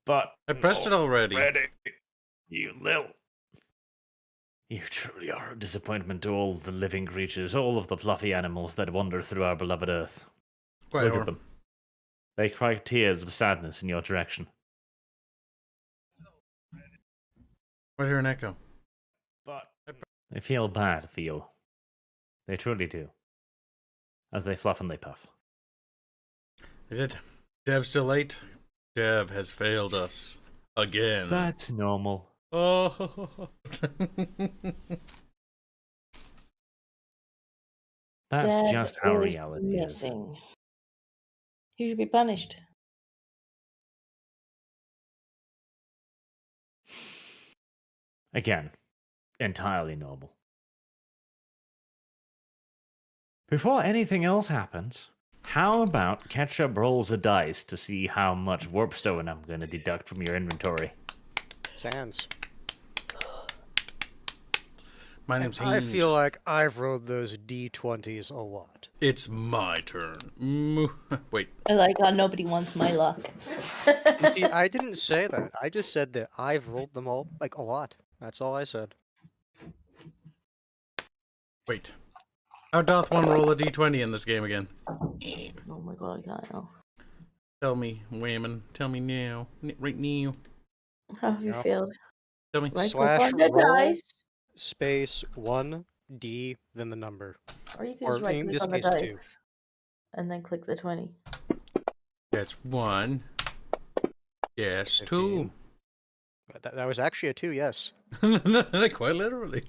But I pressed it already. You little. You truly are a disappointment to all the living creatures, all of the fluffy animals that wander through our beloved Earth. Quite Look at them. They cry tears of sadness in your direction. I hear an echo. But they feel bad for you. They truly do. As they fluff and they puff. Is it? Dev's still late? Dev has failed us. Again. That's normal. Oh. That's Dev just how is reality is. missing. He should be punished. Again, entirely normal. Before anything else happens, how about Ketchup rolls a dice to see how much warpstone I'm going to deduct from your inventory? Sans. My name's I Hinge. feel like I've rolled those D20s a lot. It's my turn. Wait. Like, nobody wants my luck. You see, I didn't say that. I just said that I've rolled them all, like, a lot. That's all I said. Wait. How doth one roll a d20 in this game again? Oh my god, I can't know. Tell me, Wayman. Tell me now. Right now. How have you Yep. failed? Tell me. Right Slash click on the roll. dice. Space 1, D, then the number. Or you can Or just right in click this on the case, dice. 2. And then click the 20. That's 1. Yes, 2. 15. That was actually a 2, yes. Quite literally.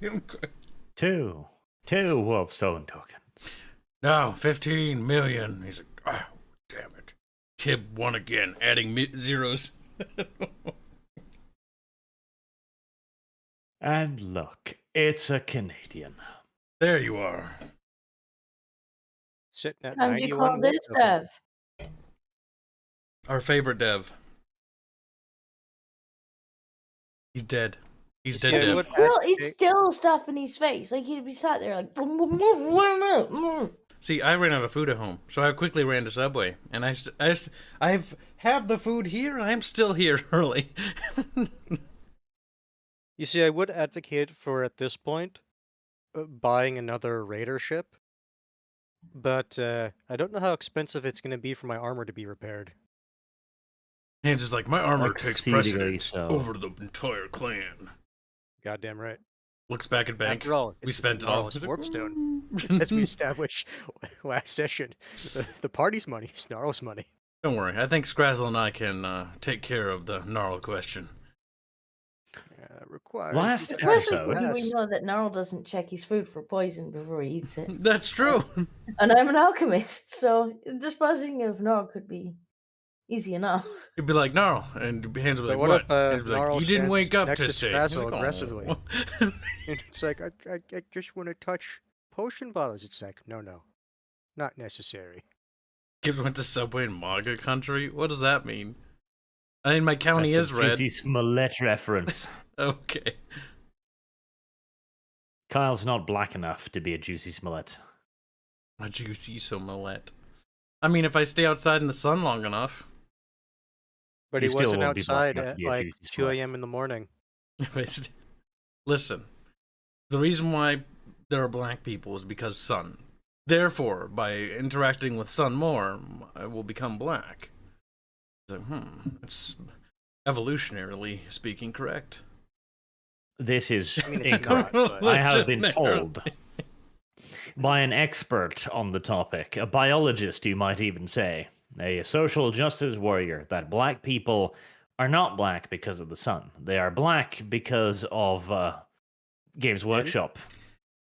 Two warpstone tokens. Now, 15 million. He's like, oh, damn it. Kib won again, adding zeros. And look, it's a Canadian. There you are. Sitting at How do you 91 call this, warp Dev? Our favorite dev. He's dead. He's See, dead, I dev. would He's advocate- still stuffing his face. Like, he'd be sat there like... See, I ran out of food at home, so I quickly ran to Subway, and I have the food here, and I'm still here early. You see, I would advocate for, at this point, buying another Raider ship. But I don't know how expensive it's going to be for my armor to be repaired. And it's just like, my armor takes Exceedingly precedence so. over the entire clan. Goddamn right. Looks back at bank. After all, We it's spent it all. Gnarl's warpstone. As we established last session, the party's money is Gnarl's money. Don't worry, I think Scrazzle and I can take care of the Gnarl question. Required. Last Especially episode. when we Yes. know that Gnarl doesn't check his food for poison before he eats it. That's true. And I'm an alchemist, so disposing of Gnarl could be easy enough. He'd be like, Gnarl, and hands would be But like, what what? if And he'd be like, Gnarl you didn't stands wake up next to to say. Scrazzle Like, "Oh." aggressively? It's like, I just want to touch potion bottles. It's like, no, not necessary. Kids went to Subway in MAGA country? What does that mean? I mean, my county That's is a red. Juicy Smollett reference. Okay. Kyle's not black enough to be a Juicy Smollett. A juicy Smollett. I mean, if I stay outside in the sun long enough. But You he still wasn't won't be black outside enough to at be a like Juicy 2 Smollett. a.m. in the morning. Listen, the reason why there are black people is because sun. Therefore, by interacting with sun more, I will become black. It's like, it's evolutionarily speaking correct. This is I mean, it's incorrect. not, but- I have been Legendary. told by an expert on the topic, a biologist, you might even say, a social justice warrior, that black people are not black because of the sun. They are black because of Games Workshop.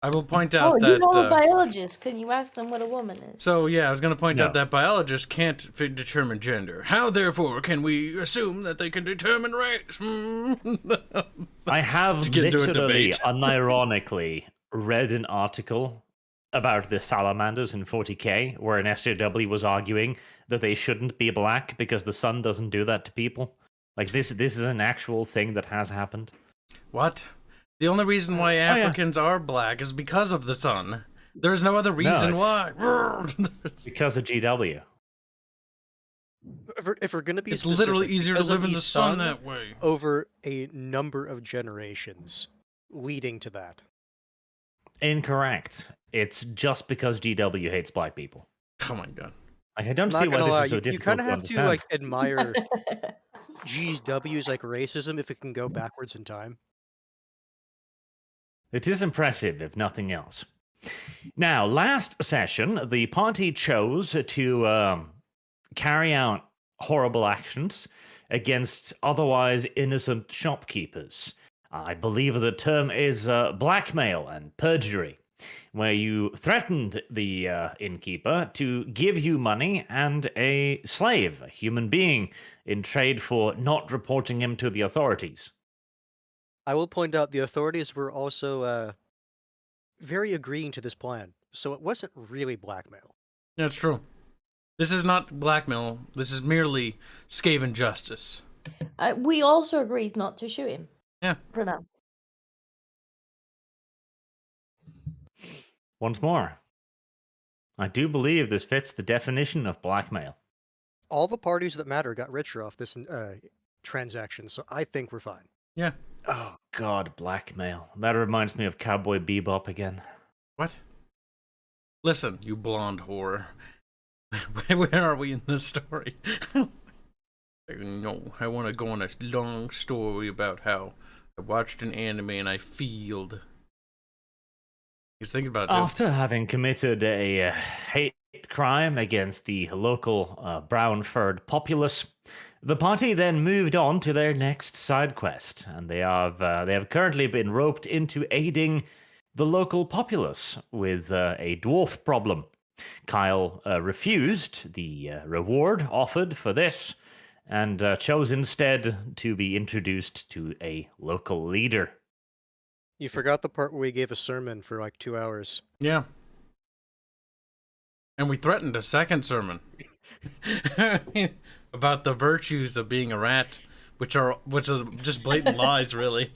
I will point out Oh, that. you know a biologist. Can you ask them what a woman is? So, yeah, I was going to point No. out that biologists can't determine gender. How, therefore, can we assume that they can determine race? I have To get into a literally, debate. unironically, read an article about the salamanders in 40k, where an SJW was arguing that they shouldn't be black because the sun doesn't do that to people. Like, this is an actual thing that has happened. What? The only reason why yeah. Africans are black is because of the sun. There's no other reason it's- why. Because of GW. If we're gonna be It's literally specific, easier to because of live in the he's sun sung that way. over a number of generations leading to that. Incorrect. It's just because GW hates black people. Oh my god. Like, I don't I'm see not why gonna this lie, is so you difficult kind of to have to understand. like admire GW's like racism if it can go backwards in time. It is impressive, if nothing else. Now, last session, the party chose to carry out horrible actions against otherwise innocent shopkeepers. I believe the term is blackmail and perjury, where you threatened the innkeeper to give you money and a slave, a human being, in trade for not reporting him to the authorities. I will point out the authorities were also very agreeing to this plan, so it wasn't really blackmail. That's true. This is not blackmail. This is merely Skaven justice. We also agreed not to shoot him. Yeah. For now. Once more, I do believe this fits the definition of blackmail. All the parties that matter got richer off this transaction, so I think we're fine. Yeah. Oh, God, blackmail. That reminds me of Cowboy Bebop again. What? Listen, you blonde whore. Where are we in this story? No, I want to go on a long story about how I watched an anime and I feeled. He's thinking about it too. After having committed a hate crime against the local brown-furred populace, the party then moved on to their next side quest, and they have currently been roped into aiding the local populace with a dwarf problem. Kyle refused the reward offered for this, and chose instead to be introduced to a local leader. You forgot the part where we gave a sermon for like 2 hours. Yeah. And we threatened a second sermon about the virtues of being a rat, which are just blatant lies, really.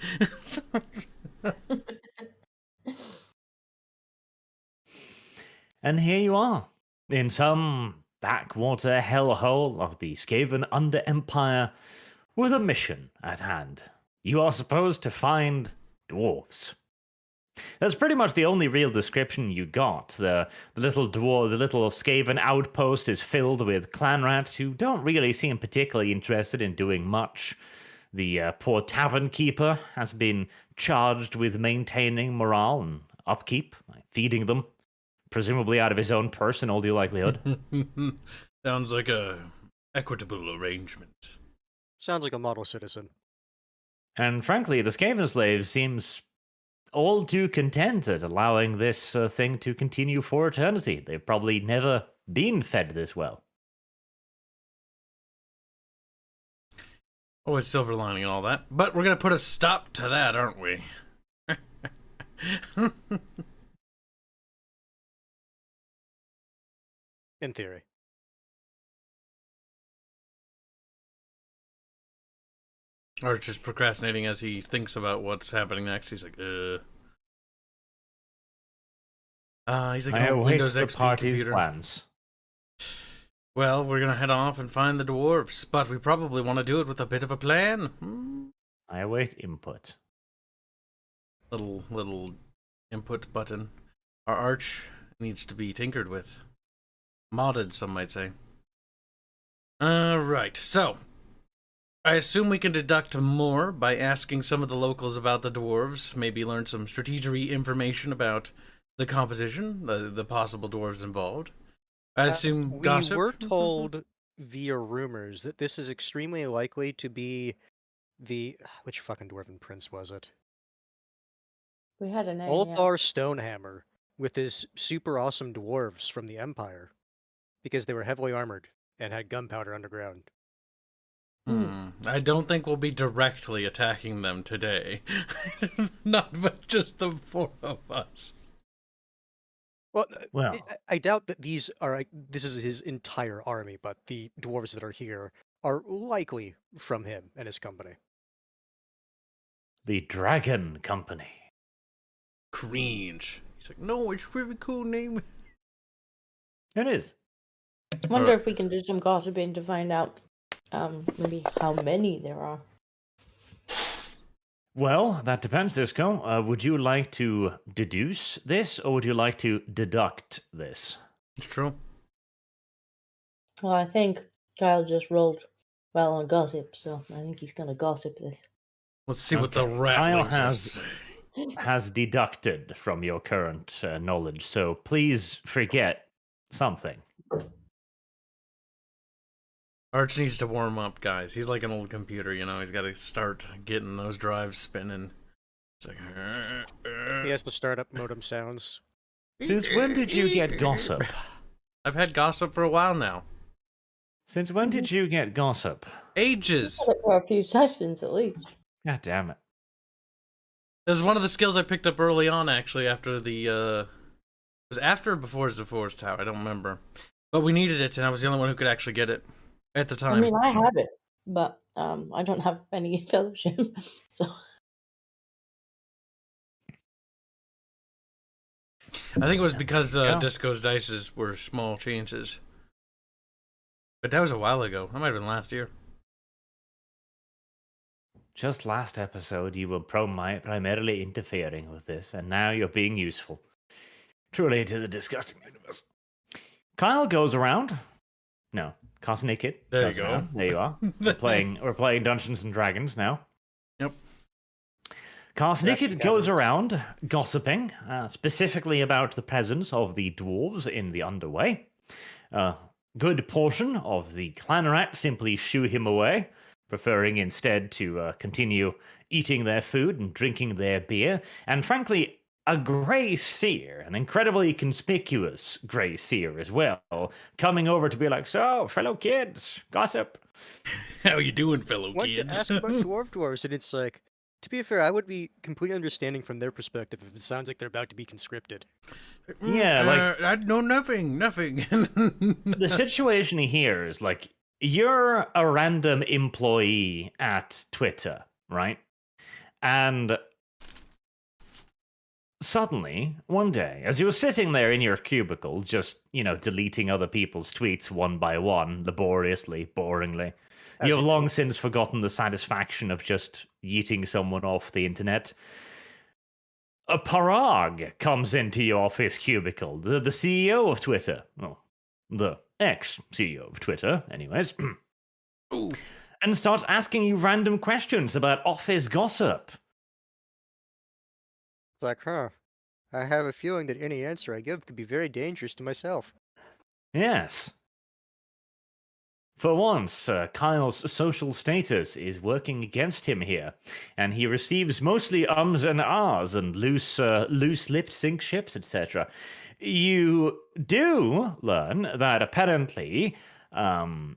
And here you are, in some backwater hellhole of the Skaven Under Empire, with a mission at hand. You are supposed to find dwarves. That's pretty much the only real description you got. The little Skaven outpost is filled with clan rats who don't really seem particularly interested in doing much. The poor tavern keeper has been charged with maintaining morale and upkeep, feeding them, presumably out of his own purse in all due likelihood. Sounds like a equitable arrangement. Sounds like a model citizen. And frankly, the Skaven slave seems all too content at allowing this thing to continue for eternity. They've probably never been fed this well. Always silver lining and all that. But we're going to put a stop to that, aren't we? In theory. Or just procrastinating as he thinks about what's happening next. He's like, he's like, I oh, await Windows the XP party's computer. plans. Well, we're gonna head off and find the dwarves, but we probably want to do it with a bit of a plan. I await input. Little input button. Our arch needs to be tinkered with. Modded, some might say. Right, so I assume we can deduct more by asking some of the locals about the dwarves, maybe learn some strategery information about the composition, the possible dwarves involved. I assume gossip. We were told via rumors that this is extremely likely to be the... Which fucking dwarven prince was it? We had a name. Ulthar Stonehammer, with his super awesome dwarves from the Empire, because they were heavily armored and had gunpowder underground. I don't think we'll be directly attacking them today. Not but just the four of us. Well, I doubt that these are... This is his entire army, but the dwarves that are here are likely from him and his company. The Dragon Company. Cringe. He's like, no, it's a really cool name. It is. Wonder if we can do some gossiping to find out maybe how many there are. Well, that depends, Disco. Would you like to deduce this, or would you like to deduct this? It's true. Well, I think Kyle just rolled well on gossip, so I think he's gonna gossip this. Let's see what the Okay. rattlings Kyle are. has deducted from your current knowledge, so please forget something. Arch needs to warm up, guys. He's like an old computer, you know. He's got to start getting those drives spinning. It's like... He has the startup modem sounds. Since when did you get gossip? I've had gossip for a while now. Since when did you get gossip? Ages. Had it for a few sessions at least. God damn it. It was one of the skills I picked up early on, actually, after the, it was after or before Zephyr's Tower, I don't remember. But we needed it, and I was the only one who could actually get it at the time. I mean, I have it, but I don't have any fellowship, so. I think it was because Yeah. Disco's dices were small changes. But that was a while ago. That might have been last year. Just last episode, you were primarily interfering with this, and now you're being useful. Truly, it is a disgusting universe. Kyle goes around. No, Cosnicket. There you go. Around. There you are. We're playing Dungeons and Dragons now. Yep. Cosnicket goes around gossiping, specifically about the presence of the dwarves in the underway. Good portion of the clan rat simply shoo him away, preferring instead to continue eating their food and drinking their beer. And frankly, a grey seer, an incredibly conspicuous grey seer as well, coming over to be like, "So, fellow kids, gossip." How you doing, fellow Want to kids? ask about dwarves, and it's like, to be fair, I would be completely understanding from their perspective if it sounds like they're about to be conscripted. Yeah, like I know nothing. the situation here is like you're a random employee at Twitter, right? And suddenly, one day, as you were sitting there in your cubicle, just, deleting other people's tweets one by one, laboriously, boringly, As you have you long do. since forgotten the satisfaction of just yeeting someone off the internet. A Parag comes into your office cubicle, the CEO of Twitter. Well, the ex-CEO of Twitter, anyways. Ooh. And starts asking you random questions about office gossip. It's like, I have a feeling that any answer I give could be very dangerous to myself. Yes. For once, Kyle's social status is working against him here, and he receives mostly ums and ahs and loose-lipped sink ships, etc. You do learn that apparently, Ulthur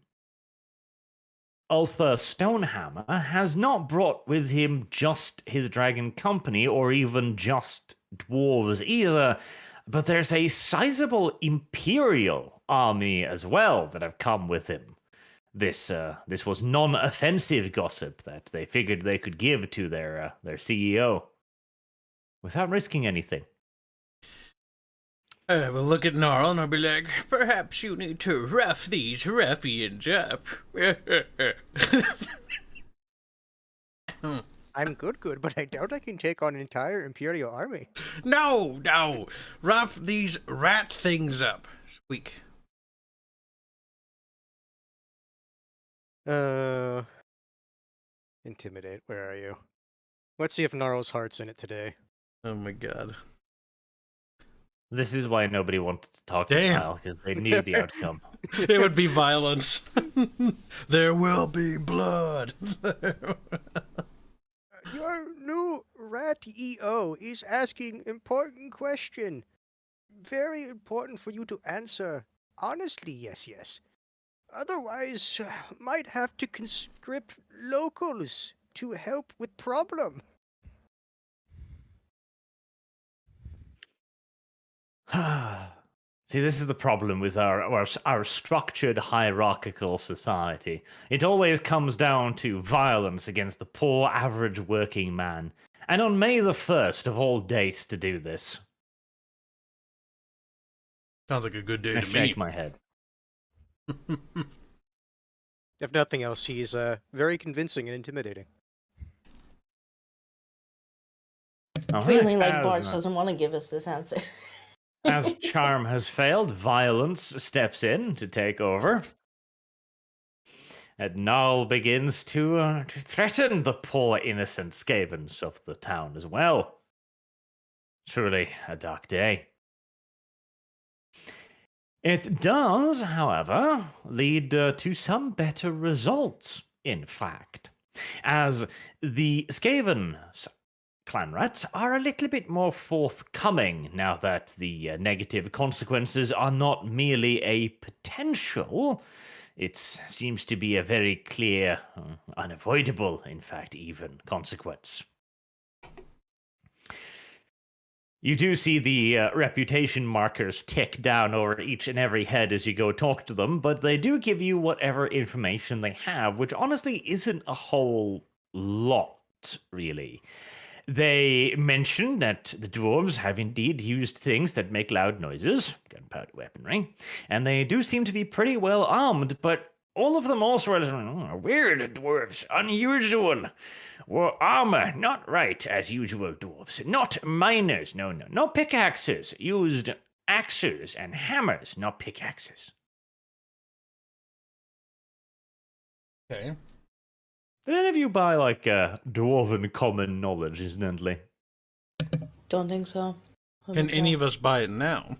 Stonehammer has not brought with him just his dragon company or even just dwarves either, but there's a sizable imperial army as well that have come with him. This was non-offensive gossip that they figured they could give to their CEO without risking anything. I will look at Gnarl and I'll be like, perhaps you need to rough these ruffians up. I'm good, but I doubt I can take on an entire Imperial army. No, rough these rat things up. Squeak. Intimidate, where are you? Let's see if Gnarl's heart's in it today. Oh my god. This is why nobody wanted to talk to Damn. Kyle, because they knew the outcome. It would be violence. There will be blood. Your new rat EO is asking important question. Very important for you to answer. Honestly, yes. Otherwise, might have to conscript locals to help with problem. See, this is the problem with our structured hierarchical society. It always comes down to violence against the poor average working man. And on May the 1st of all dates to do this. Sounds like a good day I to me. shake my head. If nothing else, he's very convincing and intimidating. All Feeling right, like Barch doesn't want to give us this answer. as charm has failed, violence steps in to take over. And Null begins to threaten the poor innocent Skavens of the town as well. Truly a dark day. It does, however, lead to some better results, in fact, as the Skaven clan rats are a little bit more forthcoming now that the negative consequences are not merely a potential. It seems to be a very clear, unavoidable, in fact, even consequence. You do see the reputation markers tick down over each and every head as you go talk to them, but they do give you whatever information they have, which honestly isn't a whole lot, really. They mention that the dwarves have indeed used things that make loud noises, gunpowder weaponry, and they do seem to be pretty well armed, but all of them also are weird dwarves, unusual. Well, armor, not right, as usual dwarves. Not miners, no pickaxes. Used axes and hammers, not pickaxes. Okay. Did any of you buy, like, dwarven common knowledge, incidentally? Don't think so. Can any of us buy it now?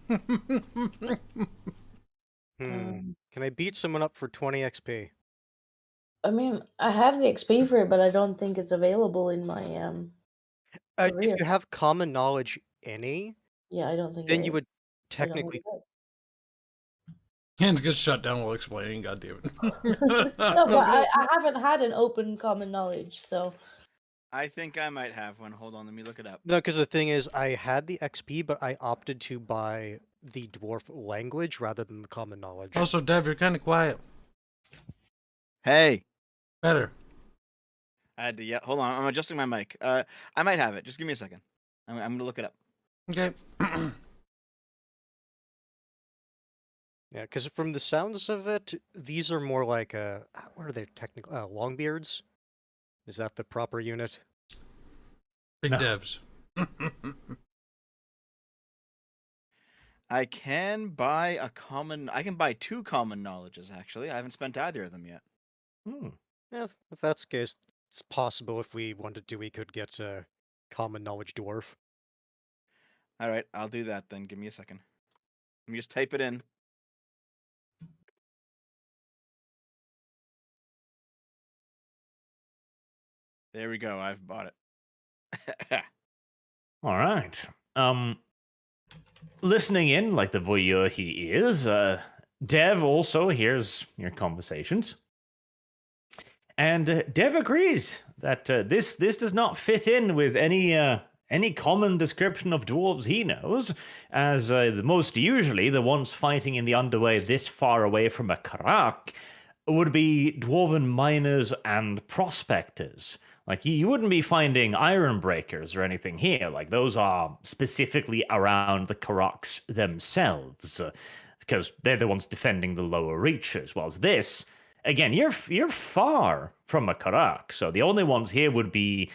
Can I beat someone up for 20 XP? I mean, I have the XP for it, but I don't think it's available in my career. If you have common knowledge any, Yeah, I don't think. then you would I don't think technically. Hands gets shut down while explaining. God damn it. No, but I haven't had an open common knowledge, so. I think I might have one. Hold on, let me look it up. No, because the thing is, I had the XP, but I opted to buy the dwarf language rather than the common knowledge. Also, Dev, you're kind of quiet. Hey, Better. I had to. Yeah, hold on. I'm adjusting my mic. I might have it. Just give me a second. I'm gonna look it up. Okay. Yeah, because from the sounds of it, these are more like what are they technical? Longbeards. Is that the proper unit? Big No. devs. I can buy I can buy 2 common knowledges. Actually, I haven't spent either of them yet. Yeah, if that's the case, it's possible if we wanted to, we could get a common knowledge dwarf. All right, I'll do that then. Give me a second. Let me just type it in. There we go. I've bought it. All right. Listening in like the voyeur he is, Dev also hears your conversations. And Dev agrees that this does not fit in with any common description of dwarves he knows, as the most usually the ones fighting in the underway this far away from a Karak would be dwarven miners and prospectors. Like, you wouldn't be finding iron breakers or anything here. Like, those are specifically around the Karaks themselves, because they're the ones defending the lower reaches. Whilst this, again, you're far from a Karak, so the only ones here would be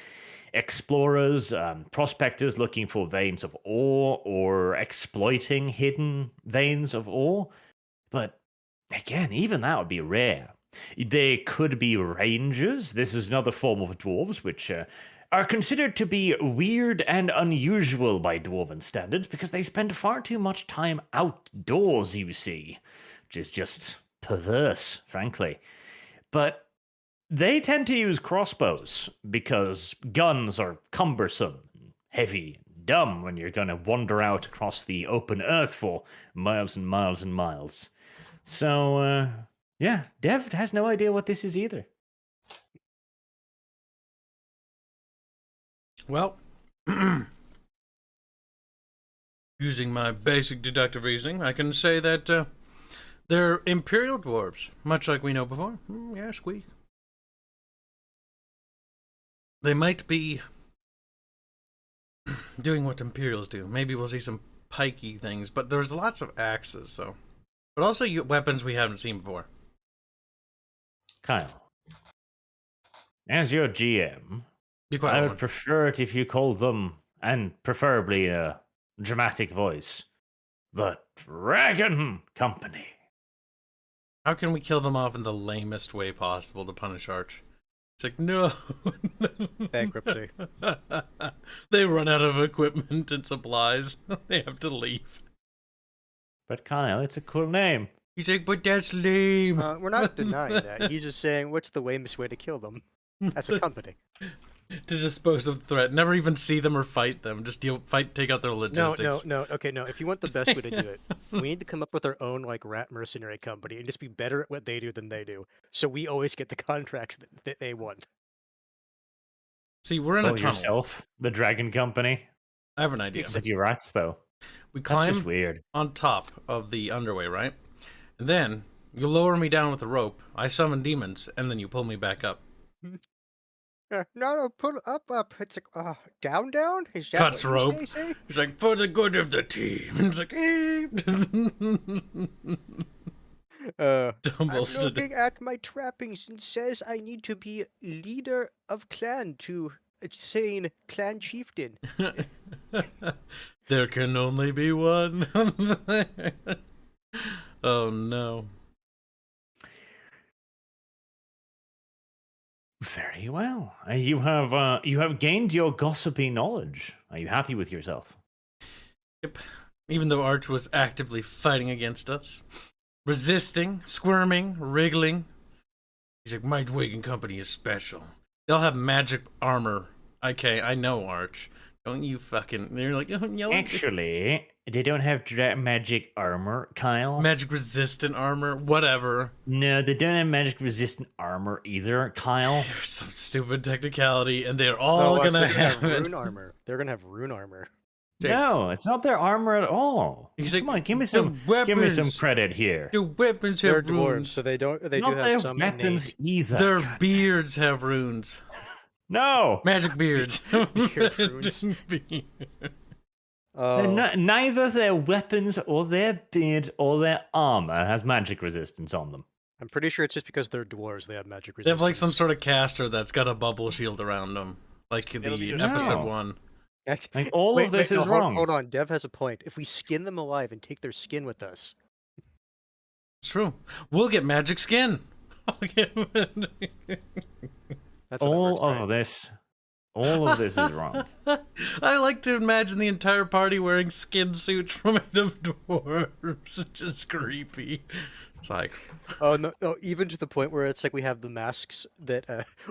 explorers, prospectors looking for veins of ore or exploiting hidden veins of ore. But again, even that would be rare. They could be rangers. This is another form of dwarves, which are considered to be weird and unusual by dwarven standards because they spend far too much time outdoors, you see, which is just perverse, frankly. But they tend to use crossbows because guns are cumbersome, heavy, and dumb when you're going to wander out across the open earth for miles and miles and miles. So, yeah, Dev has no idea what this is either. Well, using my basic deductive reasoning, I can say that they're Imperial dwarves, much like we know before. Yeah, squeak. They might be doing what Imperials do. Maybe we'll see some pikey things, but there's lots of axes, so. But also weapons we haven't seen before. Kyle, as your GM, Be quiet, I would woman. prefer it if you called them, and preferably in a dramatic voice, the Dragon Company. How can we kill them off in the lamest way possible to punish Arch? It's like, no. Bankruptcy. They run out of equipment and supplies. They have to leave. But Kyle, it's a cool name. He's like, but that's lame. We're not denying that. He's just saying, what's the lamest way to kill them as a company? To dispose of the threat. Never even see them or fight them. Just take out their logistics. No. Okay, no. If you want the best way to do it, we need to come up with our own like rat mercenary company and just be better at what they do than they do. So we always get the contracts that they want. See, we're in a Call tunnel. yourself the Dragon Company. I have an idea. Except you rats, though. We That's just climb weird. on top of the underway, right? And then you lower me down with a rope. I summon demons, and then you pull me back up. No, pull up. It's like, down. Is that Cuts what rope. you say? He's like, for the good of the team. It's like, I'm tumbles to looking at my trappings and says I need to be leader of clan to insane clan chieftain. There can only be one. Oh no. Very well. You have gained your gossipy knowledge. Are you happy with yourself? Yep. Even though Arch was actively fighting against us, resisting, squirming, wriggling. He's like, my Dragon Company is special. They'll have magic armor. Okay, I know, Arch. Don't you fucking... They're like, oh, no. Actually, they don't have magic armor, Kyle. Magic resistant armor, whatever. No, they don't have magic resistant armor either, Kyle. There's some stupid technicality, and they're all gonna have it. rune armor. They're gonna have rune armor. No, it's not their armor at all. He's Come like, on, give me "The some weapons- credit here. The weapons They're have dwarves, runes. so they not do their have some weapons innate. either. Their God. beards have runes. No. Magic beards. Beard runes. Neither their weapons or their beards or their armor has magic resistance on them. I'm pretty sure it's just because they're dwarves they have magic They resistance. have like some sort of caster that's got a bubble shield around them. Like the It'll be just- episode No. 1. Like all of this is wrong. Hold on, Dev has a point. If we skin them alive and take their skin with us, It's true. We'll get magic skin. that's how that all works, of right? this, all of this is wrong. I like to imagine the entire party wearing skin suits from made of dwarves. It's just creepy. It's like, Oh no, even to the point where it's like we have the masks that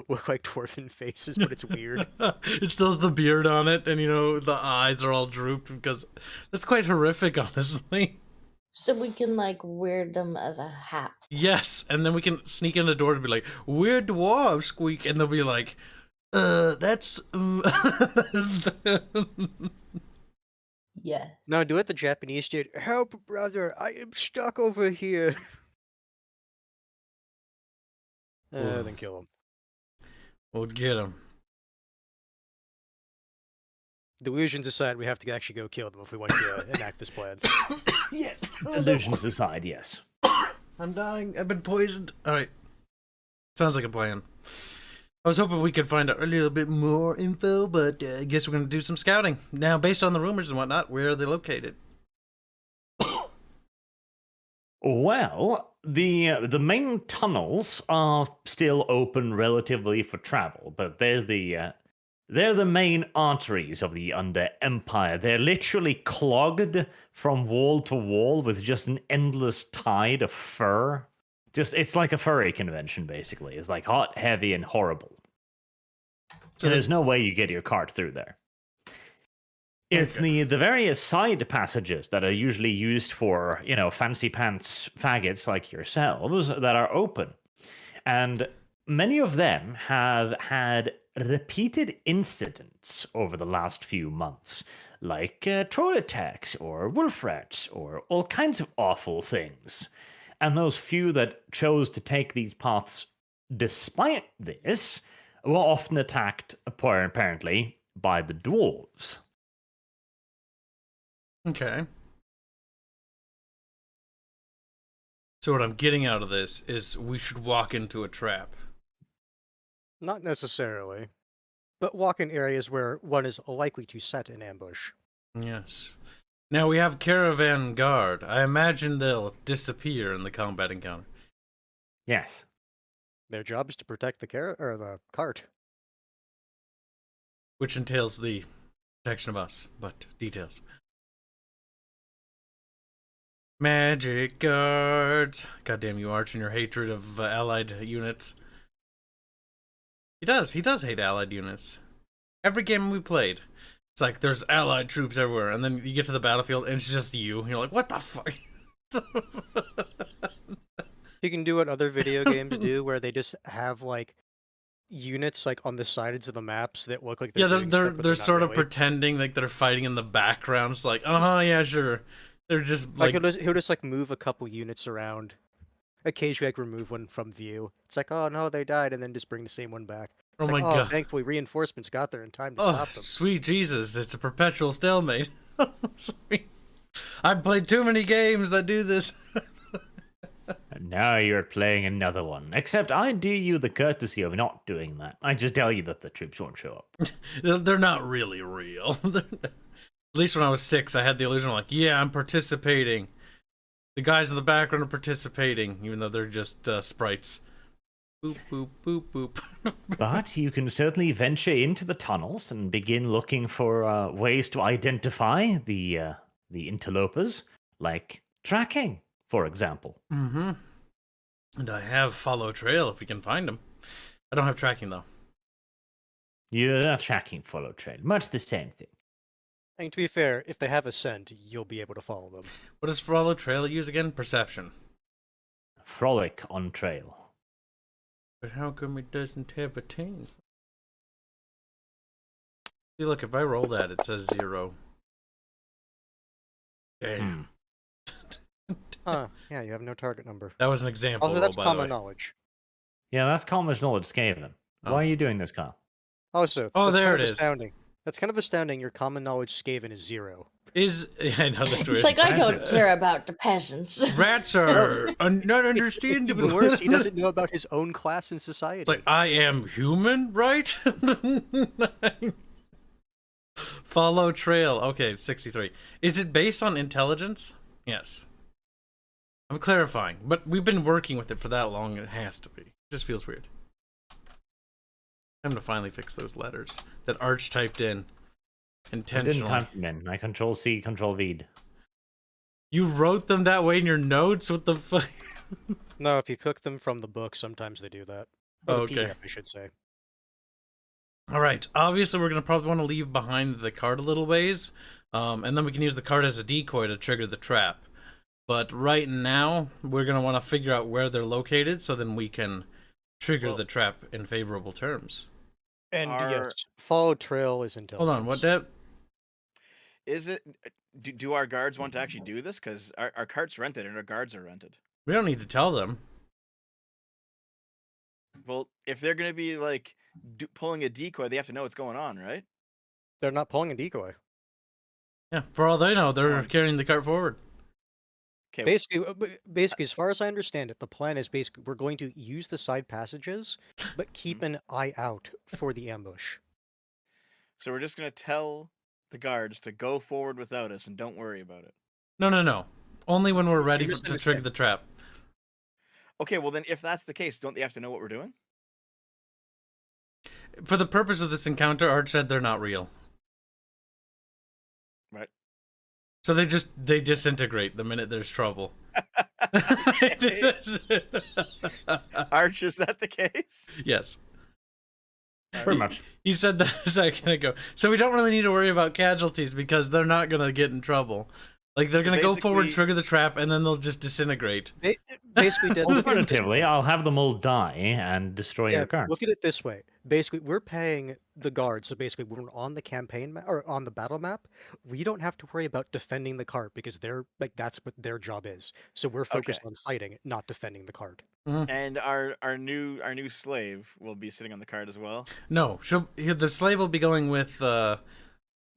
look like dwarven faces, but it's weird. it still has the beard on it, and you know, the eyes are all drooped because that's quite horrific, honestly. So we can like wear them as a hat. Yes, and then we can sneak in the door to be like, we're dwarves, squeak, and they'll be like, that's... Yes. No, do it the Japanese did. Help, brother! I am stuck over here. Then kill him. We'll get them. Delusions aside, we have to actually go kill them if we want to enact this plan. Yes. Illusions aside, yes. I'm dying. I've been poisoned. All right. Sounds like a plan. I was hoping we could find out a little bit more info, but I guess we're going to do some scouting. Now, based on the rumors and whatnot, where are they located? Well, the main tunnels are still open relatively for travel, but they're the main arteries of the Under Empire. They're literally clogged from wall to wall with just an endless tide of fur. It's like a furry convention, basically. It's like hot, heavy, and horrible. So there's no way you get your cart through there. It's the various side passages that are usually used for, fancy pants faggots like yourselves that are open. And many of them have had repeated incidents over the last few months, like troll attacks or wolf rats or all kinds of awful things. And those few that chose to take these paths despite this were often attacked, apparently, by the dwarves. Okay. So what I'm getting out of this is we should walk into a trap. Not necessarily, but walk in areas where one is likely to set an ambush. Yes. Now we have Caravan Guard. I imagine they'll disappear in the combat encounter. Yes. Their job is to protect the the cart. Which entails the protection of us, but details. Magic guards. Goddamn you, Arch, and your hatred of allied units. He does hate allied units. Every game we played, it's like there's allied troops everywhere, and then you get to the battlefield and it's just you. And you're like, what the fuck? You can do what other video games do, where they just have like units like on the sides of the maps that look like they're doing stuff, but they're not sort of really. pretending like they're fighting in the background. It's like, yeah, sure. They're just like He'll just like move a couple units around. Occasionally, like remove one from view. It's like, oh no, they died, and then just bring the same one back. It's Oh like, my God. Thankfully, reinforcements got there in time to oh, stop them. sweet Jesus, it's a perpetual stalemate. Sweet. I've played too many games that do this. And now you're playing another one. Except I do you the courtesy of not doing that. I just tell you that the troops won't show up. They're not really real. At least when I was 6, I had the illusion like, yeah, I'm participating. The guys in the background are participating, even though they're just sprites. Boop, boop, boop, boop. But you can certainly venture into the tunnels and begin looking for ways to identify the interlopers, like tracking, for example. Mm-hmm. And I have follow trail if we can find them. I don't have tracking though. You're not tracking follow trail. Much the same thing. And to be fair, if they have a scent, you'll be able to follow them. What does follow trail use again? Perception. Frolic on trail. But how come it doesn't have a 10? See, look, if I roll that, it says 0. Damn. Huh, yeah, you have no target number. That was an example. Also, roll, that's by the common way. knowledge. Yeah, that's common knowledge, Skaven. Oh. Why are you doing this, Kyle? Also, Oh, that's there kind it of is. astounding. That's kind of astounding. Your common knowledge Skaven is 0. I know that's weird. It's like, I don't Peasants. care about the peasants. Rats are not understandable. Even worse, he doesn't know about his own class in society. It's like, I am human, right? Follow trail. Okay, it's 63. Is it based on intelligence? Yes. I'm clarifying, but we've been working with it for that long, it has to be. It just feels weird. Time to finally fix those letters that Arch typed in I didn't intentionally. type them in. I control C, control V. You wrote them that way in your notes? What the fuck? No, if you cook them from the book, sometimes they do that. Or the Okay. PDF, I should say. Alright, obviously we're going to probably want to leave behind the card a little ways, and then we can use the card as a decoy to trigger the trap. But right now, we're going to want to figure out where they're located, so then we can trigger the trap in favorable terms. And yes, follow trail is intelligence. Hold on, what, Deb? Is it? Do our guards want to actually do this? Because our cart's rented and our guards are rented. We don't need to tell them. Well, if they're going to be like pulling a decoy, they have to know what's going on, right? They're not pulling a decoy. Yeah, for all they know, they're carrying the cart forward. Okay. Basically, as far as I understand it, the plan is basically we're going to use the side passages, but keep an eye out for the ambush. So we're just going to tell the guards to go forward without us and don't worry about it. No. Only when we're ready to misunderstand. trigger the trap. Okay, well then if that's the case, don't they have to know what we're doing? For the purpose of this encounter, Arch said they're not real. Right. So they disintegrate the minute there's trouble. Arch, is that the case? Yes. Pretty much. He said that a second ago. So we don't really need to worry about casualties because they're not going to get in trouble. Like, they're So going to go forward, basically- trigger the trap, and then they'll just disintegrate. Basically, Dad, look at it- Alternatively, I'll have them all die and destroy your yeah, cards. look at it this way. Basically, we're paying the guards. So basically, when we're on the campaign map or on the battle map, we don't have to worry about defending the card because they're like that's what their job is. So we're focused on fighting, not defending the card. And our new slave will be sitting on the card as well. No, the slave will be going with That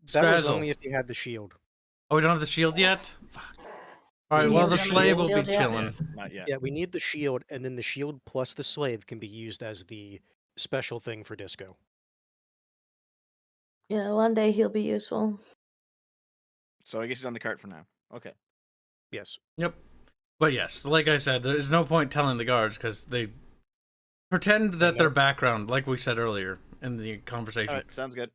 was Strazzle. only if you had the shield. Oh, we don't have the shield yet? Fuck. All right, Yeah, well, we the got the slave will be shield, yeah. chilling. Not yet. Yeah, we need the shield, and then the shield plus the slave can be used as the special thing for disco. Yeah, one day he'll be useful. So I guess he's on the cart for now. Okay. Yes. Yep. But yes, like I said, there's no point telling the guards because they pretend that they're background, like we said earlier in the conversation. All right. Sounds good.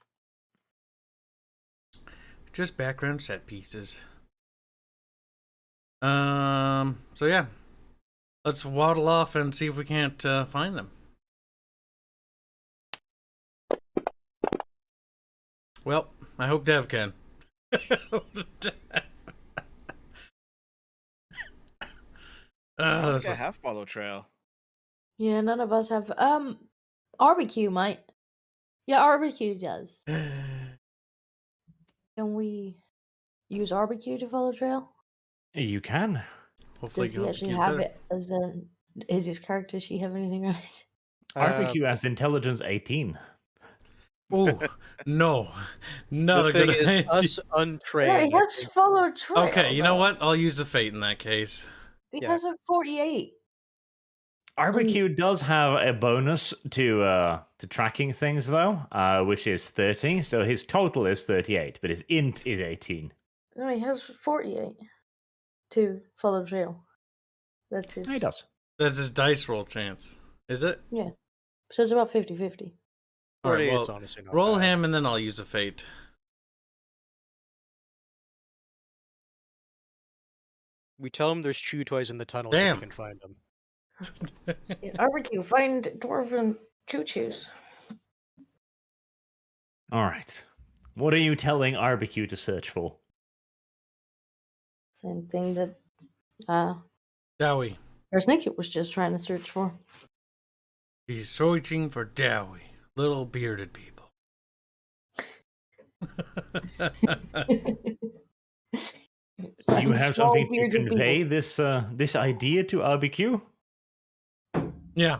Just background set pieces. So yeah, let's waddle off and see if we can't find them. Well, I hope Dev can. I That's think I have follow trail. Yeah, none of us have. Barbecue might. Yeah, barbecue does. Can we use barbecue to follow trail? You can. Hopefully, Does he actually have it as a? Is his character? Does she have anything on it? RPQ has intelligence 18. Oh no, not the a thing good is, idea. us Yeah, untrained. he has follow trail. Okay, you know though. what? I'll use the fate in that case. He Yeah. has a 48. RBQ does have a bonus to tracking things though, which is 30. So his total is 38, but his int is 18. No, he has 48 to follow trail. That's his. He does. That's his dice roll chance. Is it? So it's about 50-50. All right, 48's well, honestly not roll bad. him and then I'll use a fate. We tell him there's chew toys in the tunnel Damn. so we can find them. Barbecue, find dwarven choo-choos. All right. What are you telling RBQ to search for? Same thing that Dowie. Snicket was just trying to search for. He's searching for Dowie. Little bearded people. Do you have Small something to bearded convey people. this idea to RBQ? Yeah.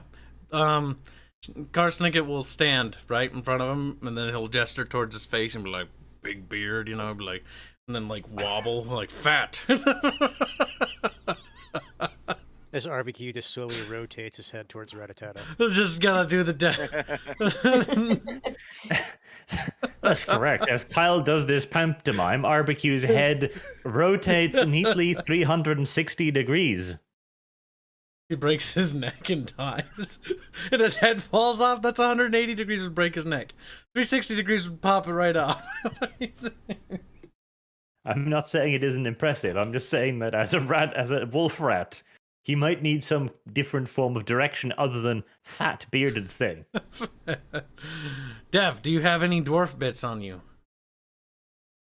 Carsnicket will stand right in front of him, and then he'll gesture towards his face and be like, "Big beard," you know, be like, and then like wobble, like fat. As RBQ just slowly rotates his head towards Rattata. Just gotta do the death. That's correct. As Kyle does this pantomime, RBQ's head rotates neatly 360 degrees. He breaks his neck and dies. And his head falls off. That's 180 degrees would break his neck. 360 degrees would pop it right off. I'm not saying it isn't impressive. I'm just saying that as a wolf rat, he might need some different form of direction other than fat bearded thing. Dev, do you have any dwarf bits on you?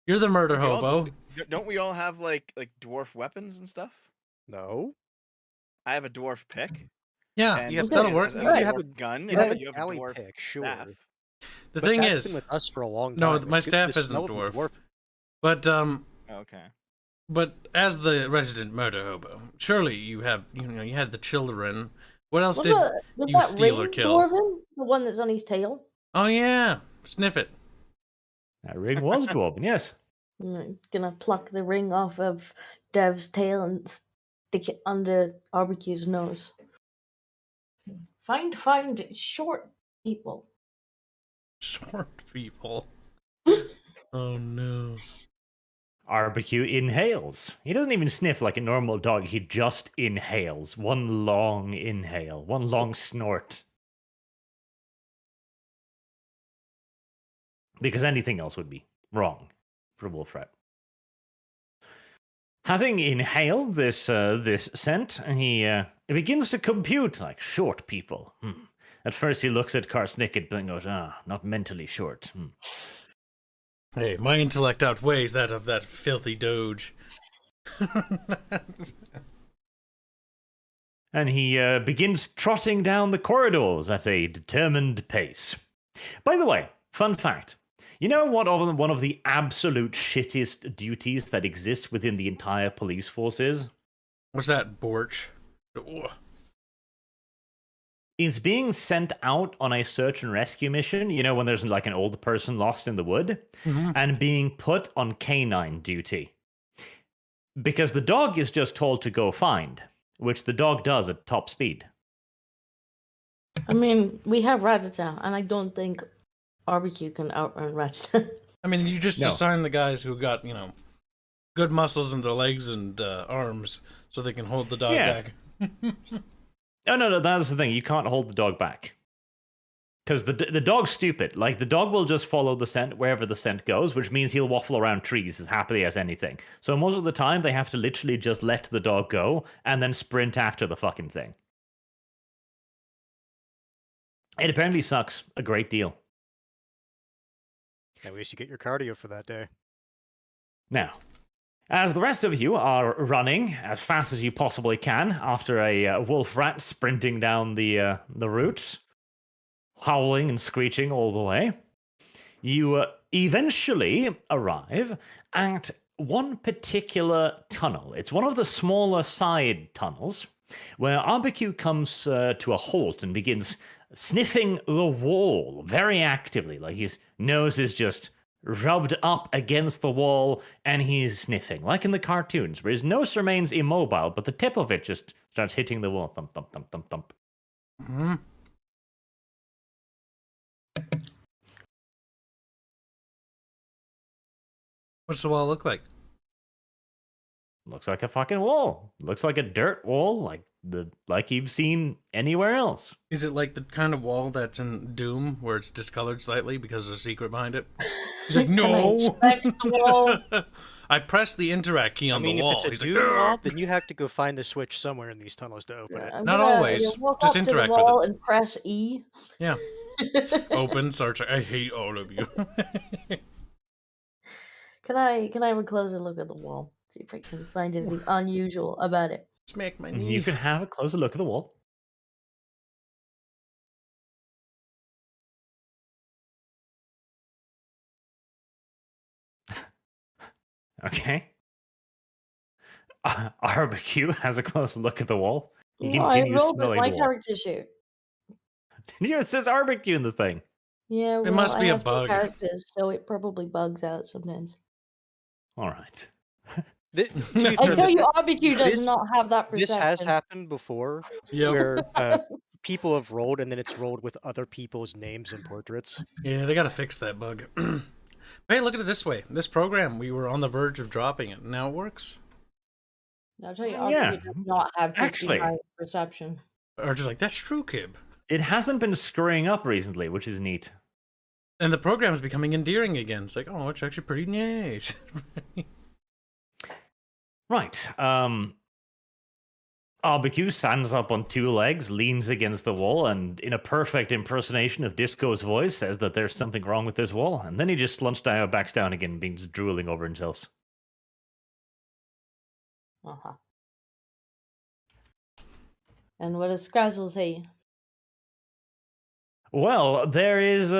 You're the murder hobo. Don't we all have like dwarf weapons and stuff? No. I have a dwarf pick. Yeah, And You have that'll as- work. as a You have dwarf a- gun. you and have you an have a alley dwarf pick, sure. staff. The But thing that's is, been with us for a long No, time. my It's good staff to isn't smell the dwarf. dwarf. Okay. but as the resident murder hobo, surely you have, you had the children. What else did? Was you that steal or ring kill? dwarven? The one that's on his tail? Oh yeah, sniff it. That ring was dwarven, yes. I'm gonna pluck the ring off of Dev's tail and stick it under Barbecue's nose. Find short people. Short people. Oh no. RBQ inhales. He doesn't even sniff like a normal dog. He just inhales. One long inhale. One long snort. Because anything else would be wrong for wolf rat. Having inhaled this scent, he begins to compute like short people. At first, he looks at Karsnicket and goes, not mentally short. Hey, my intellect outweighs that of that filthy doge. And he begins trotting down the corridors at a determined pace. By the way, fun fact. You know what one of the absolute shittiest duties that exists within the entire police force is? What's that, Borch? Ugh. It's being sent out on a search and rescue mission, when there's like an old person lost in the wood, Mhm. and being put on canine duty. Because the dog is just told to go find, which the dog does at top speed. I mean, we have Ratata, and I don't think barbecue can outrun Ratata. I mean, you just No. assign the guys who got, good muscles in their legs and arms so they can hold the dog Yeah. back. Oh, no, that's the thing. You can't hold the dog back. Because the dog's stupid. Like, the dog will just follow the scent wherever the scent goes, which means he'll waffle around trees as happily as anything. So most of the time, they have to literally just let the dog go and then sprint after the fucking thing. It apparently sucks a great deal. At least you get your cardio for that day. Now, as the rest of you are running as fast as you possibly can after a wolf rat sprinting down the route, howling and screeching all the way, you eventually arrive at one particular tunnel. It's one of the smaller side tunnels where Barbecue comes to a halt and begins sniffing the wall very actively. Like his nose is just rubbed up against the wall and he's sniffing, like in the cartoons, where his nose remains immobile, but the tip of it just starts hitting the wall. Thump, thump, thump, thump, thump. Mm-hmm. What's the wall look like? Looks like a fucking wall. Looks like a dirt wall, like you've seen anywhere else. Is it like the kind of wall that's in Doom, where it's discolored slightly because there's a secret behind it? He's like, Can I no! inspect the wall? I pressed the interact key on the wall. If it's He's a like, Doom wall, "Ugh." then you have to go find the switch somewhere in these tunnels to open it. I'm Not gonna, always. walk Just up to the interact with wall it. and press E. Yeah. Open, search. I hate all of you. Can I have a closer look at the wall? See if I can find anything unusual about it. Smack my knee. You can have a closer look at the wall. Okay. Barbecue has a closer look at the wall. He No, I continues rolled with smelling my the wall. character sheet. It says barbecue in the thing. Yeah, well, must be I a have two bug. characters, so it probably bugs out sometimes. All right. To be I fair, tell you, barbecue does this- not have that this perception. has happened before, Yep. where people have rolled and then it's rolled with other people's names and portraits. Yeah, they gotta fix that bug. Hey, look at it this way. This program, we were on the verge of dropping it. Now it works. I'll tell you, Yeah, barbecue does not have actually. high perception. Or just like, that's true, Kib. It hasn't been screwing up recently, which is neat. And the program is becoming endearing again. It's like, oh, it's actually pretty nice. Right. Barbecue stands up on two legs, leans against the wall, and in a perfect impersonation of Disco's voice, says that there's something wrong with this wall. And then he just backs down again, being just drooling over himself. Uh-huh. And what does Scrazzle say? Well, there's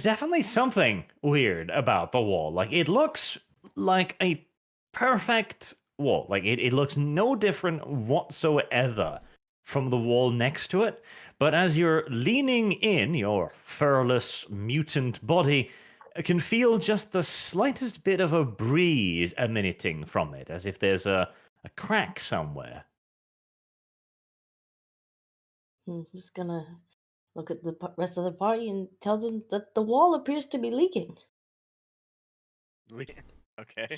definitely something weird about the wall. Like, it looks like a perfect wall. Like, it looks no different whatsoever from the wall next to it. But as you're leaning in, your furless mutant body can feel just the slightest bit of a breeze emanating from it, as if there's a crack somewhere. I'm just gonna look at the rest of the party and tell them that the wall appears to be leaking. Okay. Okay.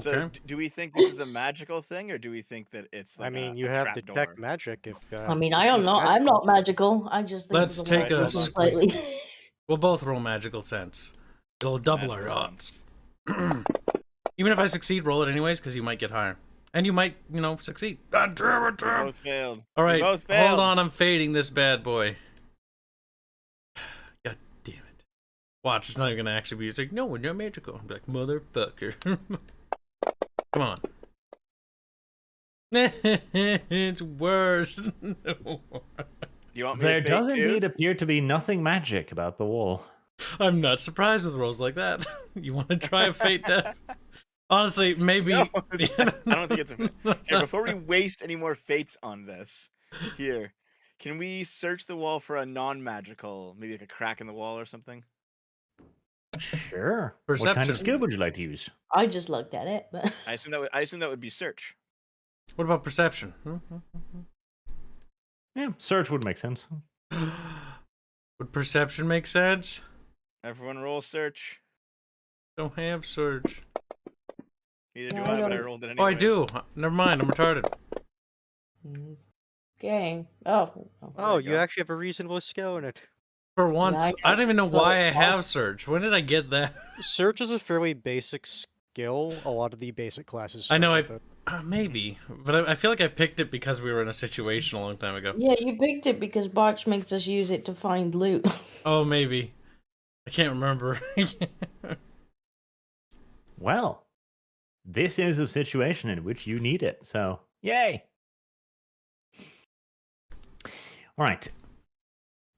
So, do we think this is a magical thing, or do we think that it's like You a have trap detect door? magic if. I mean, I don't know. I'm not magical. I just think Let's the take wall a is squeak. slightly. We'll both roll magical sense. It'll double our Magical odds. Even if I succeed, roll it anyways, because you might get higher. And you might, succeed. God damn it, We damn. both failed. All We right, both failed. hold on. I'm fading this bad boy. God damn it. Watch, it's not even going to actually be. It's like, no, we're not magical. I'm like, motherfucker. Come on. It's worse. No. You want me There to does fake too? indeed appear to be nothing magic about the wall. I'm not surprised with rolls like that. You want to try a fate death? Honestly, maybe. No, I don't think it's a fate. Here, before we waste any more fates on this, here, can we search the wall for a non-magical, maybe like a crack in the wall or something? Sure. What kind Perception. of skill would you like to use? I just looked at it, but I assume that would be search. What about perception? Yeah, search would make sense. Would perception make sense? Everyone roll search. Don't have search. Neither No, do I I, but I don't. rolled it Oh, anyway. I do. Never mind. I'm retarded. okay. Oh. Oh, you you go. actually have a reasonable skill in it. For once, I I don't even know why I don't- have search. When did I get that? Search is a fairly basic skill. A lot of the basic classes. I know. start with it. Maybe, but I feel like I picked it because we were in a situation a long time ago. Yeah, you picked it because Botch makes us use it to find loot. Oh, maybe. I can't remember. Well, this is a situation in which you need it, so yay! All right.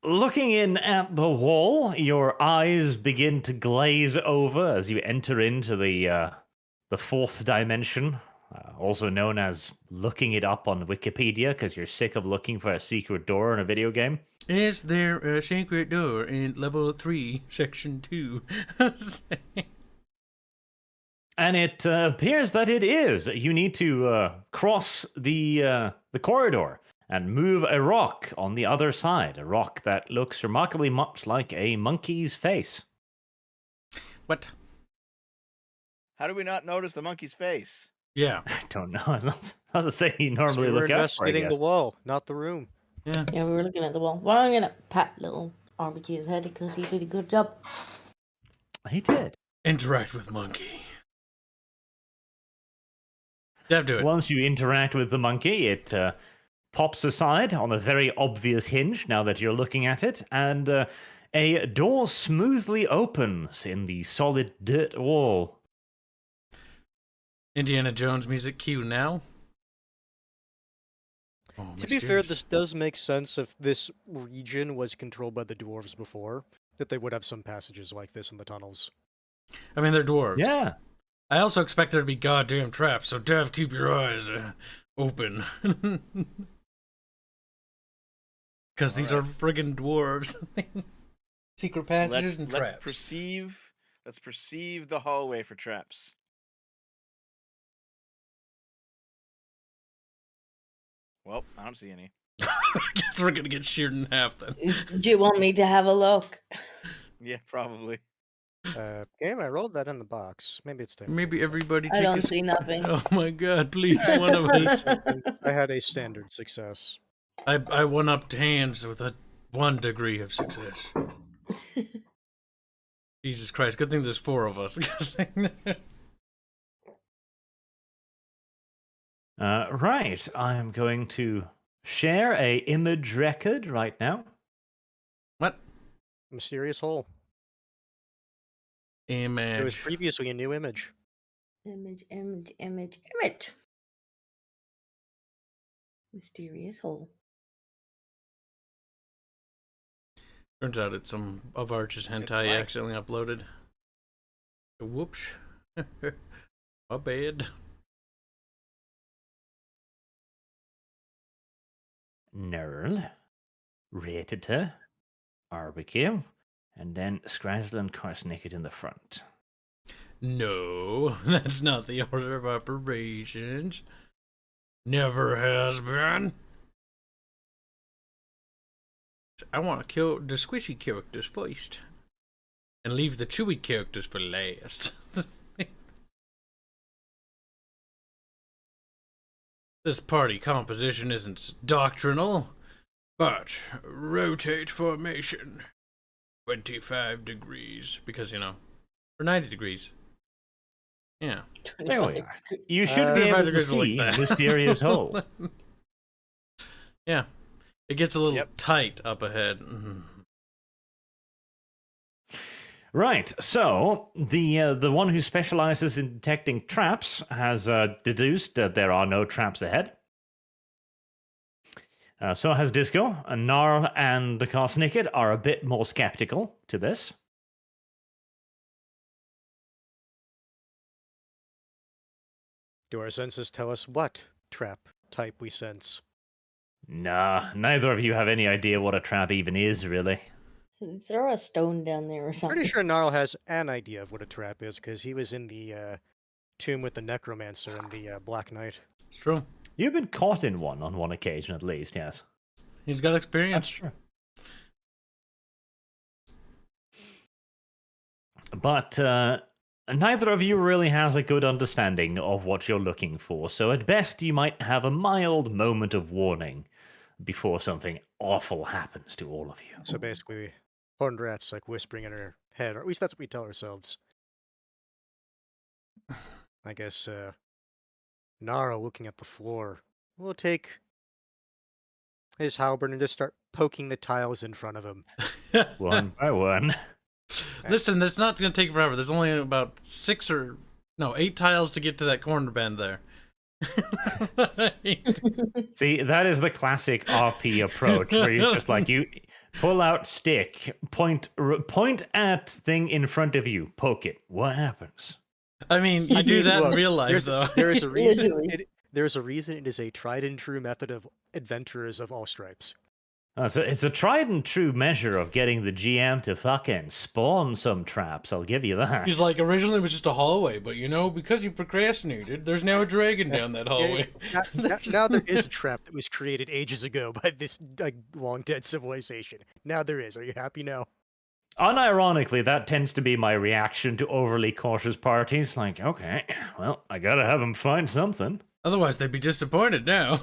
Looking in at the wall, your eyes begin to glaze over as you enter into the fourth dimension, also known as looking it up on Wikipedia because you're sick of looking for a secret door in a video game. Is there a secret door in level 3, section 2? And it appears that it is. You need to cross the corridor and move a rock on the other side. A rock that looks remarkably much like a monkey's face. What? How do we not notice the monkey's face? Yeah. I don't know. It's not the thing you 'Cause normally we were look out for, I investigating the guess. wall, not the room. Yeah. Yeah, we were looking at the wall. Well, I'm gonna pat little RBQ's head because he did a good job. He did. Interact with monkey. Dev, do it. Once you interact with the monkey, it pops aside on a very obvious hinge now that you're looking at it, and a door smoothly opens in the solid dirt wall. Indiana Jones music cue now. Oh, To be fair, mysterious. this does make sense if this region was controlled by the dwarves before, that they would have some passages like this in the tunnels. I mean, they're dwarves. Yeah. I also expect there to be goddamn traps, so Dev, keep your eyes open. Because these are friggin' dwarves. Secret passages and traps. Let's perceive the hallway for traps. Well, I don't see any. I guess we're gonna get sheared in half then. Do you want me to have a look? Yeah, probably. Game, I rolled that in the box. Maybe it's time. Maybe everybody I take don't a... see nothing. Oh my god, please, one of us. I had a standard success. I one-upped hands with a 1 degree of success. Jesus Christ, good thing there's 4 of us. Right. I am going to share a image record right now. What? Mysterious hole. Image. It was previously a new image. Image. Mysterious hole. Turns out it's some of Arch's hentai blank. accidentally uploaded. Whoops. My bad. Nerl, Rated, Barbecue, and then Scrazzle and Karsnicket in the front. No, that's not the order of operations. Never has been. I want to kill the squishy characters first. And leave the chewy characters for last. This party composition isn't doctrinal, but rotate formation 25 degrees. Because, you know, or 90 degrees. Yeah. There we are. You should be 25 able to degrees like see that. Mysterious Hole. Yeah. It gets a little Yep. tight up ahead. Mhm. Right, so the one who specializes in detecting traps has deduced that there are no traps ahead. So has Disco. Gnarl and the Karsnicket are a bit more skeptical to this. Do our senses tell us what trap type we sense? Nah, neither of you have any idea what a trap even is, really. Throw a stone down there or something. Pretty sure Gnarl has an idea of what a trap is, because he was in the tomb with the necromancer and the Black Knight. It's true. You've been caught in one on one occasion, at least. Yes. He's got That's experience. true. But neither of you really has a good understanding of what you're looking for, so at best you might have a mild moment of warning before something awful happens to all of you. So basically, Horned Rat's like whispering in her head, or at least that's what we tell ourselves. I guess Gnarl, looking at the floor, will take his halberd and just start poking the tiles in front of him. One by one. Listen, that's not going to take forever. There's only about 8 tiles to get to that corner bend there. See, that is the classic RP approach, where you just like, you pull out stick, point at thing in front of you, poke it. What happens? I mean, you do that in Look, real life, though. There is a reason. Literally. There's a reason it is a tried and true method of adventurers of all stripes. So it's a tried and true measure of getting the GM to fucking spawn some traps, I'll give you that. He's like, originally it was just a hallway, but because you procrastinated, there's now a dragon down that hallway. Now there is a trap that was created ages ago by this long dead civilization. Now there is. Are you happy now? Unironically, that tends to be my reaction to overly cautious parties. Like, okay, well, I gotta have them find something. Otherwise, they'd be disappointed now.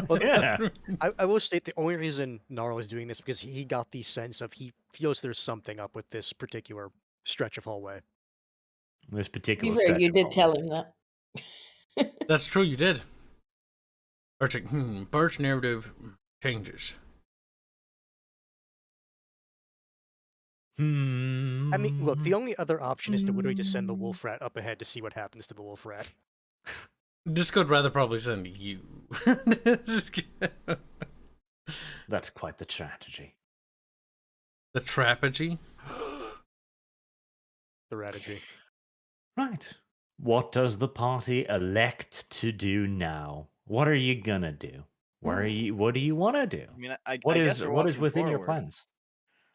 Well, Yeah. I will state the only reason Gnarl is doing this because he got the sense of he feels there's something up with this particular stretch of hallway. This To particular be fair, stretch you of did hallway. tell him that. That's true, you did. Birch narrative changes. I mean, look, the only other option is to literally just send the wolf rat up ahead to see what happens to the wolf rat. Disco would rather probably send you. That's quite the strategy. The trapegy? The ratagy. Right. What does the party elect to do now? What are you gonna do? What do you want to do? I mean, I What guess is we're what is walking within your forward. plans?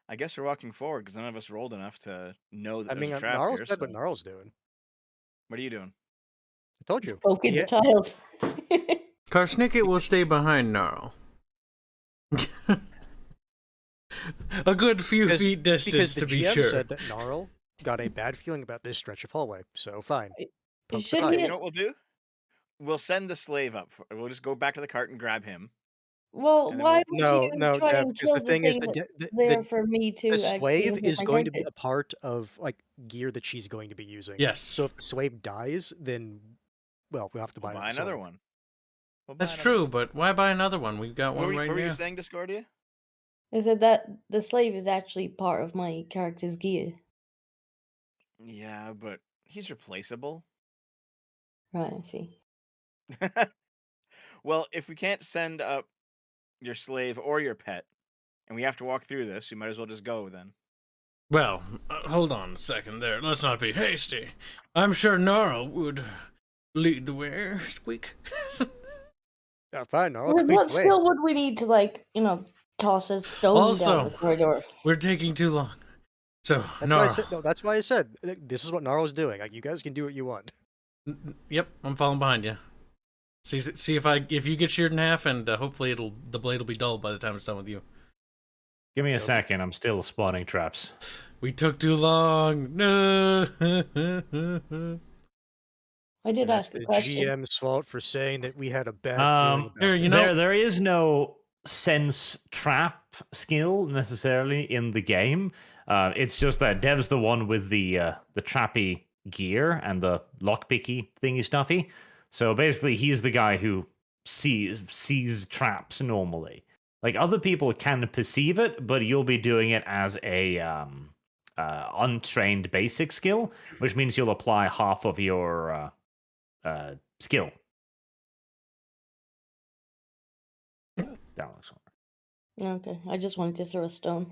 I guess we're walking forward because none of us rolled enough to know that I there's mean, a trap Gnarl's here. said what So. Gnarl's doing. What are you doing? I told you. Poking Yeah. the tiles. Karsnicket will stay behind Gnarl. A good few feet Because distance the to be GM sure. said that Gnarl got a bad feeling about this stretch of hallway, so fine. Poke the should tile. get- You know what we'll do? We'll send the slave up. We'll just go back to the cart and grab him. Well, And then why we'll- would No, you try Dev, and because kill the thing is, that's the there for me to the actually slave get is my going to be character? a part of gear that she's going to be using. Yes. So if the slave dies, then we'll have to We'll buy, buy another one. We'll buy That's another true, but why buy another one? We've got What one were, right what were you now. saying, Discordia? I said that the slave is actually part of my character's gear. Yeah, but he's replaceable. Right, I see. Well, if we can't send up your slave or your pet, and we have to walk through this, you might as well just go then. Well, hold on a second there. Let's not be hasty. I'm sure Gnarl would lead the way. Squeak. Fine, Gnarl. What quick, wait. skill would we need to, toss a stone Also- down the corridor? We're taking too long. So, That's why I Gnarl. said, no, that's why I said this is what Gnarl's doing. Like, you guys can do what you want. Yep, I'm falling behind you. See if you get sheared in half, and hopefully the blade will be dull by the time it's done with you. Give me a So- second. I'm still spawning traps. We took too long. No. I did And that's ask a the question. GM's fault for saying that we had a bad feeling about Here, you this. know- there is no sense trap skill necessarily in the game. It's just that Dev's the one with the trappy gear and the lockpicky thingy stuffy. So basically, he's the guy who sees traps normally. Like, other people can perceive it, but you'll be doing it as a untrained basic skill, which means you'll apply half of your skill. That looks all Okay, I just wanted to throw a stone.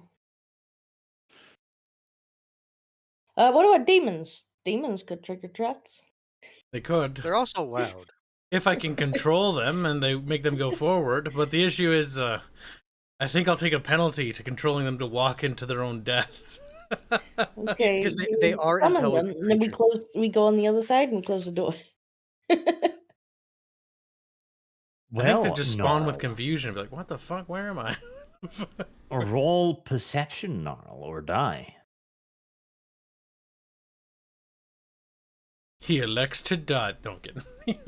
What about demons? Demons could trigger traps. They could. They're also loud. If I can control them and they make them go forward. But the issue is, I think I'll take a penalty to controlling them to walk into their own death. Okay, Because they are summon them, intelligent and then creatures. we go on the other side and we close the door. I think they Well, just spawn with Gnarl. confusion and be like, what the fuck? Where am I? Roll perception, Gnarl, or die. He elects to die. Don't get me.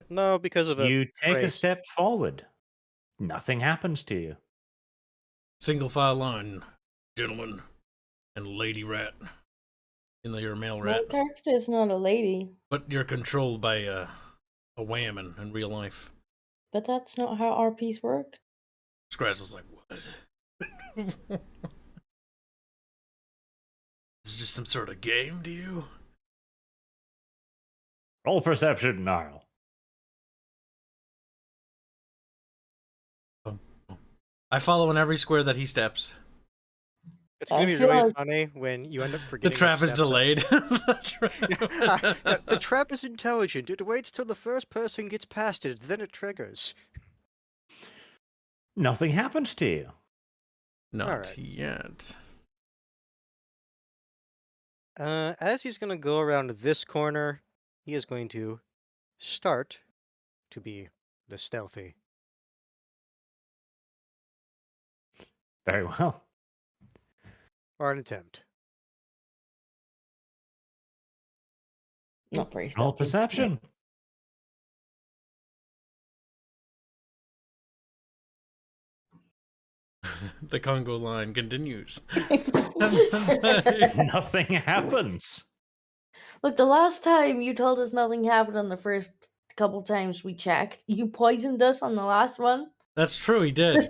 No, because of You take a race. step forward. Nothing happens to you. Single file line, gentlemen and lady rat. You're a male My rat, character is not a lady, but you're controlled by a whammon in real life. but that's not how RPs work. Scratch like, what? Is this just some sort of game to you? Roll perception, Gnarl. I follow in every square that he steps. It's going I to be feel really like- funny when you end up The forgetting. trap what is steps are- delayed. The trap is intelligent. It waits till the first person gets past it, then it triggers. Nothing happens to you. Not Alright. yet. As he's going to go around this corner, he is going to start to be the stealthy. Very well. Or an attempt. Not very Roll stealthy. perception. The Congo line continues. Nothing happens. Look, the last time you told us nothing happened on the first couple times we checked, you poisoned us on the last one. That's true, he did.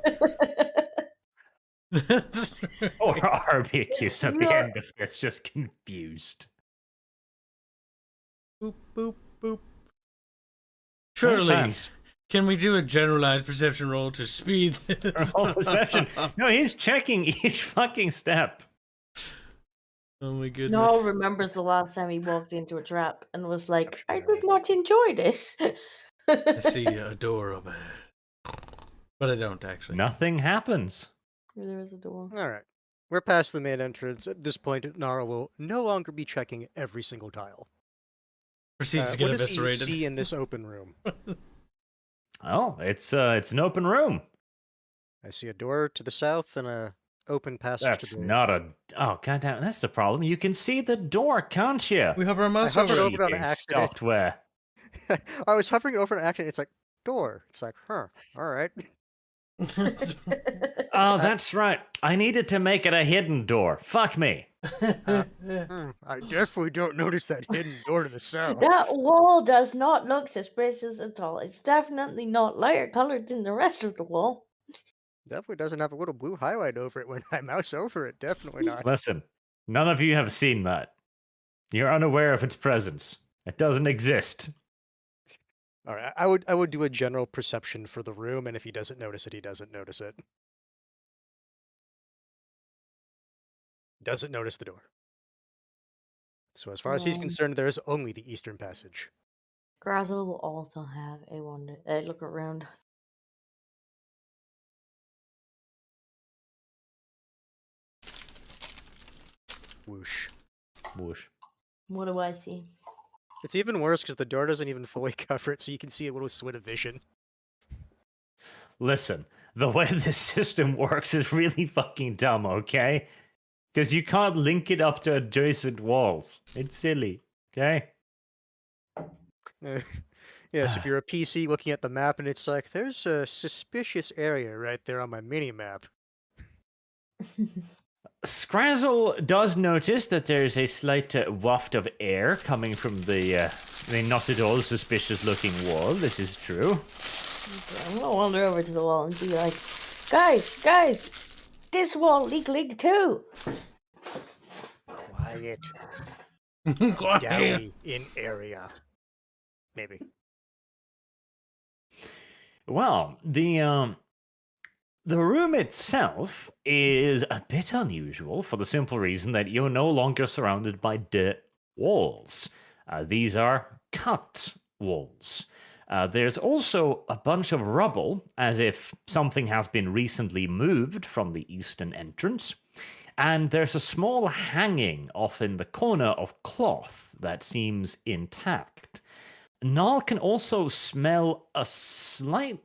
Or RBQ's at the You're- end of this, just confused. Boop, boop, boop. Surely, Thanks. can we do a generalized perception roll to speed this? Roll perception. No, he's checking each fucking step. Oh my goodness. Noel remembers the last time he walked into a trap and was like, I did not enjoy this. I see a door over there. But I don't, actually. Nothing happens. There is a door. Alright. We're past the main entrance. At this point, Nara will no longer be checking every single tile. Proceeds to get what does he eviscerated. see in this open room? Oh, it's an open room. I see a door to the south and a open passage That's to the... not a. Oh, goddamn! That's the problem. You can see the door, can't you? We hover our mouse hovered over it. over it on Cheating accident. software. I was hovering over an accident. It's like, door. It's like, huh. Alright. Oh, that's right. I needed to make it a hidden door. Fuck me. I definitely don't notice that hidden door to the south. That wall does not look suspicious at all. It's definitely not lighter colored than the rest of the wall. Definitely doesn't have a little blue highlight over it when I mouse over it. Definitely not. Listen, none of you have seen that. You're unaware of its presence. It doesn't exist. All right, I would do a general perception for the room, and if he doesn't notice it, he doesn't notice it. Doesn't notice the door. So as far as he's Um, concerned, there is only the eastern passage. Grazel will also have a wonder. Look around. Whoosh. Whoosh. What do I see? It's even worse because the door doesn't even fully cover it, so you can see a little slit of vision. Listen, the way this system works is really fucking dumb, okay? Because you can't link it up to adjacent walls. It's silly, okay? Yes, if you're a PC looking at the map and it's like, there's a suspicious area right there on my mini-map. Scrazzle does notice that there's a slight waft of air coming from the not at all suspicious-looking wall. This is true. Okay, I'm gonna wander over to the wall and be like, guys, this wall leak too. Quiet. Quiet. Downey in area. Maybe. Well, the room itself is a bit unusual for the simple reason that you're no longer surrounded by dirt walls. These are cut walls. There's also a bunch of rubble, as if something has been recently moved from the eastern entrance. And there's a small hanging off in the corner of cloth that seems intact. Null can also smell a slight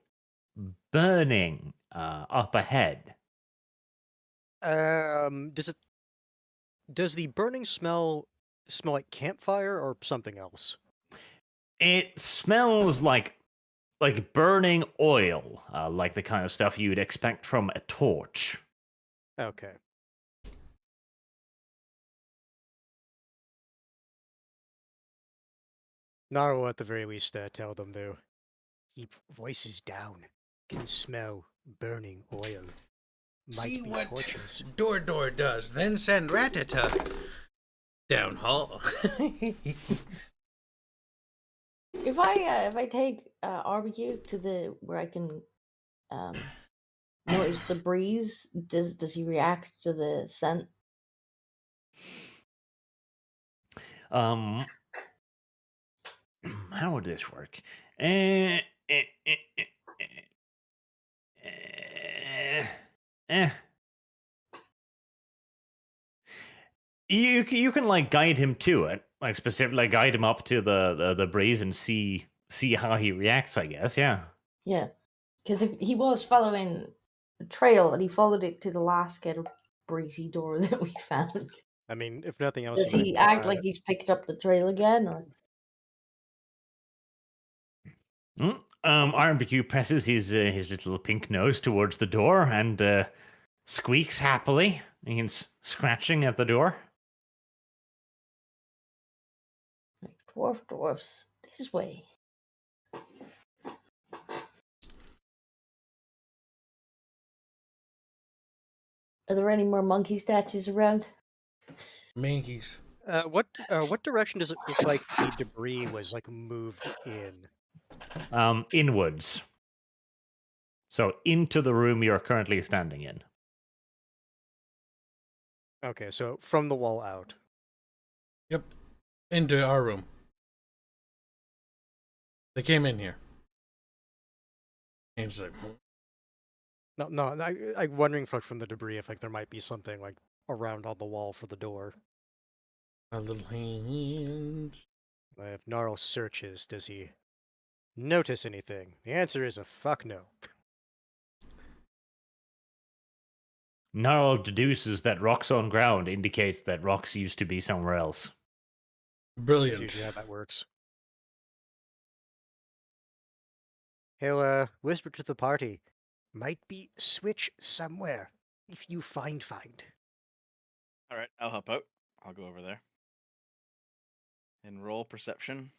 burning up ahead. Does the burning smell like campfire or something else? It smells like burning oil, like the kind of stuff you'd expect from a torch. Okay. Nara will at the very least tell them, though. Keep voices down. Can smell burning oil. Might See be what torches. Door does, then send Ratata down hall. If I take RBQ to the where I can notice the breeze, does he react to the scent? How would this work? You can like guide him to it, like specifically guide him up to the breeze and see how he reacts. I guess, yeah. Yeah, because if he was following a trail and he followed it to the last kind of breezy door that we found, I mean, if nothing else, does he act like he's picked up the trail again, or? RBQ presses his little pink nose towards the door and squeaks happily. He's scratching at the door. Like dwarfs, this way. Are there any more monkey statues around? Mankeys. What direction does it look like the debris was like moved in? Inwards. So into the room you're currently standing in. Okay, so from the wall out. Yep. Into our room. They came in here. And it's like, No, I'm wondering from the debris if like there might be something like around on the wall for the door. our little hands. If Gnarl searches, does he notice anything? The answer is a fuck no. Gnarl deduces that rocks on ground indicates that rocks used to be somewhere else. That's Brilliant. usually how that works. He'll whisper to the party. Might be switch somewhere. If you find. All right, I'll help out. I'll go over there and roll perception.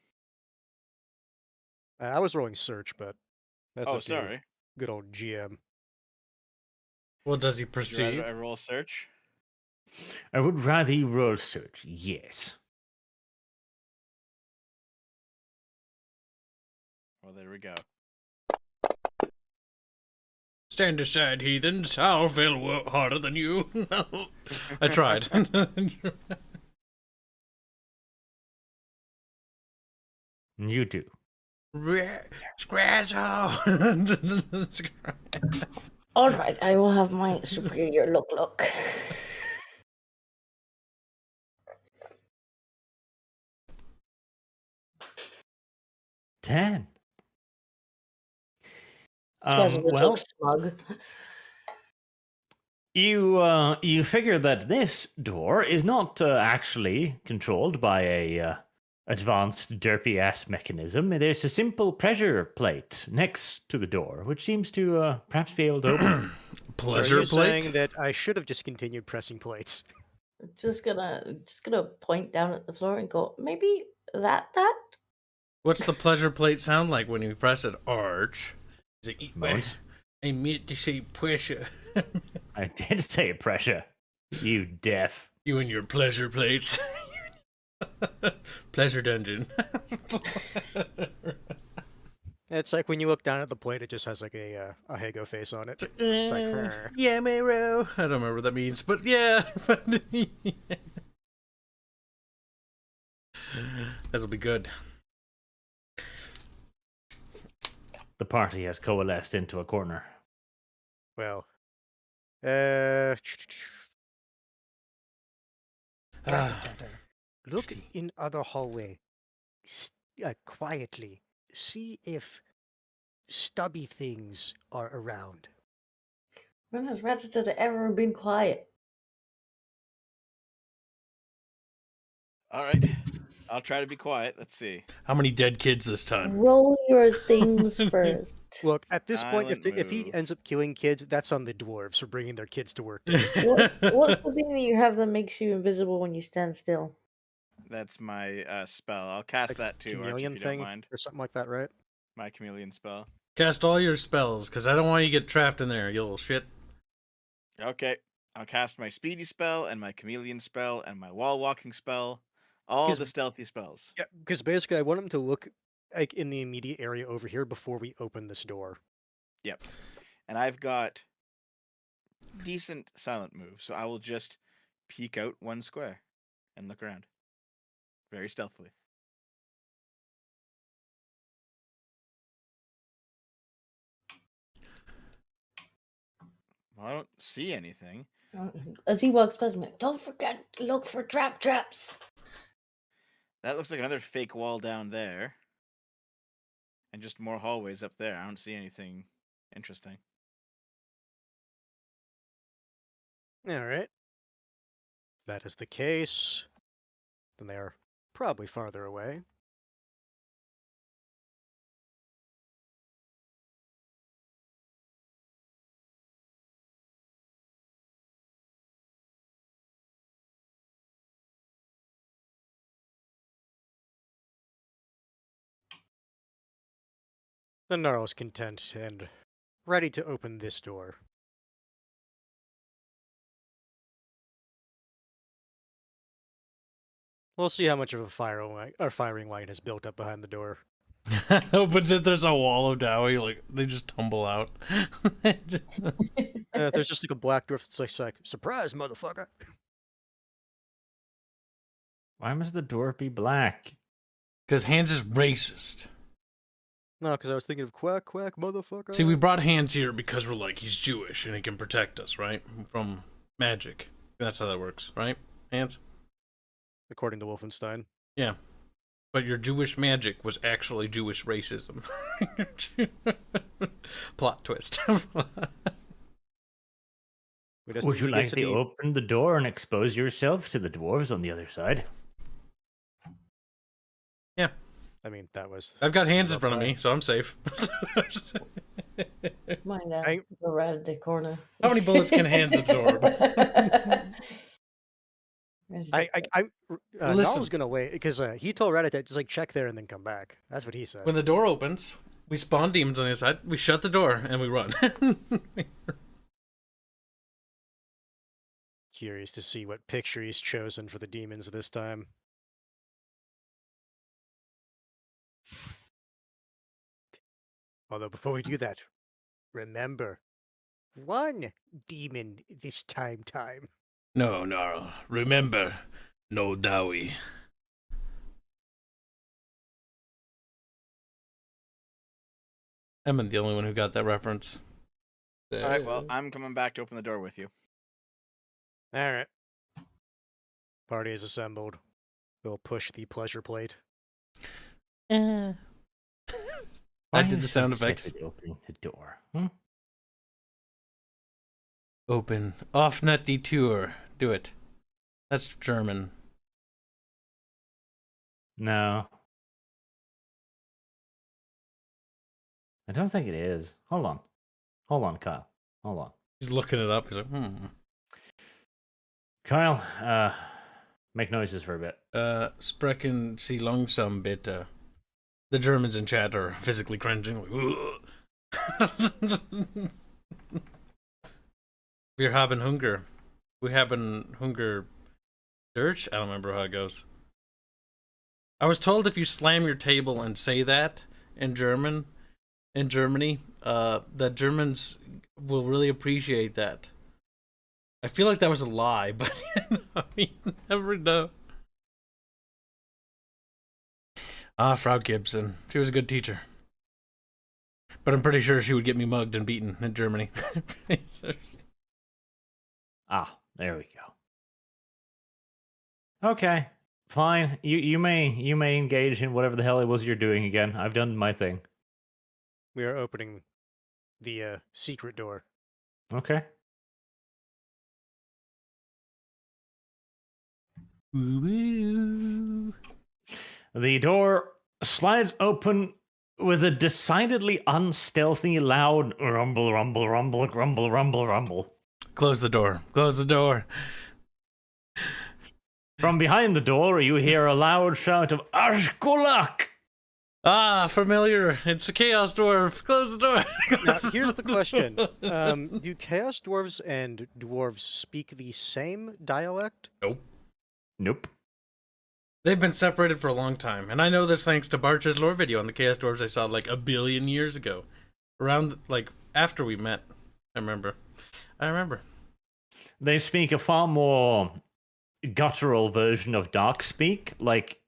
I was rolling search, but that's Oh, up to sorry. good old GM. What does he Would you rather perceive? I roll search? I would rather you roll search, yes. Well, there we go. Stand aside, heathens. I'll fail harder than you. No. I tried. You do. Scratcho. All right, I will have my superior look. 10. This guy's Well, so smug. you figure that this door is not actually controlled by a advanced derpy ass mechanism. There's a simple pressure plate next to the door, which seems to perhaps be able to open it. Pleasure so are you plate. saying that I should have just continued pressing plates? Just gonna point down at the floor and go, maybe that. What's the pleasure plate sound like when you press it? Arch. Is it? Moans. I meant to say pressure. I did say pressure. You deaf. You and your pleasure plates. Pleasure dungeon. It's like when you look down at the plate, it just has like a Hago face on it. It's like, "Her." Yeah, Mero. I don't remember what that means, but yeah. That'll be good. The party has coalesced into a corner. Well, look in other hallway. Quietly. See if stubby things are around. When has Ratchet ever been quiet? All right. I'll try to be quiet. Let's see. How many dead kids this time? Roll your things first. Look, at this point, Silent if he move. ends up killing kids, that's on the dwarves for bringing their kids to work. Today. What's the thing that you have that makes you invisible when you stand still? That's my spell. I'll cast that too, Archie, if Chameleon you don't thing mind. or something like that, right? My chameleon spell. Cast all your spells, because I don't want you to get trapped in there, you little shit. Okay. I'll cast my speedy spell and my chameleon spell and my wall walking spell. All Because- the stealthy spells. Yeah, because basically, I want him to look like in the immediate area over here before we open this door. Yep. And I've got decent silent move, so I will just peek out one square and look around. Very stealthily. Well, I don't see anything. As he walks past me, don't forget to look for traps. That looks like another fake wall down there. And just more hallways up there. I don't see anything interesting. All right. If that is the case, then they are probably farther away. The Gnarl's content and ready to open this door. We'll see how much of a firing line is built up behind the door. Opens it, there's a wall of Dowie, like, they just tumble out. There's just like a black dwarf that's like, surprise, motherfucker. Why must the dwarf be black? Because Hans is racist. No, because I was thinking of quack, quack, motherfucker. See, we brought Hans here because we're like, he's Jewish and he can protect us, right? From magic. That's how that works, right, Hans? According to Wolfenstein. Yeah. But your Jewish magic was actually Jewish racism. Plot twist. Would you like to open the door and expose yourself to the dwarves on the other side? Yeah. I mean, that was... I've got Hans in front of me, so I'm safe. Mind that. Go right at the corner. How many bullets can Hans absorb? Listen, was gonna wait because he told Reddit that just like check there and then come back. That's what he said. When the door opens, we spawn demons on the side. We shut the door and we run. Curious to see what picture he's chosen for the demons this time. Although before we do that, remember, one demon this time. No, Gnarl. Remember, no Dowie. I'm the only one who got that reference. Alright, well, I'm coming back to open the door with you. Alright. Party is assembled. We'll push the pleasure plate. I did the sound effects. Opening the door. Open. Off nut detour. Do it. That's German. No. I don't think it is. Hold on. Hold on, Kyle. Hold on. He's looking it up. He's like, Kyle, make noises for a bit. Sprechen Sie langsam bitte. The Germans in chat are physically cringing. Like, Wir haben Hunger. We haben Hunger. Durch? I don't remember how it goes. I was told if you slam your table and say that in Germany, that Germans will really appreciate that. I feel like that was a lie, but you never know. Frau Gibson. She was a good teacher. But I'm pretty sure she would get me mugged and beaten in Germany. Ah, there we go. Okay, fine. You may engage in whatever the hell it was you're doing again. I've done my thing. We are opening the secret door. Okay. The door slides open with a decidedly unstealthy, loud rumble, rumble, rumble, grumble, rumble, rumble. Close the door. Close the door. From behind the door, you hear a loud shout of Ashkulak! Ah, familiar. It's a Chaos Dwarf. Close the door. Now, here's the question. Do Chaos Dwarves and Dwarves speak the same dialect? Nope. They've been separated for a long time, and I know this thanks to Barch's lore video on the Chaos Dwarves I saw like 1 billion years ago. Around, like, after we met. I remember. They speak a far more guttural version of Dark Speak. Like,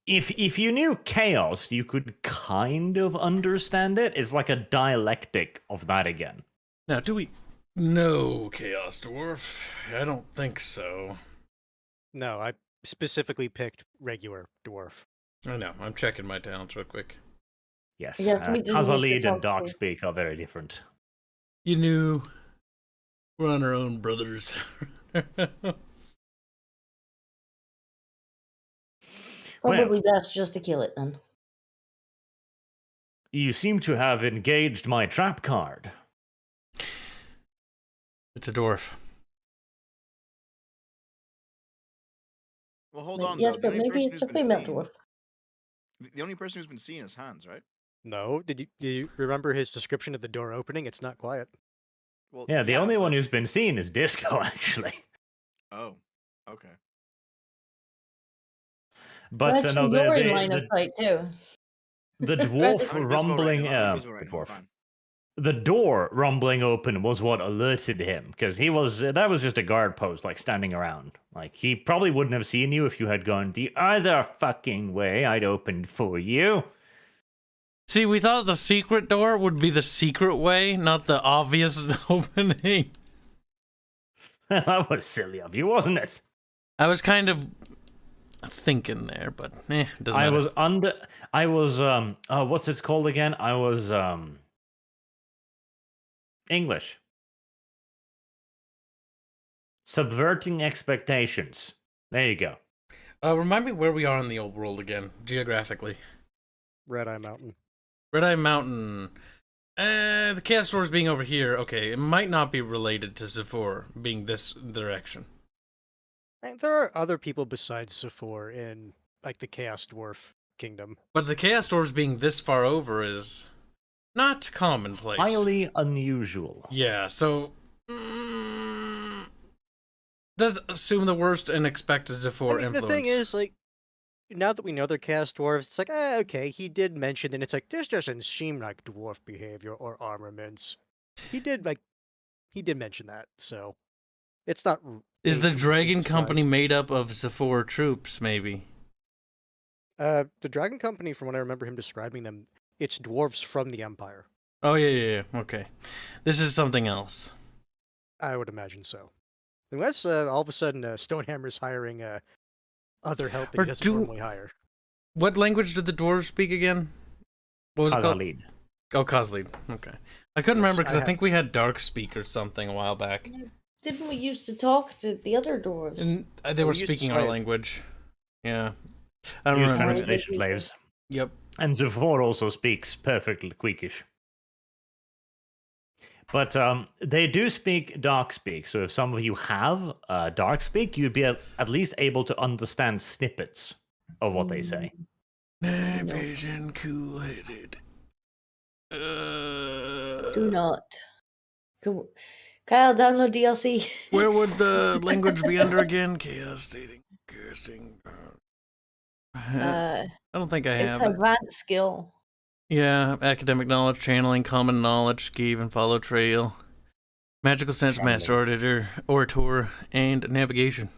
if you knew Chaos, you could kind of understand it. It's like a dialectic of that again. Now, do we know Chaos Dwarf? I don't think so. No, I specifically picked regular dwarf. I know. I'm checking my talents real quick. Yes, Yeah, we didn't wish to Khazalid and talk Dark to- Speak are very different. You knew. We're on our own, brothers. Probably best just to kill it then. You seem to have engaged my trap card. It's a dwarf. Well, hold But on. yes, though. The but only maybe person it's a who's been female seen- dwarf. The only person who's been seen is Hans, right? No, did you remember his description of the door opening? It's not quiet. Well, Yeah, the only one but- who's been seen is Disco, actually. Oh, okay. But Actually, no, you're in line of sight too. the I'm dwarf invisible right rumbling, now, I'm invisible right the now, I'm dwarf. fine. The door rumbling open was what alerted him, because that was just a guard post, like standing around. Like, he probably wouldn't have seen you if you had gone the other fucking way I'd opened for you. See, we thought the secret door would be the secret way, not the obvious opening. That was silly of you, wasn't it? I was kind of thinking there, but it doesn't I matter. was what's it called again? I was English. Subverting expectations. There you go. Remind me where we are in the old world again, geographically. Red Eye Mountain. Red Eye Mountain. The Chaos Dwarves being over here, okay, it might not be related to Zephyr being this direction. And there are other people besides Sephor in, like, the Chaos Dwarf kingdom. But the Chaos Dwarves being this far over is not commonplace. Highly unusual. Yeah, so... let's assume the worst and expect a Zephyr influence. The thing is, like, now that we know they're Chaos Dwarves, it's like, okay, he did mention, and it's like, this doesn't seem like dwarf behavior or armaments. He did mention that, so it's not... Is the a Dragon surprise. Company made up of Zephyr troops, maybe? The Dragon Company, from what I remember him describing them, it's dwarves from the Empire. Oh, yeah, okay. This is something else. I would imagine so. Unless all of a sudden Stonehammer's hiring other help that Or he doesn't do- normally hire. What language did the dwarves speak again? What was it called? Khazalid. Oh, Khazalid. Okay. I couldn't Yes, remember because I I have- think we had Dark Speak or something a while back. Didn't we used to talk to the other dwarves? And they Oh, were we used speaking our Slave. language. Yeah. I don't Use remember. translation slaves. Yep. And Zephyr also speaks perfectly Queekish. But they do speak Dark Speak, so if some of you have Dark Speak, you'd be at least able to understand snippets of what they say. Night vision, cool-headed. Do not. Kyle, download DLC. Where would the language be under again? Chaos dating, casting. I don't think I It's have it. advanced skill. Yeah, academic knowledge, channeling, common knowledge, Skaven, follow trail, magical sense, master orator, and navigation.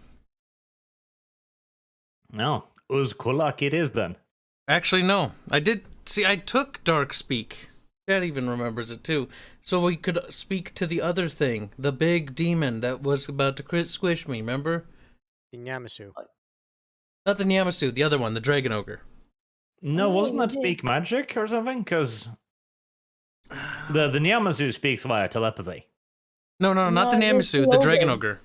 No, Uzkulak it is then. Actually, no. I took Dark Speak Dad even remembers it too. So we could speak to the other thing, the big demon that was about to squish me, remember? The Yamasu. Not the Nyamasu, the other one, the Dragon Ogre. No, Oh, wasn't we that did. speak magic or something? Because the Nyamazu speaks via telepathy. No, not the No, it was Nyamasu, the the Dragon ogre. Ogre.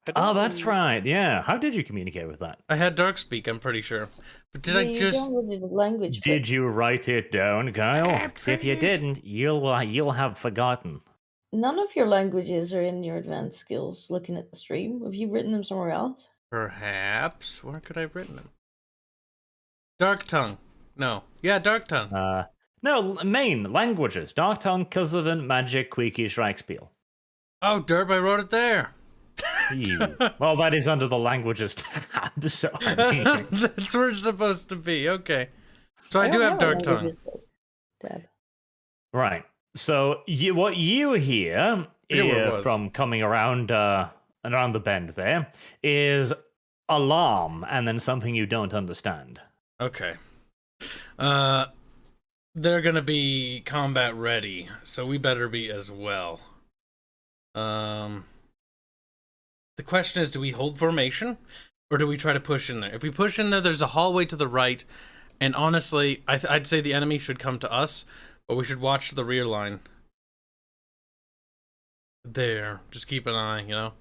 I don't Oh, that's rem- right. Yeah. How did you communicate with that? I had Dark Speak, I'm pretty sure. But did I You just... downloaded the language. Did you write it down, Kyle? 'Cause if you Please. didn't, you'll have forgotten. None of your languages are in your advanced skills. Looking at the stream, have you written them somewhere else? Perhaps? Where could I have written them? Dark Tongue. No. Yeah, Dark Tongue. No, main languages: Dark Tongue, Kuzovan, Magic, Quickie, Schreickspiel. Oh, derp, I wrote it there. Well, that is under the languages tab, so I mean, That's where it's supposed to be. Okay. So I don't do have a Dark Tongue. languages tab. right. So what you hear forget where it was. from coming around the bend there is alarm, and then something you don't understand. Okay. They're gonna be combat ready, so we better be as well. The question is, do we hold formation, or do we try to push in there? If we push in there, there's a hallway to the right, and honestly, I'd say the enemy should come to us, but we should watch the rear line. There, just keep an eye, you know?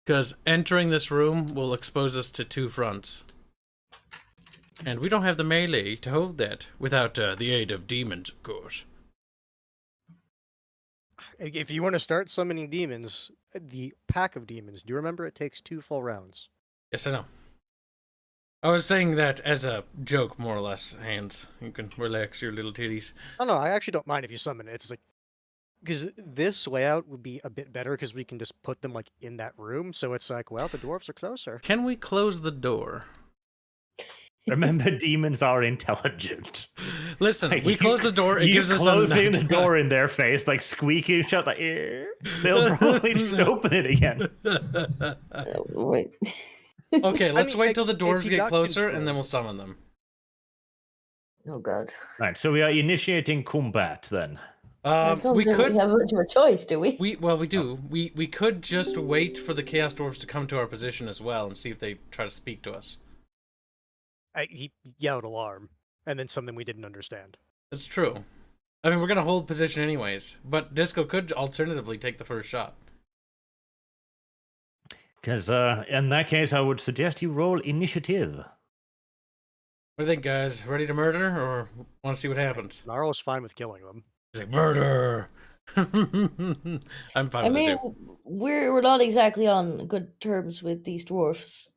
Because entering this room will expose us to two fronts. And we don't have the melee to hold that, without the aid of demons, of course. If you want to start summoning demons, the pack of demons, do you remember it takes 2 full rounds? Yes, I know. I was saying that as a joke, more or less, Hands. You can relax your little titties. Oh no, I actually don't mind if you summon it. It's like, because this layout would be a bit better because we can just put them like in that room. So it's like, well, the dwarves are closer. Can we close the door? Remember, demons are intelligent. Listen, Like, we close the door, it you gives us closing enough the time. door in their face, like squeaking shut, like, they'll probably just open it again. Wait. Okay, let's mean, wait like, till the if dwarves you get got closer, control. and then we'll summon them. Oh god. Right, so we are initiating combat then. I don't We think could... we have much of a choice, do we? We do. We could just wait for the Chaos Dwarves to come to our position as well, and see if they try to speak to us. He yelled alarm, and then something we didn't understand. That's true. I mean, we're gonna hold position anyways, but Disco could alternatively take the first shot. Because in that case, I would suggest you roll initiative. What do you think, guys? Ready to murder, or want to see what happens? Gnarl's fine with killing them. He's like, murder! I'm fine I with it, mean, too. we're not exactly on good terms with these dwarfs.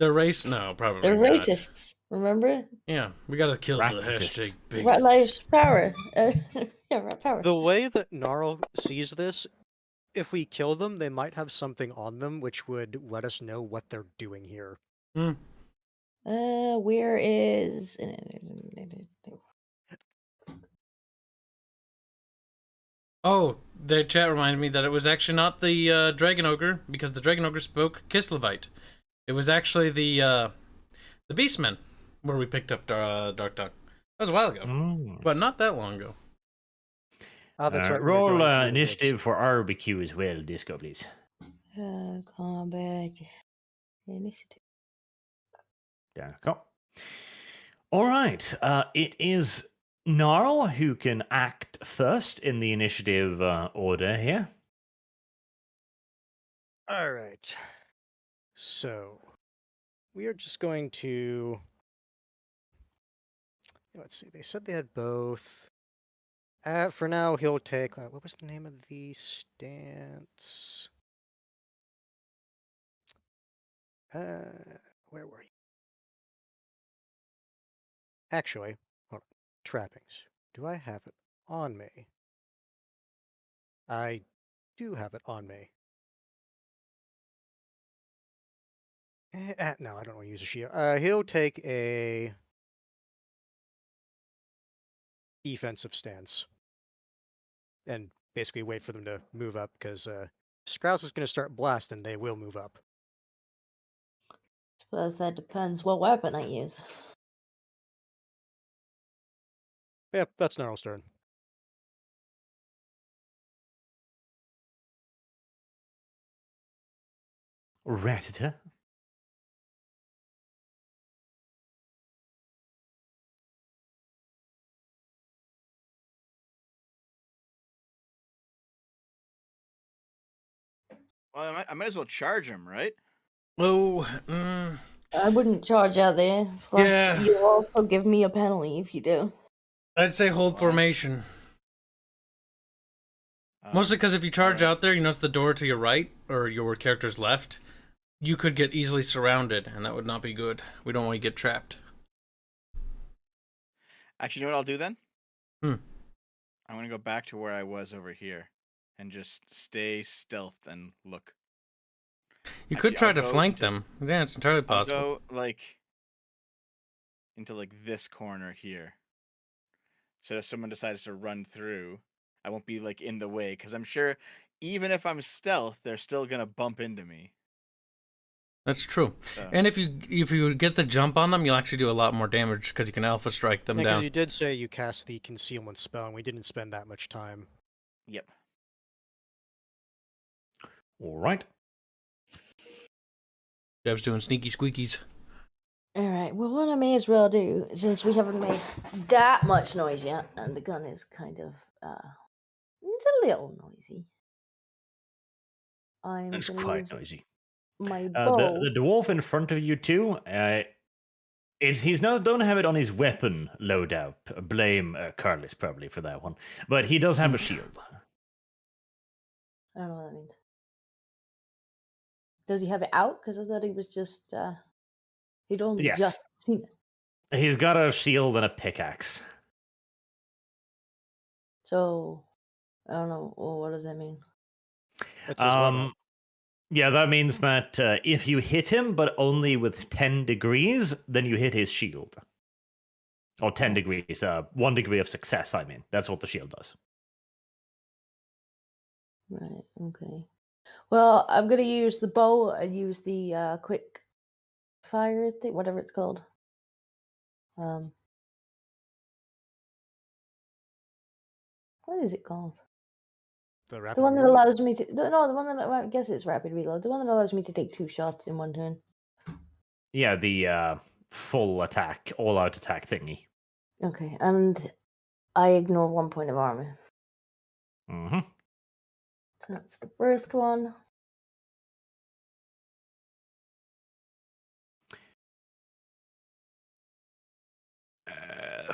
They're race? No, probably They're not. racists. Remember? Yeah, we gotta kill the Racists. hashtag Rat bigots. lives power. Yeah, rat power. The way that Gnarl sees this, if we kill them, they might have something on them which would let us know what they're doing here. Where is? Oh, the chat reminded me that it was actually not the Dragon Ogre, because the Dragon Ogre spoke Kislevite. It was actually the Beastmen, where we picked up Dark Tongue. That was a while ago, but not that long ago. Ah, that's right. we were Roll going through the initiative for RBQ as well, Disco, please. Combat initiative. There we go. All right. It is Gnarl who can act first in the initiative order here. All right. So we are just going to. Let's see. They said they had both. For now, he'll take. What was the name of the stance? Where were you? Actually, hold on. Trappings. Do I have it on me? I do have it on me. No, I don't want to use a shield. He'll take a defensive stance and basically wait for them to move up because Sprouse was going to start blasting. They will move up. Suppose that depends what weapon I use. Yep, that's Gnarl's turn. Ratata. Well, I might as well charge him, right? Oh, I wouldn't charge out there. Plus, Yeah. you also give me a penalty if you do. I'd say hold Well, formation. Mostly because if you charge alright. out there, you notice the door to your right or your character's left, you could get easily surrounded, and that would not be good. We don't want to get trapped. Actually, you know what I'll do then? Hmm. I'm gonna go back to where I was over here, and just stay stealthed and look. You Actually, could try I'll to go flank into- them. Yeah, it's entirely I'll possible. go like into like this corner here. So if someone decides to run through, I won't be like in the way, because I'm sure even if I'm stealth, they're still gonna bump into me. That's true. So And if you get the jump on them, you'll actually do a lot more damage because you can alpha strike them Because down. you did say you cast the concealment spell, and we didn't spend that much time. yep. All right. Dev's doing sneaky squeakies. Alright, well, what I may as well do, since we haven't made that much noise yet, and the gun is kind of, it's a little noisy. I'm It's gonna quite use noisy. my The bow. the dwarf in front of you two, he's now don't have it on his weapon loadout. Blame Carlos probably for that one, but he does have a shield. I don't know what that means. Does he have it out? Because I thought he was just, he'd only Yes. just seen it. He's got a shield and a pickaxe. So, I don't know. Well, what does that mean? That's his weapon. Yeah, that means that if you hit him, but only with 10 degrees, then you hit his shield. Or 10 Oh. degrees, 1 degree of success, I mean. That's what the shield does. Right, okay. Well, I'm gonna use the bow and use the quick fire thing, whatever it's called. What is it called? The The one that reload? allows me to no, the one that I guess it's rapid reload. The one that allows me to take 2 shots in one turn. Yeah, the full attack, all out attack thingy. Okay, and I ignore 1 point of armor. Mm-hmm. So that's the first one. Uh,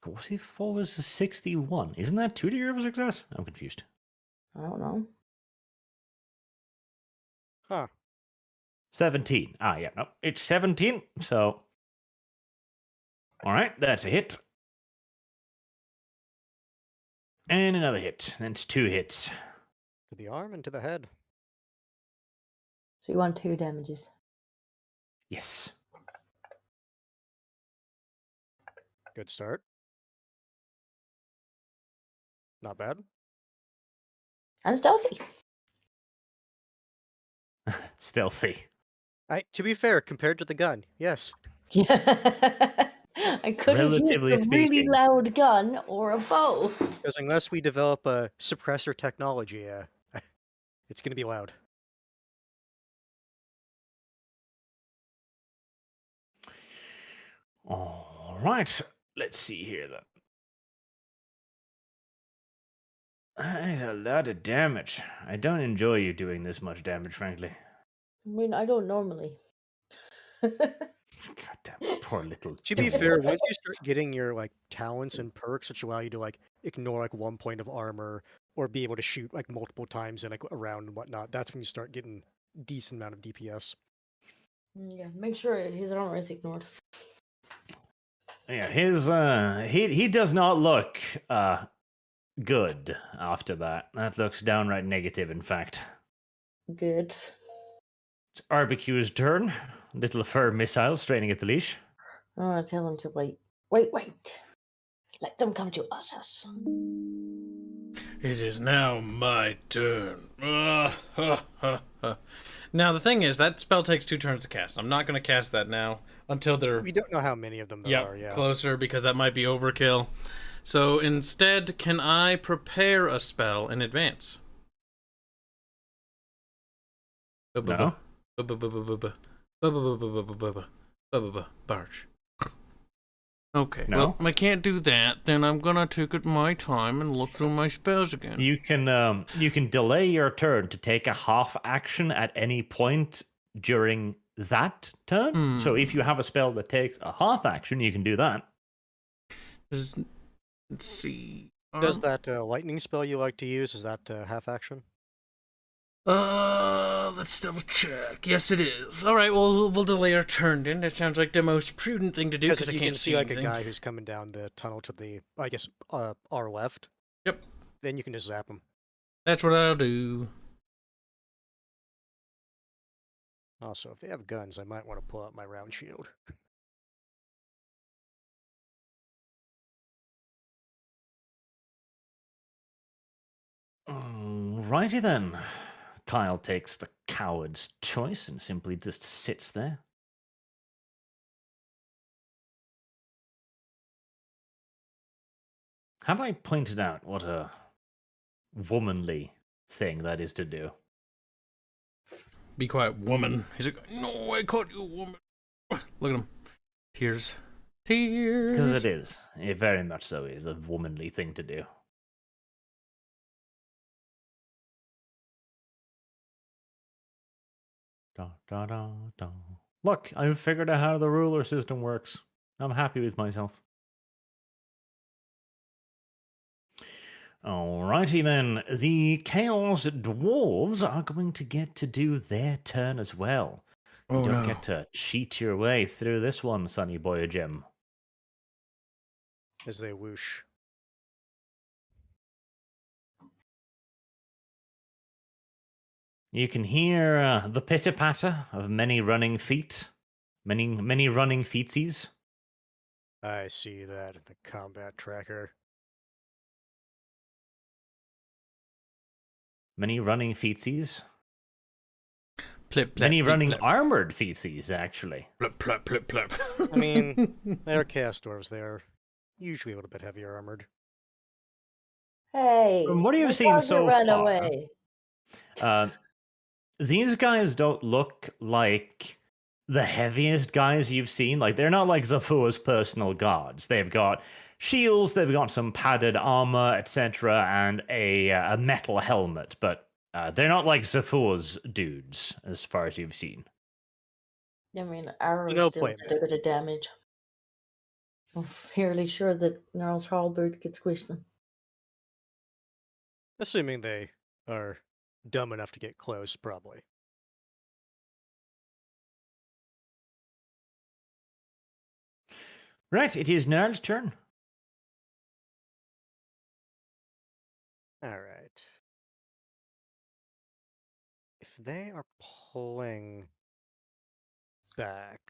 44 was a 61. Isn't that 2 degree of success? I'm confused. I don't know. Huh. 17. Ah, yeah, no, it's 17. So, all right, that's a hit. And another hit. That's 2 hits. To the arm and to the head. So you want 2 damages. Yes. Good start. Not bad. And stealthy. Stealthy. To be fair, compared to the gun, yes. Yeah. I could have used Relatively a really speaking. loud gun or a bow. Because unless we develop a suppressor technology, it's going to be loud. All right. Let's see here then. That's a lot of damage. I don't enjoy you doing this much damage, frankly. I mean, I don't normally. Goddamn, poor little. To be dwarf. fair, once you start getting your like talents and perks, which allow you to like ignore like 1 point of armor or be able to shoot like multiple times and like around and whatnot, that's when you start getting decent amount of DPS. Yeah, make sure his armor is ignored. Yeah, his he does not look good after that. That looks downright negative, in fact. Good. It's Barbecue's turn. Little fur missile straining at the leash. I want to tell him to wait. Wait. Let them come to us. It is now my turn. Now, the thing is, that spell takes 2 turns to cast. I'm not going to cast that now until they're We don't know how many of them there are, yeah. closer, because that might be overkill. So instead, can I prepare a spell in advance? No. Barge. Okay, No. well, I can't do that. Then I'm gonna take my time and look through my spells again. You can delay your turn to take a half action at any point during that turn. So if you have a spell that takes a half action, you can do that. Let's see. Does that lightning spell you like to use, is that half action? Let's double check. Yes, it is. All right, well, we'll delay our turn then. That sounds like the most prudent thing to do because I you can't can see like anything. a guy who's coming down the tunnel to the, I guess, our left. Yep. Then you can just zap him. That's what I'll do. Also, if they have guns, I might want to pull out my round shield. Righty then. Kyle takes the coward's choice and simply just sits there. Have I pointed out what a womanly thing that is to do? Be quiet, woman. He's like, no, I caught you, woman. Look at him. Tears. Tears. Because it is. It very much so is a womanly thing to do. Da, da, da, da. Look, I've figured out how the ruler system works. I'm happy with myself. Alrighty then, the Chaos Dwarves are going to get to do their turn as well. You don't get to cheat your way through this one, Sonny Boy Jim. As they whoosh. You can hear the pitter-patter of many running feet. Many running feetsies. I see that in the combat tracker. Many running feetsies. Plip, plip, Many plip, running plip. armored feetsies, actually. Plip, plip, plip, plip. I mean, they're chaos dwarves. They're usually a little bit heavier armored. Hey, From what you've my seen target so ran far, away. These guys don't look like the heaviest guys you've seen. Like, they're not like Zafua's personal guards. They've got shields, they've got some padded armor, etc., and a metal helmet. But they're not like Zafua's dudes, as far as you've seen. I mean, arrows No still play, did a bit of damage. I'm fairly sure that Gnarl's halberd gets squished them. Assuming they are dumb enough to get close, probably. Right, it is Gnarl's turn. Alright. If they are pulling back...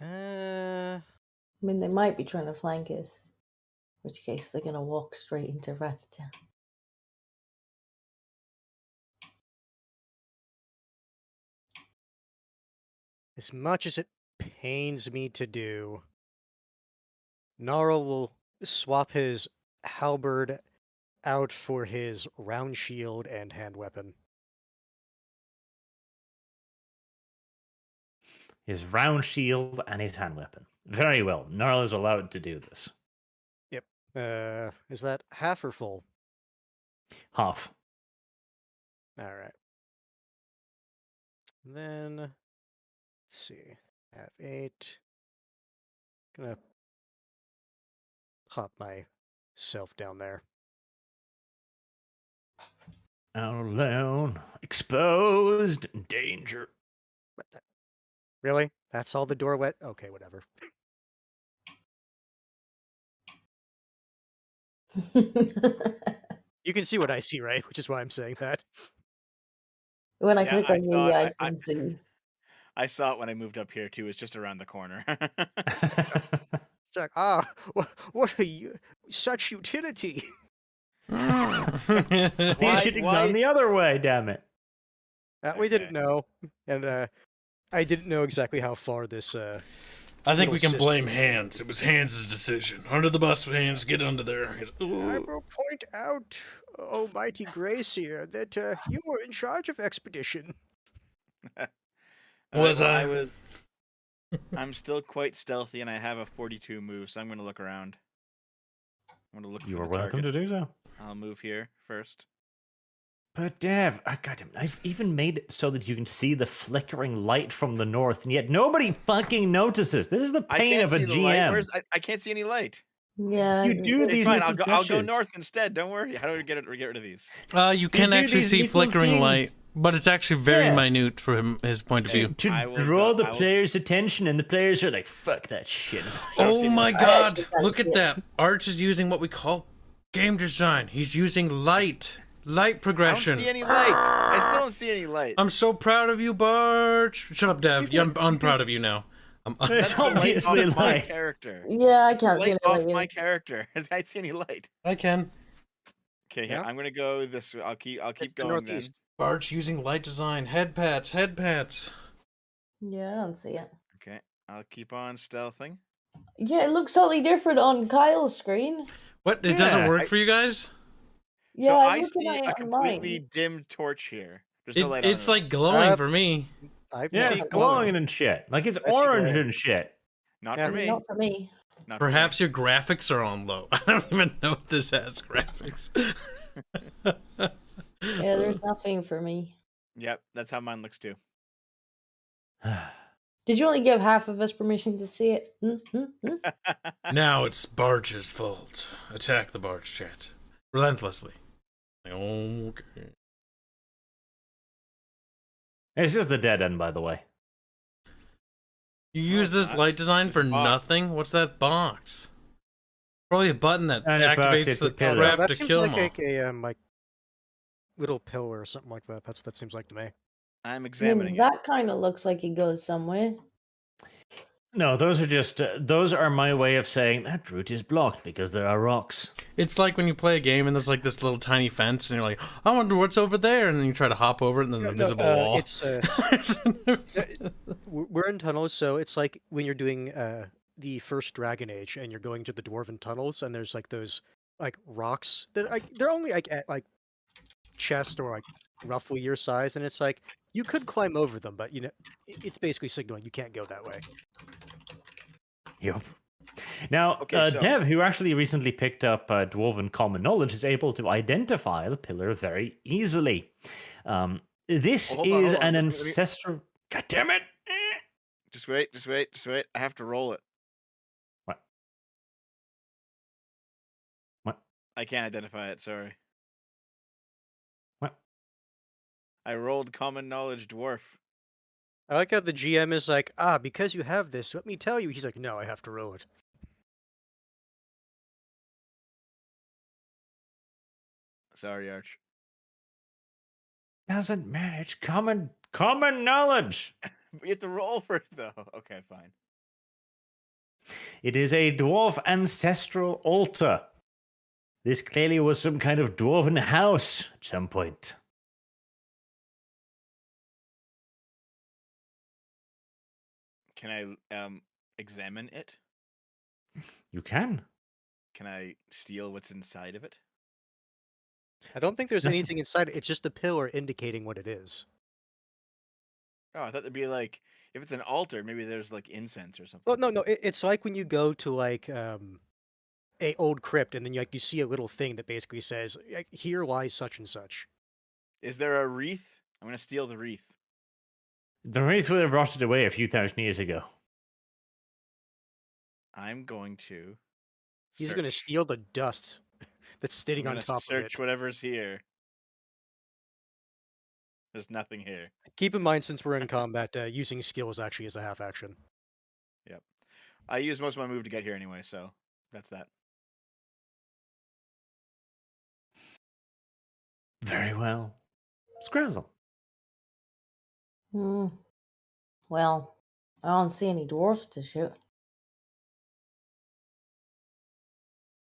I mean, they might be trying to flank us, in which case they're going to walk straight into Ratata. As much as it pains me to do, Gnarl will swap his halberd out for his round shield and hand weapon. His round shield and his hand weapon. Very well. Gnarl is allowed to do this. Yep. Is that half or full? Half. Alright. Then, let's see. Have 8. Gonna pop myself down there. Out alone, exposed, in danger. What the? Really? That's all the door wet? Okay, whatever. You can see what I see, right? Which is why I'm saying that. When I Yeah, click I on saw you, it. yeah, I can see. I saw it when I moved up here too. It's just around the corner. It's like, what a such utility. You Why? should have Why? gone the other way, damn it. We Okay. didn't know, and I didn't know exactly how far this. I think we Little can blame system. Hans. It was Hans's decision. Under the bus, Hans. Get under there. I Ooh. will point out, Almighty Grace here, that you were in charge of expedition. All Was well, I? I'm still quite stealthy, and I have a 42 move, so I'm going to look around. I'm going to look You for are the welcome to targets. do so. I'll move here first. But Dev, goddamn, I've even made it so that you can see the flickering light from the north, and yet nobody fucking notices. This is the I pain can't of a see the light. GM. I can't see any light. Yeah. You do it's- Hey, these fine. little I'll go touches. north instead. Don't worry. How do we get rid of these? You can do actually these see little flickering things. light, but it's actually very Yeah. minute from his point of view. To I will draw go- the I will- player's attention, and the players are like, "Fuck that shit." Oh my I god! actually can't Look see at it. that. Arch is using what we call game design. He's using light I progression. don't see any light. I still don't see any light. I'm so proud of you, Barch. Shut up, Dev. I'm unproud of you now. It's That's the light obviously off my light. character. Yeah, I That's the can't see light any off light my either. character. I don't see any light. I can. Okay, Yeah. I'm gonna go this way. I'll keep It's the going northeast. Barch using light design. Head pats. Head pats. Yeah, I don't see it. then. Okay, I'll keep on stealthing. Yeah, it looks totally different on Kyle's screen. What? It doesn't Yeah, work for you guys? Yeah, So I'm I looking see at a it on mine. completely dimmed torch here. There's no light on It's it. like glowing Uh, for me. I Yeah, see it's glowing. glowing and shit. Like it's I see orange glowing. and shit. Not Yeah. for me. Not for me. Not for me. Perhaps your graphics are on low. I don't even know if this has graphics. Yeah, there's nothing for me. Yep, that's how mine looks too. Did you only give half of us permission to see it? Now it's Barch's fault. Attack the Barch chat. Relentlessly. Okay. It's just the dead end, by the way. You use this not. light design for There's a box. nothing? What's that box? Probably a button that And a box, activates it's the a pillar. trap That to seems kill like them all. like little pillar or something like that. That's what that seems like to me. I'm I mean, examining it. that kind of looks like it goes somewhere. No, those are just those are my way of saying that route is blocked because there are rocks. It's like when you play a game and there's like this little tiny fence and you're like, I wonder what's over there, and then you try to hop over it and there's an invisible wall. It's we're in tunnels, so it's like when you're doing the first Dragon Age and you're going to the dwarven tunnels, and there's like those like rocks that they're only like at like chest or like roughly your size, and it's like you could climb over them, but you know it's basically signaling you can't go that way. Yep. Now, Okay, so- Dev, who actually recently picked up Dwarven Common Knowledge, is able to identify the pillar very easily. This Hold on, is hold on. an Let me- ancestral. God damn it! Just wait. I have to roll it. What? What? I can't identify it, sorry. What? I rolled common knowledge dwarf. I like how the GM is like, because you have this, let me tell you. He's like, no, I have to roll it. Sorry, Arch. Doesn't matter. It's common knowledge. You have to roll for it though. Okay, fine. It is a dwarf ancestral altar. This clearly was some kind of dwarven house at some point. Can I examine it? You can. Can I steal what's inside of it? I don't think there's Nothing. anything inside it. It's just a pillar indicating what it is. Oh, I thought it'd be like if it's an altar, maybe there's like incense or something. Well, no, it's like when you go to like a old crypt, and then you see a little thing that basically says, like, "Here lies such and such." Is there a wreath? I'm gonna steal the wreath. The wraith would have rotted away a few thousand years ago. I'm going to. He's going to search. steal the dust that's sitting I'm on gonna top of search it. whatever's here. There's nothing here. Keep in mind, since we're in combat, using skills actually is a half action. Yep. I used most of my move to get here anyway, so that's that. Very well. Scrazzle. Hmm. Well, I don't see any dwarfs to shoot.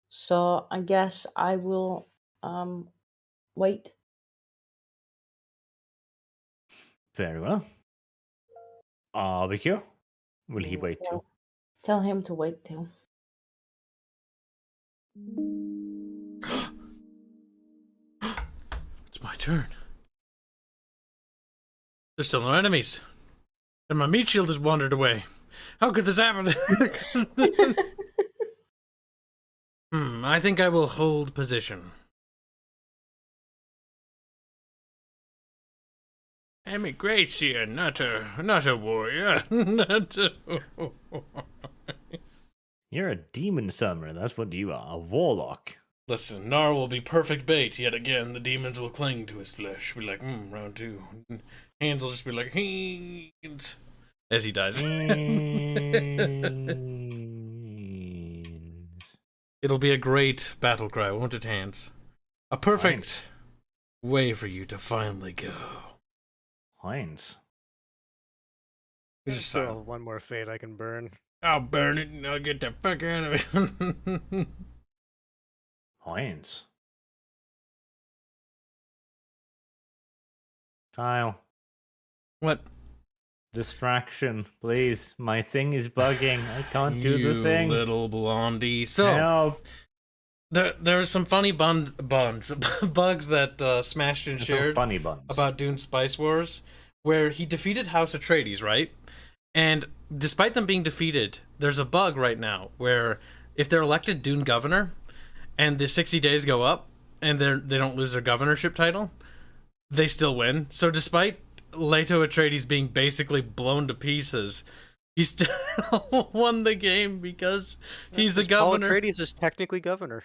So I guess I will wait. Very well. Barbecue. Will he wait too? Tell him to wait too. It's my turn. There's still no enemies. And my meat shield has wandered away. How could this happen? I think I will hold position. Emigration, not a warrior. You're a demon summoner. That's what you are. A warlock. Listen, Nar will be perfect bait yet again. The demons will cling to his flesh. Be like, round two. Hands will just be like, hands. As he dies. It'll be a great battle cry, won't it, Hands? A perfect way for you to finally go. Heinz. We just Still have one more fate I can burn. I'll burn it and I'll get the fuck out of it. Heinz. Kyle. What? Distraction, please. My thing is bugging. I can't do the thing. You little blondie. So, No. there are some funny bugs that Smashed and shared Funny buns. about Dune Spice Wars, where he defeated House Atreides, right? And despite them being defeated, there's a bug right now where if they're elected Dune governor and the 60 days go up and they don't lose their governorship title, they still win. So despite Leto Atreides being basically blown to pieces, he still won the game because he's a governor. Paul Atreides is technically governor.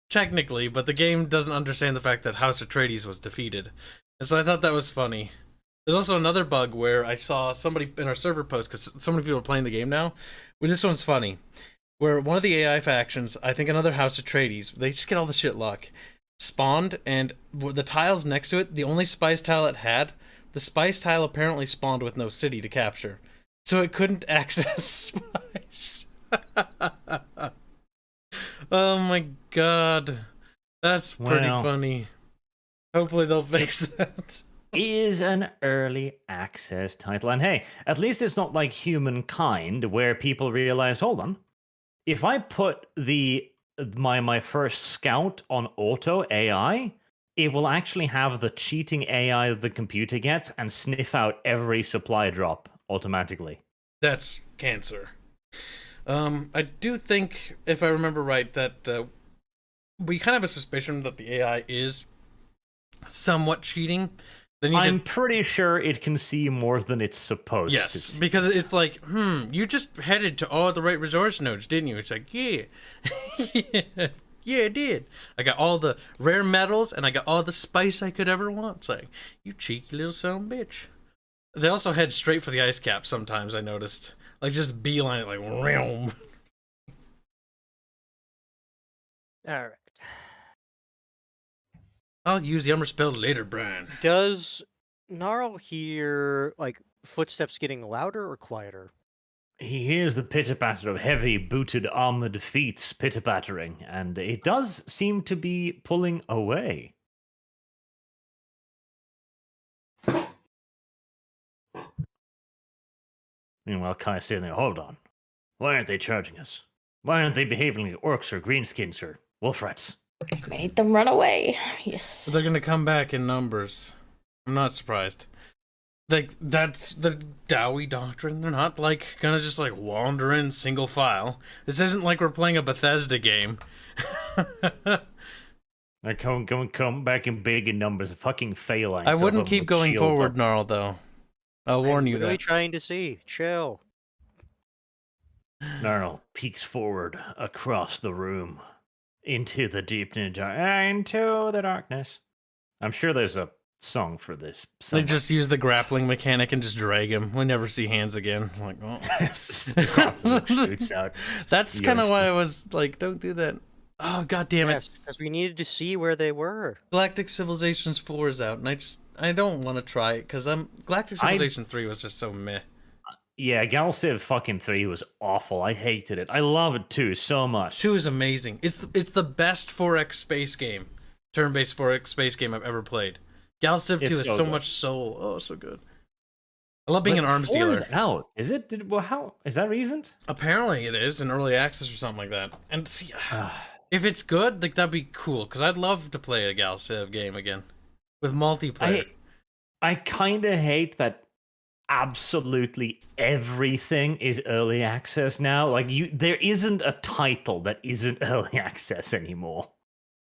Technically, but the game doesn't understand the fact that House Atreides was defeated. And so I thought that was funny. There's also another bug where I saw somebody in our server post, because so many people are playing the game now. Well, this one's funny. Where one of the AI factions, I think another House Atreides, they just get all the shit luck, spawned, and the tiles next to it, the only spice tile it had, the spice tile apparently spawned with no city to capture. So it couldn't access spice. Oh my god. That's pretty funny. Hopefully they'll fix that. Is an early access title. And hey, at least it's not like Humankind, where people realized, hold on, if I put my first scout on auto AI, it will actually have the cheating AI that the computer gets and sniff out every supply drop automatically. That's cancer. I do think, if I remember right, that we kind of have a suspicion that the AI is somewhat cheating. I'm pretty sure it can see more than it's supposed to. Yes, because it's like, you just headed to all the right resource nodes, didn't you? It's like, yeah. Yeah, I did. I got all the rare metals, and I got all the spice I could ever want. It's like, you cheeky little son of a bitch. They also head straight for the ice cap sometimes, I noticed. Like, just beeline it, like, realm. Alright. I'll use the unspelled later, Brian. Does Gnarl hear, like, footsteps getting louder or quieter? He hears the pitter-patter of heavy, booted, armored feet pitter-pattering, and it does seem to be pulling away. Meanwhile, Kai's sitting there, hold on. Why aren't they charging us? Why aren't they behaving like orcs or greenskins or wolf rats? Made them run away. Yes. They're gonna come back in numbers. I'm not surprised. Like, that's the Dowie doctrine. They're not, like, gonna just, like, wander in single file. This isn't like we're playing a Bethesda game. They're come back in big in numbers, fucking phalanx. I wouldn't keep going forward, Gnarl, though. I'll warn you I'm really that. trying to see. Chill. Gnarl peeks forward across the room into the darkness. I'm sure there's a song for this. They just use the grappling mechanic and just drag him. We never see hands again. I'm like, oh. Shoots out. That's kind of why I was like, don't do that. Oh, god damn it. Yes, because we needed to see where they were. Galactic Civilizations 4 is out, and I don't want to try it because Galactic Civilization 3 was just so meh. Yeah, Gal Civ fucking 3 was awful. I hated it. I love it too so much. 2 is amazing. It's the best 4X space game, turn-based 4X space game I've ever played. Gal Civ 2 It's has so so good. much soul. Oh, so good. I love being But an arms 4 dealer. is out. Is it? Well, how is that reasoned? Apparently it is in early access or something like that. And see, Ugh. if it's good, like that'd be cool. Because I'd love to play a Gal Civ game again with multiplayer. I kind of hate that absolutely everything is early access now. Like there isn't a title that isn't early access anymore.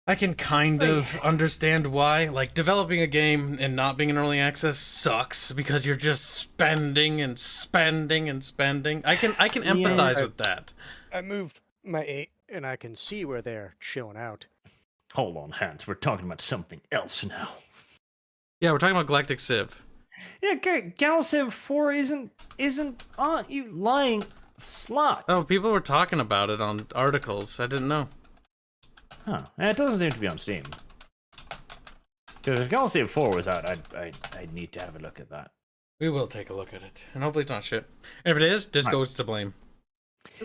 I can kind of understand why. Like, developing a game and not being in early access sucks because you're just spending and spending and spending. I can empathize with that. I moved my 8, and I can see where they're chilling out. Hold on, Hans. We're talking about something else now. Yeah, we're talking about Galactic Civ. Yeah, Gal Civ 4 isn't you lying slut. Oh, people were talking about it on articles. I didn't know. Huh. It doesn't seem to be on Steam. Because if Gal Civ 4 was out, I'd need to have a look at that. We will take a look at it. And hopefully it's not shit. And if it is, Disco's to blame.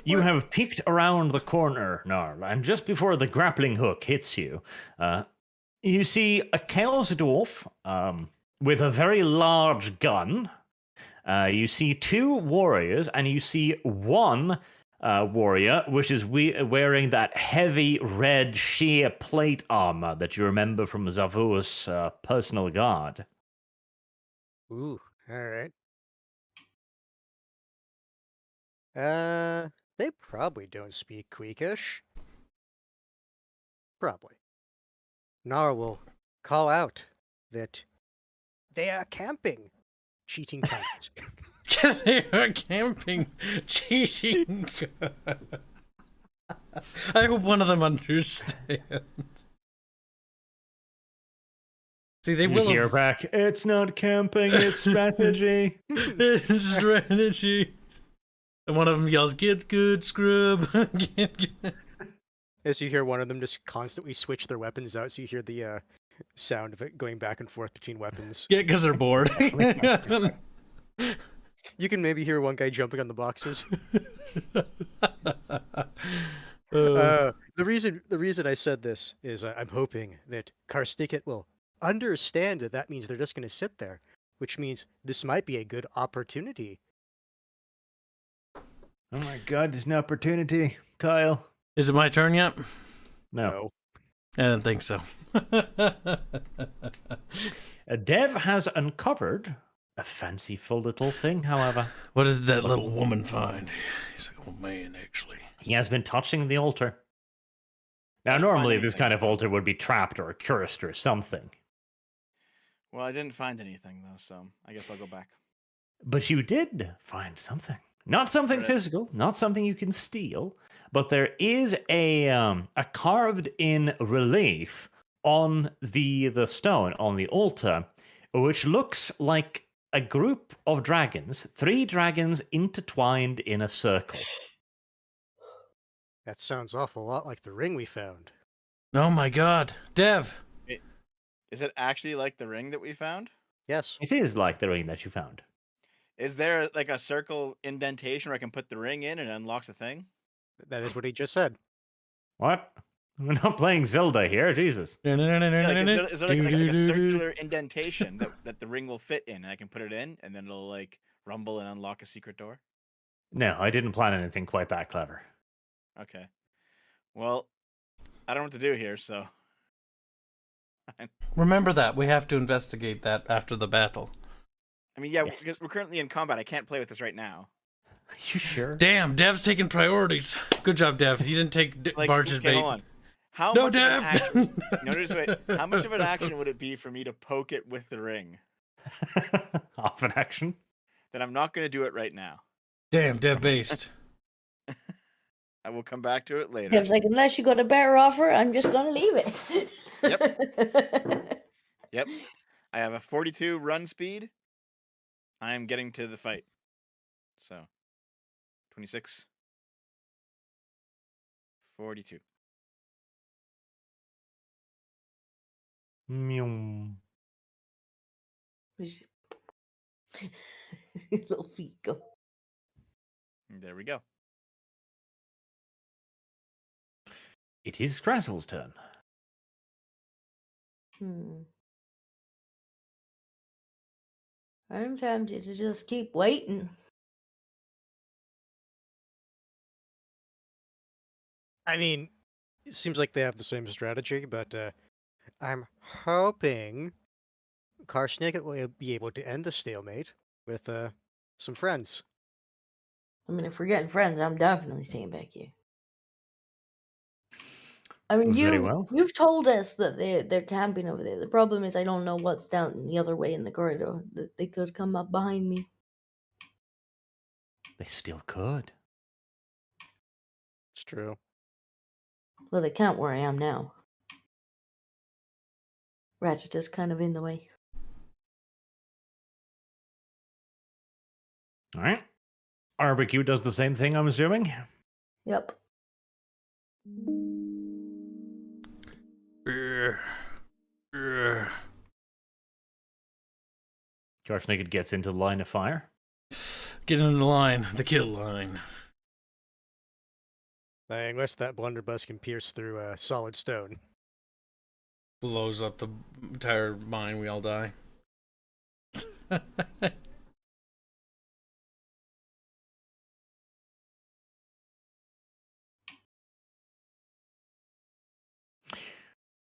You have peeked around the corner, Gnarl, and just before the grappling hook hits you, you see a Chaos Dwarf with a very large gun. You see 2 warriors, and you see 1 warrior, which is wearing that heavy red sheer plate armor that you remember from Zavur's personal guard. Ooh, all right. They probably don't speak Queekish. Probably. Nar will call out that they are camping, cheating cats. They are camping, cheating. I hope one of them understands. See, they You will hear back, it's not camping, it's strategy. It's strategy. And one of them yells, "Get good, scrub!" Get good. As you hear one of them just constantly switch their weapons out, so you hear the sound of it going back and forth between weapons. Yeah, because they're bored. You can maybe hear one guy jumping on the boxes. The reason I said this is I'm hoping that Karsticket will understand that means they're just going to sit there, which means this might be a good opportunity. Oh my god, there's an opportunity, Kyle. Is it my turn yet? No. I didn't think so. Dev has uncovered a fanciful little thing, however. What does that little woman find? He's like, "Oh man, actually." He has been touching the altar. Now, normally this kind of altar would be trapped or cursed or something. Well, I didn't find anything though, so I guess I'll go back. But you did find something. Not something Right. physical, not something you can steal, but there is a carved in relief on the stone on the altar, which looks like a group of dragons, 3 dragons intertwined in a circle. That sounds awful lot like the ring we found. Oh my god. Dev! Is it actually like the ring that we found? Yes. It is like the ring that you found. Is there like a circle indentation where I can put the ring in and it unlocks the thing? That is what he just said. What? We're not playing Zelda here, Jesus. Yeah, like, is there like a circular indentation that the ring will fit in and I can put it in and then it'll like rumble and unlock a secret door? No, I didn't plan anything quite that clever. Okay. Well, I don't know what to do here, so. Remember that. We have to investigate that after the battle. I mean, yeah, Yes. because we're currently in combat. I can't play with this right now. Are you sure? Damn, Dev's taking priorities. Good job, Dev. You didn't take Like, Barge's okay, bait. hold on. How No, much of an Dev! action? Notice, wait, how much of an action would it be for me to poke it with the ring? Off an action. Then I'm not going to do it right now. Damn, Dev based. I will come back to it later. Dev's like, unless you got a better offer, I'm just gonna leave it. Yep. I have a 42 run speed. I am getting to the fight. So, 26. 42. Meow. Just- Little feet go. There we go. It is Crassle's turn. I'm tempted to just keep waiting. I mean, it seems like they have the same strategy, but I'm hoping Karsnick will be able to end the stalemate with some friends. I mean, if we're getting friends, I'm definitely staying back here. I mean, Very well. you've told us that they're camping over there. The problem is I don't know what's down the other way in the corridor. That they could come up behind me. They still could. It's true. Well, they can't where I am now. Ratchet is kind of in the way. All right. Barbecue does the same thing, I'm assuming. Yep. Naked gets into the line of fire. Get in the line, the kill line. Unless that blunderbuss can pierce through solid stone. Blows up the entire mine, we all die.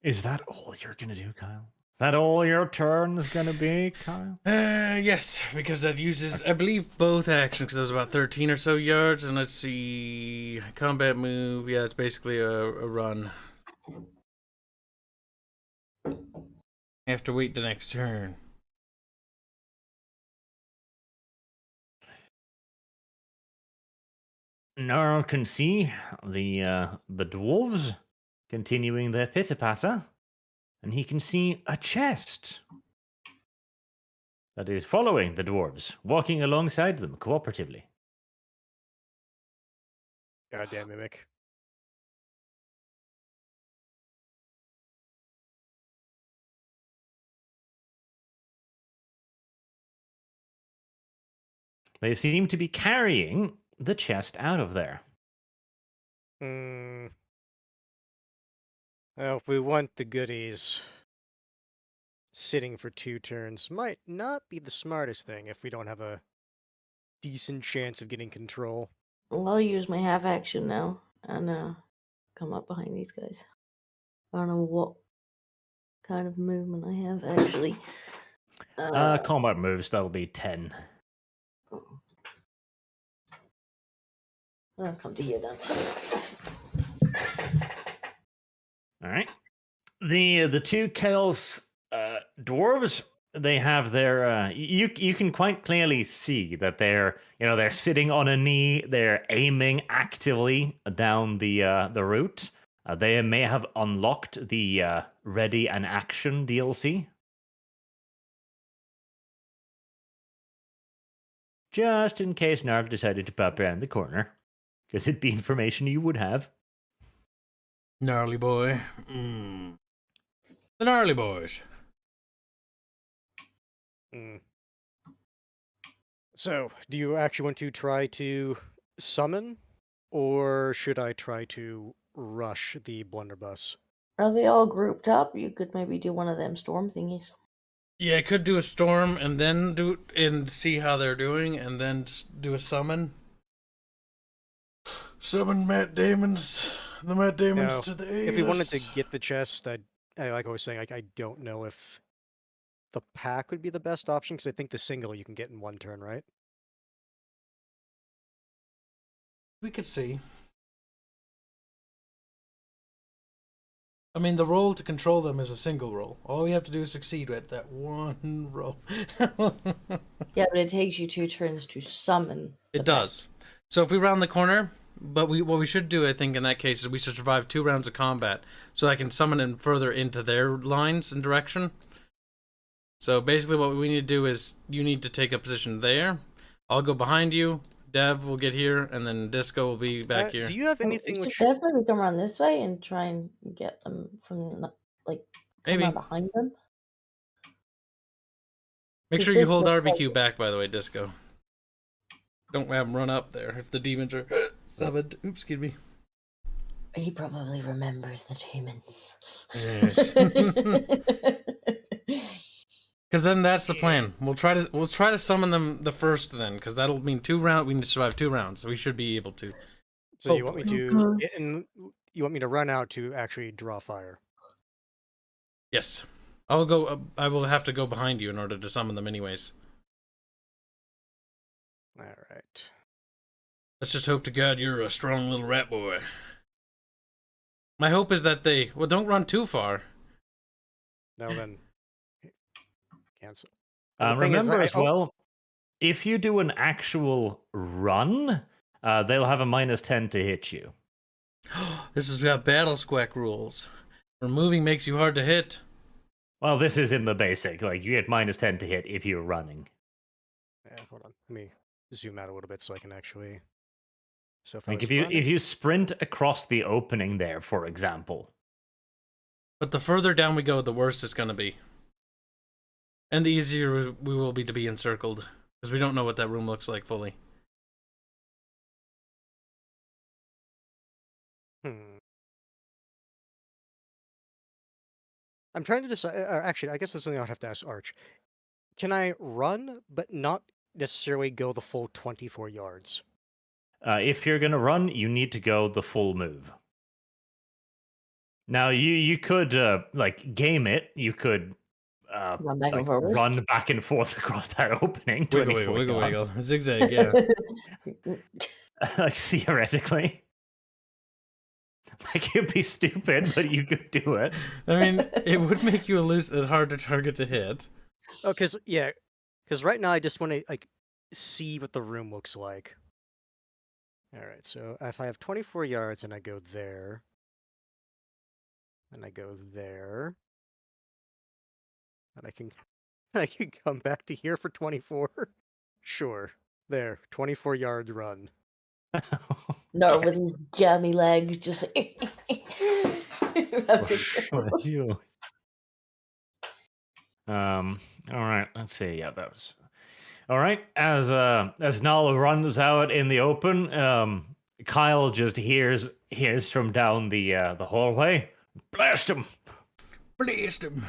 Is that all you're going to do, Kyle? Is that all your turn is going to be, Kyle? Yes, because that uses, I believe, both actions, because it was about 13 or so yards, and let's see, combat move, yeah, it's basically a run. I have to wait the next turn. Gnarl can see the dwarves continuing their pitter-patter, and he can see a chest that is following the dwarves, walking alongside them cooperatively. Goddamn mimic. They seem to be carrying the chest out of there. Well, if we want the goodies, sitting for 2 turns might not be the smartest thing if we don't have a decent chance of getting control. Well, I'll use my half action now and come up behind these guys. I don't know what kind of movement I have actually. Combat moves, that'll be 10. I'll come to you then. All right. The two Chaos dwarves, they have their you can quite clearly see that they're sitting on a knee, they're aiming actively down the route. They may have unlocked the Ready and Action DLC. Just in case Narv decided to pop around the corner, because it'd be information you would have. Gnarly boy. The gnarly boys. So, do you actually want to try to summon, or should I try to rush the blunderbuss? Are they all grouped up? You could maybe do one of them storm thingies. Yeah, I could do a storm and then see how they're doing, and then do a summon. Summon Matt Damon's, the Matt Damons Now, to the aid. If we wanted to get the chest, like I was saying, I don't know if the pack would be the best option, because I think the single you can get in 1 turn, right? We could see. I mean, the roll to control them is a single roll. All we have to do is succeed at that one roll. Yeah, but it takes you 2 turns to summon. It does. So if we round the corner, but what we should do, I think, in that case, is we should survive 2 rounds of combat, so I can summon them further into their lines and direction. So basically what we need to do is, you need to take a position there. I'll go behind you. Dev will get here, and then Disco will be back here. Do you have anything Should which... Dev maybe come around this way and try and get them from come Maybe. around behind them? Make If sure you this hold looks like- RBQ back, by the way, Disco. Don't have him run up there if the demons are summoned. Oops, excuse me. He probably remembers the demons. Yes. Because then that's the plan. We'll try to summon them the first then, because that'll mean 2 rounds. We need to survive 2 rounds, so we should be able to. So you want me Hopefully. to get in, you want me to run out to actually draw fire? Yes. I'll go. I will have to go behind you in order to summon them, anyways. All right. Let's just hope to God you're a strong little rat boy. My hope is that they don't run too far. Now then, cancel. The thing is, Remember as oh, well, if you do an actual run, they'll have a -10 to hit you. This has got battle squack rules. Where moving makes you hard to hit. Well, this is in the basic. Like, you get -10 to hit if you're running. yeah, hold on. Let me zoom out a little bit so I can actually. So if Like, I was if you sprint across the opening there, for example. But the further down we go, the worse it's going to be. And the easier we will be to be encircled. Because we don't know what that room looks like fully. I'm trying to decide. Actually, I guess that's something I'll have to ask Arch. Can I run, but not necessarily go the full 24 yards? If you're gonna run, you need to go the full move. Now, you could like game it. You could Run back and like forward. run back and forth across that opening. Wiggle, 24 wiggle, wiggle, yards. wiggle. Zigzag, yeah. Like, theoretically. Like, it'd be stupid, but you could do it. I mean, it would make you a harder target to hit. Oh, because right now I just want to like see what the room looks like. All right, so if I have 24 yards and I go there, and I go there, and I can come back to here for 24. Sure, there, 24-yard run. No, with his jammy legs, just. All right, let's see. Yeah, that was all right. As Nala runs out in the open, Kyle just hears from down the hallway. Blast him! Blast him.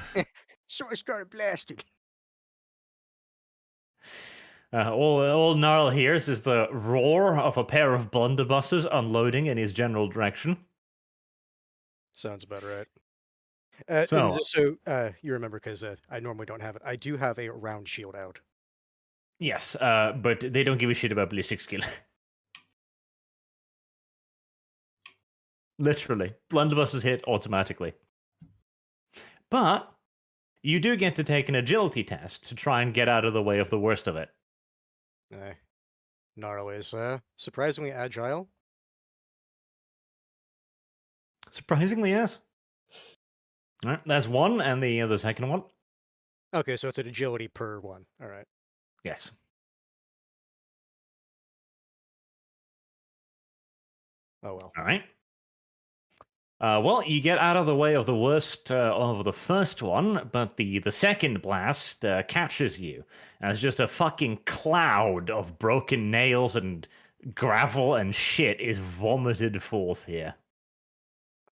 So I started blasting. All Gnarl hears is the roar of a pair of blunderbusses unloading in his general direction. Sounds about right. And So- just you remember, because I normally don't have it. I do have a round shield out. Yes, but they don't give a shit about ballistic skill. Literally, blunderbusses hit automatically. But you do get to take an agility test to try and get out of the way of the worst of it. Gnarl is surprisingly agile. Surprisingly, yes. All right, that's one, and the second one. Okay, so it's an agility per one. All right. Yes. Oh well. All right. Well, you get out of the way of the worst of the first one, but the second blast catches you as just a fucking cloud of broken nails and gravel and shit is vomited forth here.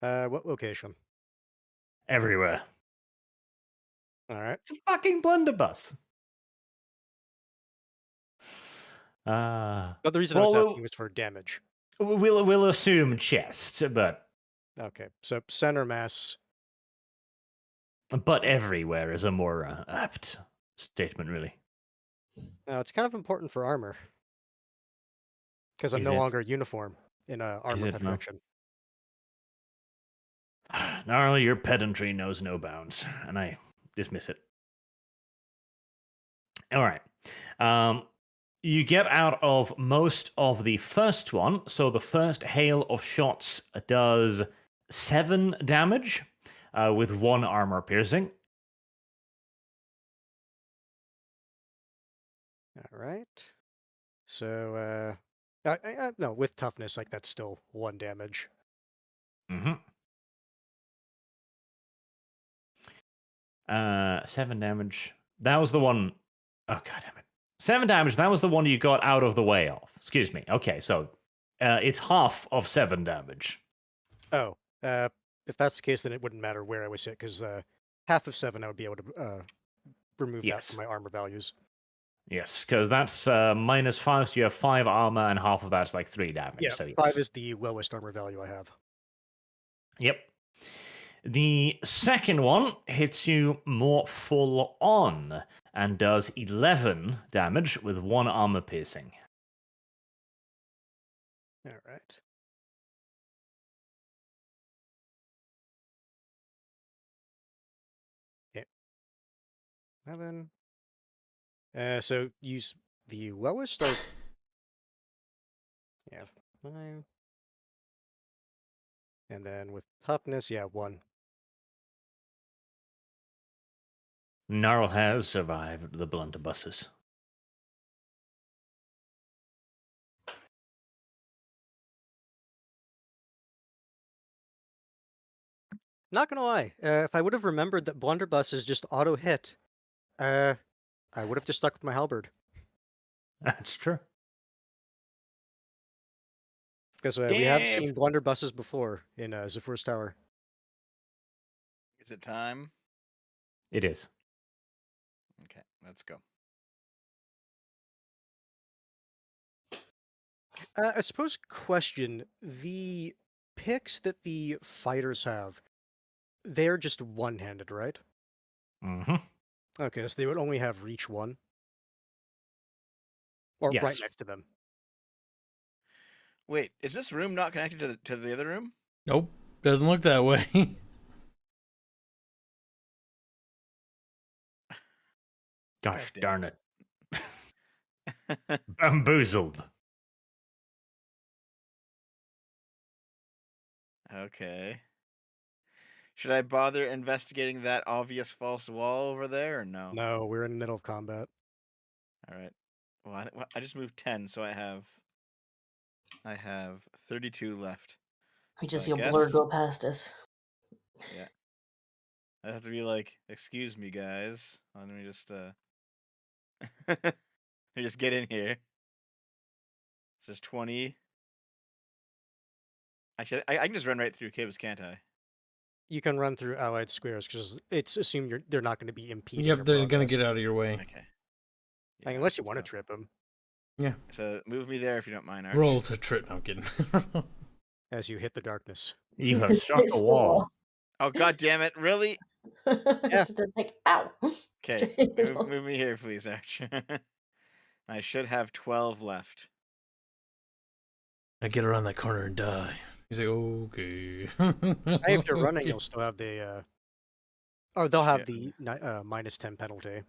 What location? Everywhere. All right. It's a fucking blunderbuss. But the reason I was asking was for damage. We'll assume chest, but Okay, so center mass. everywhere is a more apt statement, really. Now it's kind of important for armor because I'm Is no it? longer uniform in armor it now? production. Gnarl, your pedantry knows no bounds, and I dismiss it. All right. You get out of most of the first one, so the first hail of shots does 7 damage with 1 armor piercing. All right. So no, with toughness, like that's still 1 damage. Mm-hmm. 7 damage. That was the one Oh, god damn it. 7 damage. That was the one you got out of the way of. Excuse me. Okay, so it's half of 7 damage. Oh, if that's the case, then it wouldn't matter where I was hit, because half of 7 I would be able to remove that Yes. from my armor values. Yes, because that's -5, so you have 5 armor, and half of that's like 3 damage. Yeah, So yes. 5 is the lowest armor value I have. Yep. The second one hits you more full on and does 11 damage with 1 armor piercing. All right. Yeah. 11. So use the lowest or yeah, 5. And then with toughness, yeah, 1. Gnarl has survived the blunderbusses. Not gonna lie, if I would have remembered that blunderbuss is just auto hit, I would have just stuck with my halberd. That's true. Because we have Damn. seen blunderbusses before in Zephyr's Tower. Is it time? It is. Okay, let's go. I suppose question, the picks that the fighters have, they're just one-handed, right? Mm-hmm. Okay, so they would only have reach 1. Or right Yes. next to them. Wait, is this room not connected to the other room? Nope, doesn't look that way. Gosh God darn damn it. Bamboozled. Okay. Should I bother investigating that obvious false wall over there, or no? No, we're in the middle of combat. All right. Well, I just moved 10, so I have 32 left. We So just I see a blur guess- go past us. Yeah. I have to be like, excuse me, guys. Let me just let me just get in here. So there's 20. Actually, I can just run right through caves, can't I? You can run through allied squares because it's assumed they're not going to be impeding. Yep, your they're gonna progress. get out of your way. Okay. Like, Yeah, unless you let's want to go. trip them, Yeah, So move me there if you don't mind, Arch. roll to trip. No, I'm kidding. as you hit the darkness. You have struck It's a the wall. Oh god damn it! Really? Yeah. Just like, ow. Okay, move me here, please, Arch. I should have 12 left. I get around that corner and die. He's like, okay. If you're running, Okay. you'll still have the or they'll have Shit. the -10 penalty.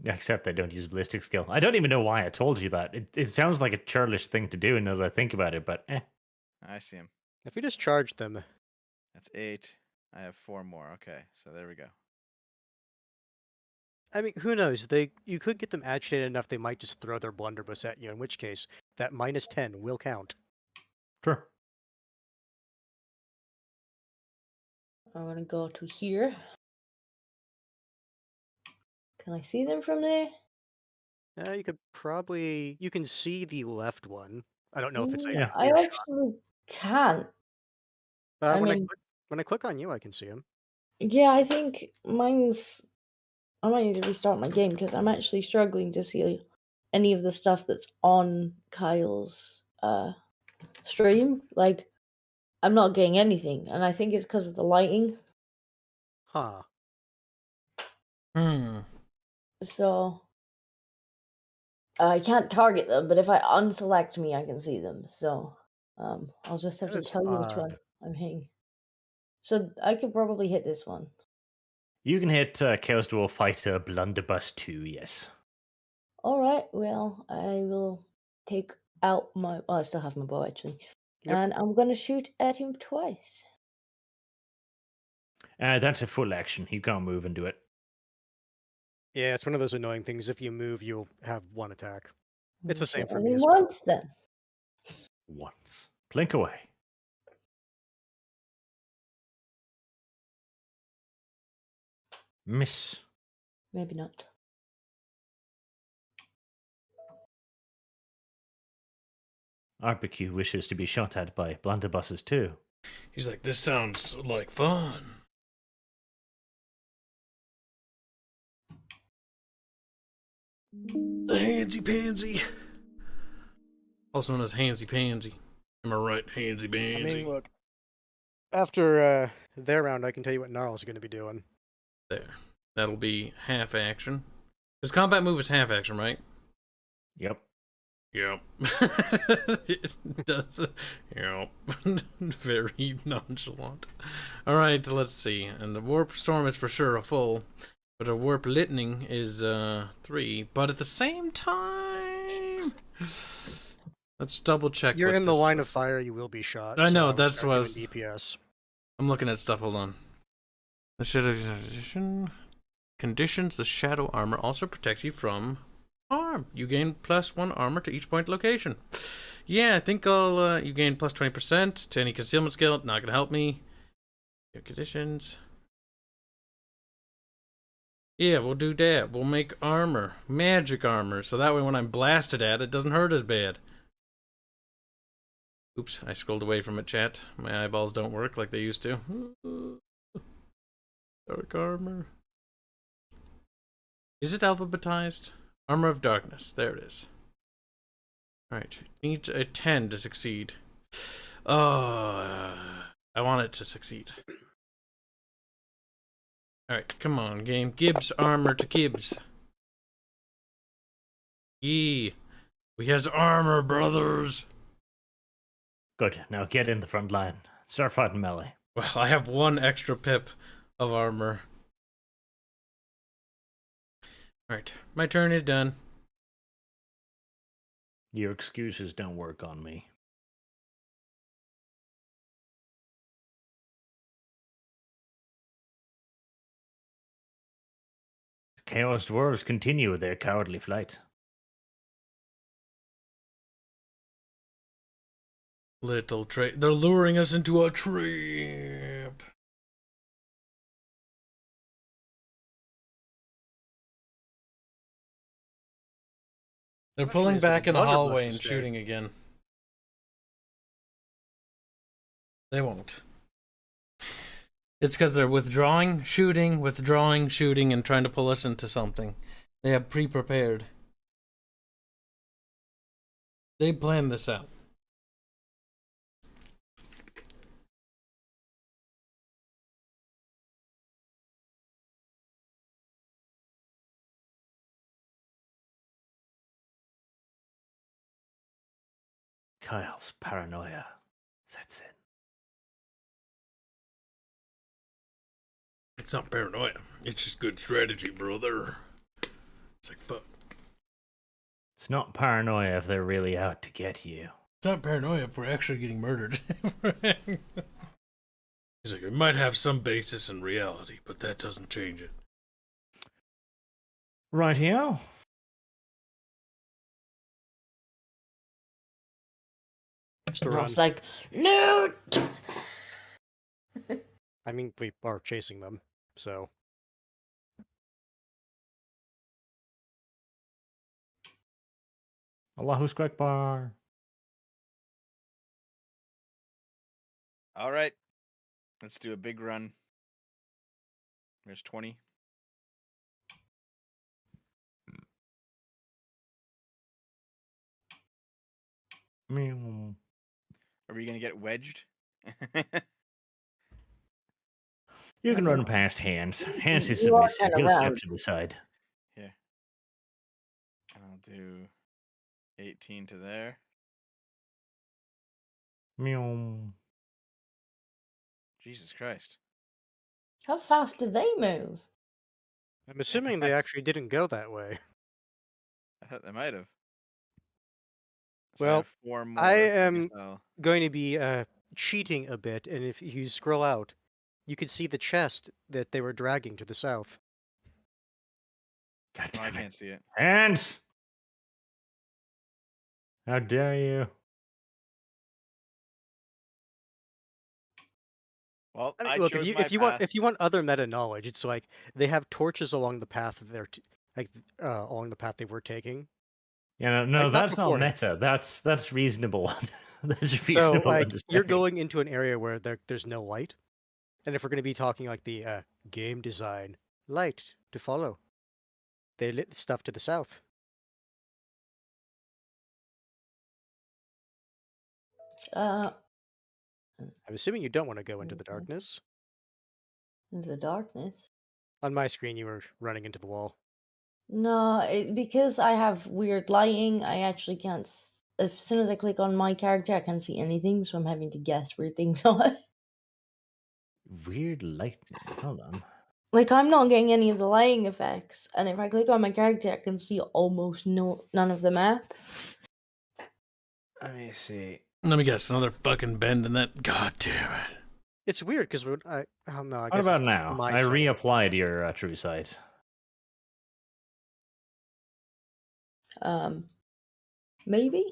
Except they don't use ballistic skill. I don't even know why I told you that. It sounds like a churlish thing to do now that I think about it, but I see him. If you just charge them, That's 8. I have 4 more. Okay, so there we go. I mean, who knows? You could get them agitated enough they might just throw their blunderbuss at you. In which case, that -10 will count. sure. I'm gonna go to here. Can I see them from there? You can see the left one. I don't know if it's a Yeah. I clear shot. actually can't. I When mean- when I click on you, I can see him. Yeah, I think mine's. I might need to restart my game because I'm actually struggling to see any of the stuff that's on Kyle's stream. Like, I'm not getting anything, and I think it's because of the lighting. Huh. So I can't target them, but if I unselect me, I can see them. So I'll just have That to is tell you which one odd. I'm hitting. So I could probably hit this one. You can hit Chaos Duel Fighter Blunderbuss 2, yes. All right. Well, I will take out my. Oh, I still have my bow actually, Yep. and I'm gonna shoot at him twice. That's a full action. You can't move and do it. Yeah, it's one of those annoying things. If you move, you'll have one attack. It's the same Okay, for I me mean, as well. once then. Once. Blink away. Miss. Maybe not. Barbecue wishes to be shot at by blunderbusses too. He's like, this sounds like fun. The handsy pansy. Also known as handsy pansy. Am I right, handsy I pansy? mean, look. After their round, I can tell you what Gnarl's going to be doing. There. That'll be half action. His combat move is half action, right? Yep. Yep. It does. Yep. Very nonchalant. Alright, let's see. And the Warp Storm is for sure a full. But a Warp Lightning is 3. But at the same time... Let's double check. You're what in the this line of does. fire, you will be shot. I know, would that's start what I giving was- DPS. I'm looking at stuff, hold on. The shadow conditions, the shadow armor also protects you from harm. You gain +1 armor to each point location. Yeah, I think I'll, you gain plus 20% to any concealment skill. Not gonna help me. Conditions. Yeah, we'll do that. We'll make armor. Magic armor. So that way when I'm blasted at, it doesn't hurt as bad. Oops, I scrolled away from it, chat. My eyeballs don't work like they used to. Dark armor. Is it alphabetized? Armor of darkness. There it is. Alright. Needs a 10 to succeed. Oh, I want it to succeed. Alright, come on, game. Gibbs armor to Gibbs. Yee. We has armor, brothers. Good. Now get in the front line. Start fighting melee. Well, I have 1 extra pip of armor. Alright, my turn is done. Your excuses don't work on me. Chaos Dwarves continue their cowardly flight. Little trap. They're luring us into a trap. They're Question pulling is, will back the in a hallway blunderbusses and stay? shooting again. They won't. It's because they're withdrawing, shooting, and trying to pull us into something. They have pre-prepared. They planned this out. Kyle's paranoia sets in. It's not paranoia. It's just good strategy, brother. It's like, fuck. It's not paranoia if they're really out to get you. It's not paranoia if we're actually getting murdered. He's like, it might have some basis in reality, but that doesn't change it. Rightio. Just to And I run. was like, no! I mean, we are chasing them, so. Allahu Akbar. All right. Let's do a big run. There's 20. Meow. Are we going to get wedged? You can run past Hans. Hans is You are submissive. kinda He'll step round. to the side. Here. I'll do 18 to there. Meow. Jesus Christ. How fast do they move? I'm assuming they actually didn't go that way. I thought they might have. Well, have 4 more. I guess am I'll- going to be cheating a bit, and if you scroll out, you can see the chest that they were dragging to the south. God No, I damn it. can't see it. Hans! How dare you? Well, I I, mean, look, chose if you my if you want path. if you want other meta knowledge, it's like they have torches along the path that they're along the path they were taking. Yeah, no, Like, not that's not beforehand. meta. That's reasonable. That's So, reasonable like, you're understanding. going into an area where there's no light, and if we're going to be talking like the game design, light to follow. They lit stuff to the south. Uh, I'm assuming you don't want to go into the Okay. darkness. into the darkness. On my screen, you were running into the wall. No, because I have weird lighting, I actually can't. As soon as I click on my character, I can't see anything, so I'm having to guess where things are. Weird lightning. Hold on. Like, I'm not getting any of the lighting effects, and if I click on my character, I can see almost none of the map. Let me see. Let me guess, another fucking bend in that. God damn it. It's weird because I don't know. I What guess about it's now? my I setup. reapplied your true sight. Maybe.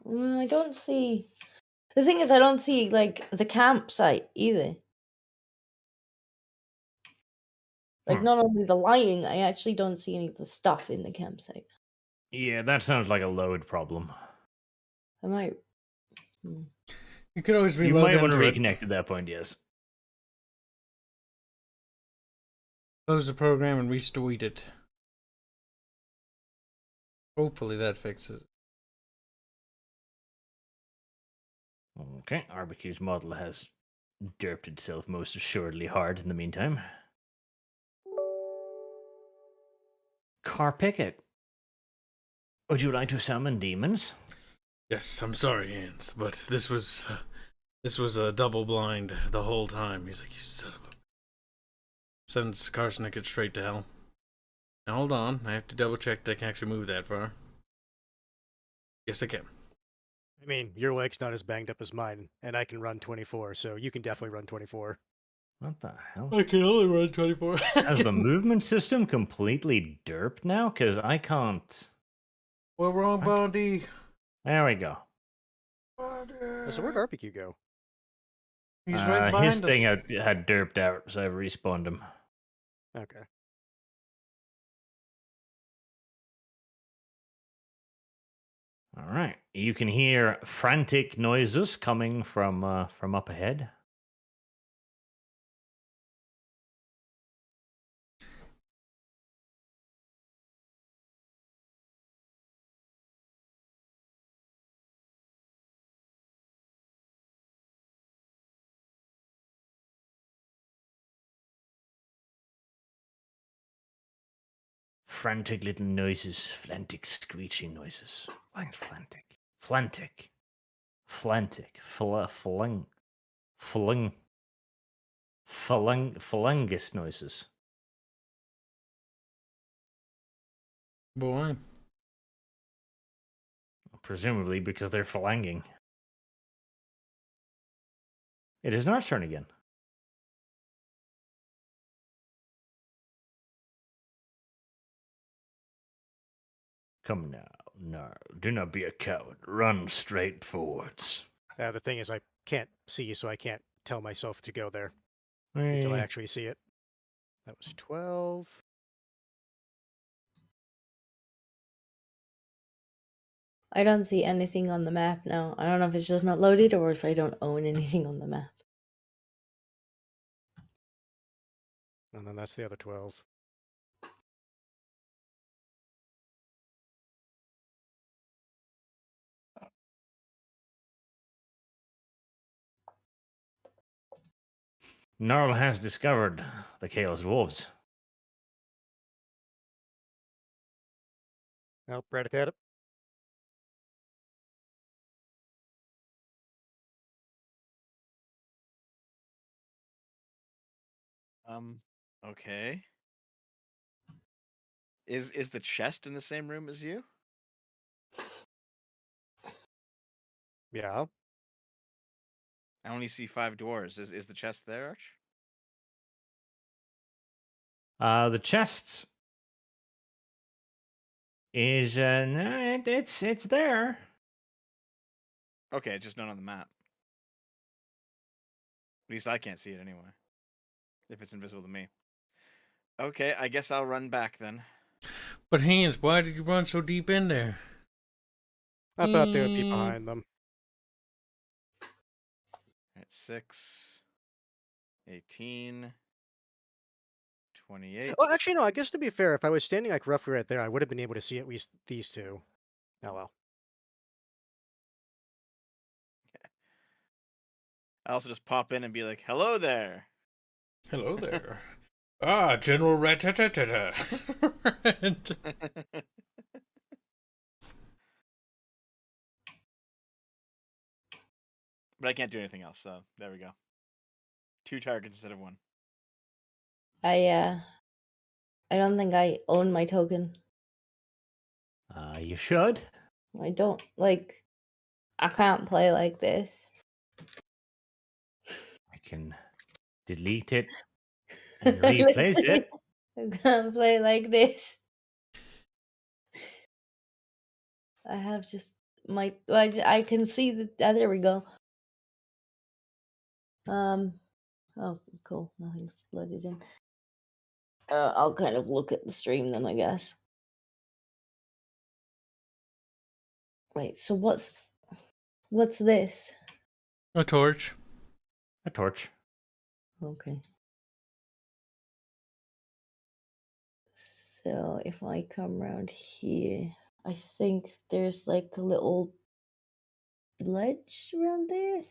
I don't see. The thing is, I don't see like the campsite either. Like, Hmm. not only the lighting, I actually don't see any of the stuff in the campsite. Yeah, that sounds like a load problem. I might. You could always You reload might want to into it. reconnect at that point, yes. Close the program and restart it. Hopefully that fixes it. Okay, Barbecue's model has derped itself most assuredly hard in the meantime. Car Picket. Would you like to summon demons? Yes, I'm sorry, Hans, but this was a double blind the whole time. He's like, you son of a... Sends Karsnick straight to hell. Now hold on, I have to double check that I can actually move that far. Yes, I can. I mean, your leg's not as banged up as mine, and I can run 24, so you can definitely run 24. What the hell? I can only run 24. Has the movement system completely derped now? Because I can't. Well, wrong, Bondi. There we go. So where'd RPQ go? He's right His behind thing us. had derped out, so I respawned him. Okay. All right. You can hear frantic noises coming from up ahead. Frantic little noises, frantic screeching noises. Frantic. Flantic. Flantic. Phalangus noises. Boy. Presumably because they're phalanging. It is Nar's turn again. Come now, Nar. Do not be a coward. Run straight forwards. The thing is, I can't see, so I can't tell myself to go there until I actually see it. That was 12. I don't see anything on the map now. I don't know if it's just not loaded or if I don't own anything on the map. And then that's the other 12. Gnarl has discovered the Chaos Wolves. Nope, right at it. Okay. Is the chest in the same room as you? Yeah. I only see 5 doors. Is the chest there, Arch? The chest is no, it's there. Okay, it's just not on the map. At least I can't see it anyway. If it's invisible to me. Okay, I guess I'll run back then. But Hans, why did you run so deep in there? I thought they would be behind them. At 6, 18, 28. Oh, actually, no. I guess to be fair, if I was standing like roughly right there, I would have been able to see at least these two. Oh well. I also just pop in and be like, "Hello there." Hello there. General Ratatata. But I can't do anything else, so there we go. 2 targets instead of 1. I don't think I own my token. You should. I don't like. I can't play like this. I can delete it and replace it. I can't play like this. I have just my. I can see that. There we go. Oh, cool. Nothing's loaded in. I'll kind of look at the stream then, I guess. Wait. So what's this? A torch. A torch. Okay. So if I come around here, I think there's like a little ledge around there.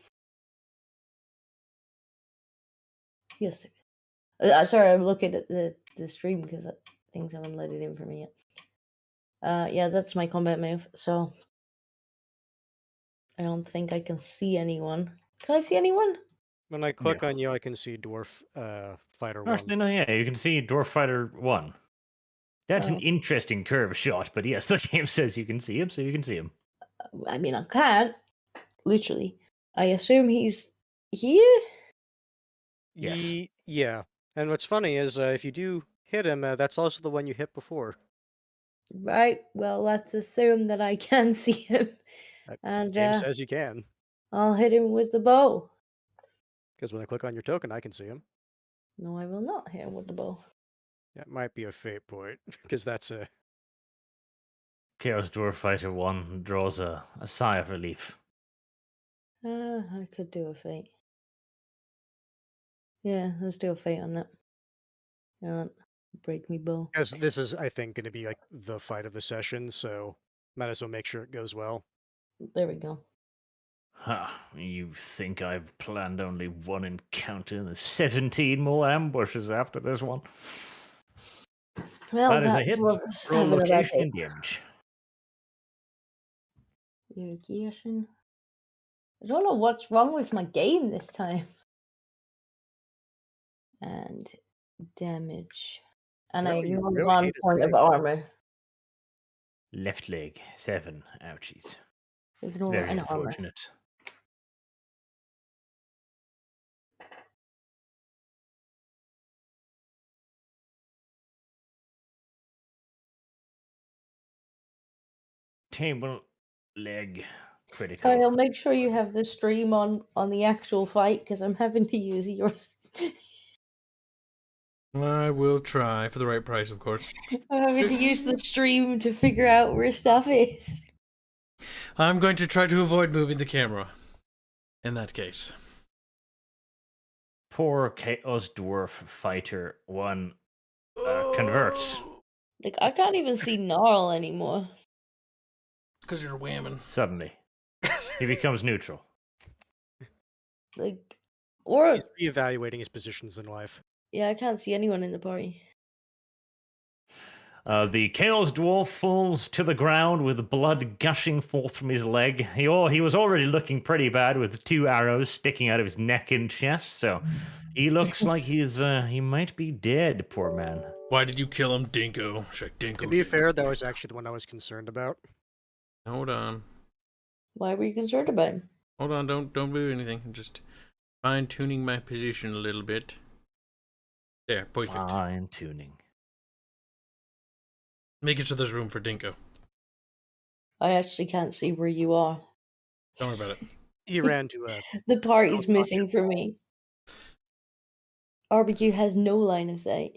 Yes. Sorry, I'm looking at the stream because things haven't loaded in for me yet. Yeah, that's my combat move. So I don't think I can see anyone. Can I see anyone? When I click on you, I can see Dwarf Fighter 1. No, yeah, you can see Dwarf Fighter 1. That's an Oh. interesting curve shot, but yes, the game says you can see him, so you can see him. I mean, I can't. Literally. I assume he's here? Yes. Yeah. And what's funny is if you do hit him, that's also the one you hit before. Right. Well, let's assume that I can see him. And Game says you can. I'll hit him with the bow. Because when I click on your token, I can see him. No, I will not hit him with the bow. That might be a fate point, because that's a... Chaos Dwarf Fighter 1 draws a sigh of relief. I could do a fate. Yeah, let's do a fate on that. Break me bow. Because this is, I think, going to be like the fight of the session, so might as well make sure it goes well. There we go. Ha, you think I've planned only one encounter and there's 17 more ambushes after this one? Well, That is a hit. dwarf's Roll having a bad location day. and damage. Irrigation. I don't know what's wrong with my game this time. And damage. And I Really, you ignore really one hate his point of leg. armor. Left leg, 7. Ouchies. Ignore Very an armor. unfortunate. Table leg critical. Kyle, make sure you have the stream on the actual fight because I'm having to use yours. I will try for the right price, of course. I'm having to use the stream to figure out where stuff is. I'm going to try to avoid moving the camera. In that case. Poor Chaos Dwarf Fighter 1 converts. Like, I can't even see Gnarl anymore. Because you're whamming. Suddenly. He becomes neutral. Like, or, He's reevaluating his positions in life. yeah, I can't see anyone in the party. The Chaos Dwarf falls to the ground with blood gushing forth from his leg. He was already looking pretty bad with 2 arrows sticking out of his neck and chest, so he looks like he might be dead, poor man. Why did you kill him, Dinko? Check Dinko. To be fair, that was actually the one I was concerned about. Hold on. Why were you concerned about him? Hold on, don't do anything. I'm just fine-tuning my position a little bit. There, perfect. Fine tuning. Make it so there's room for Dinko. I actually can't see where you are. Don't worry about it. He ran to The party's not missing your for me. RBQ has no line of sight.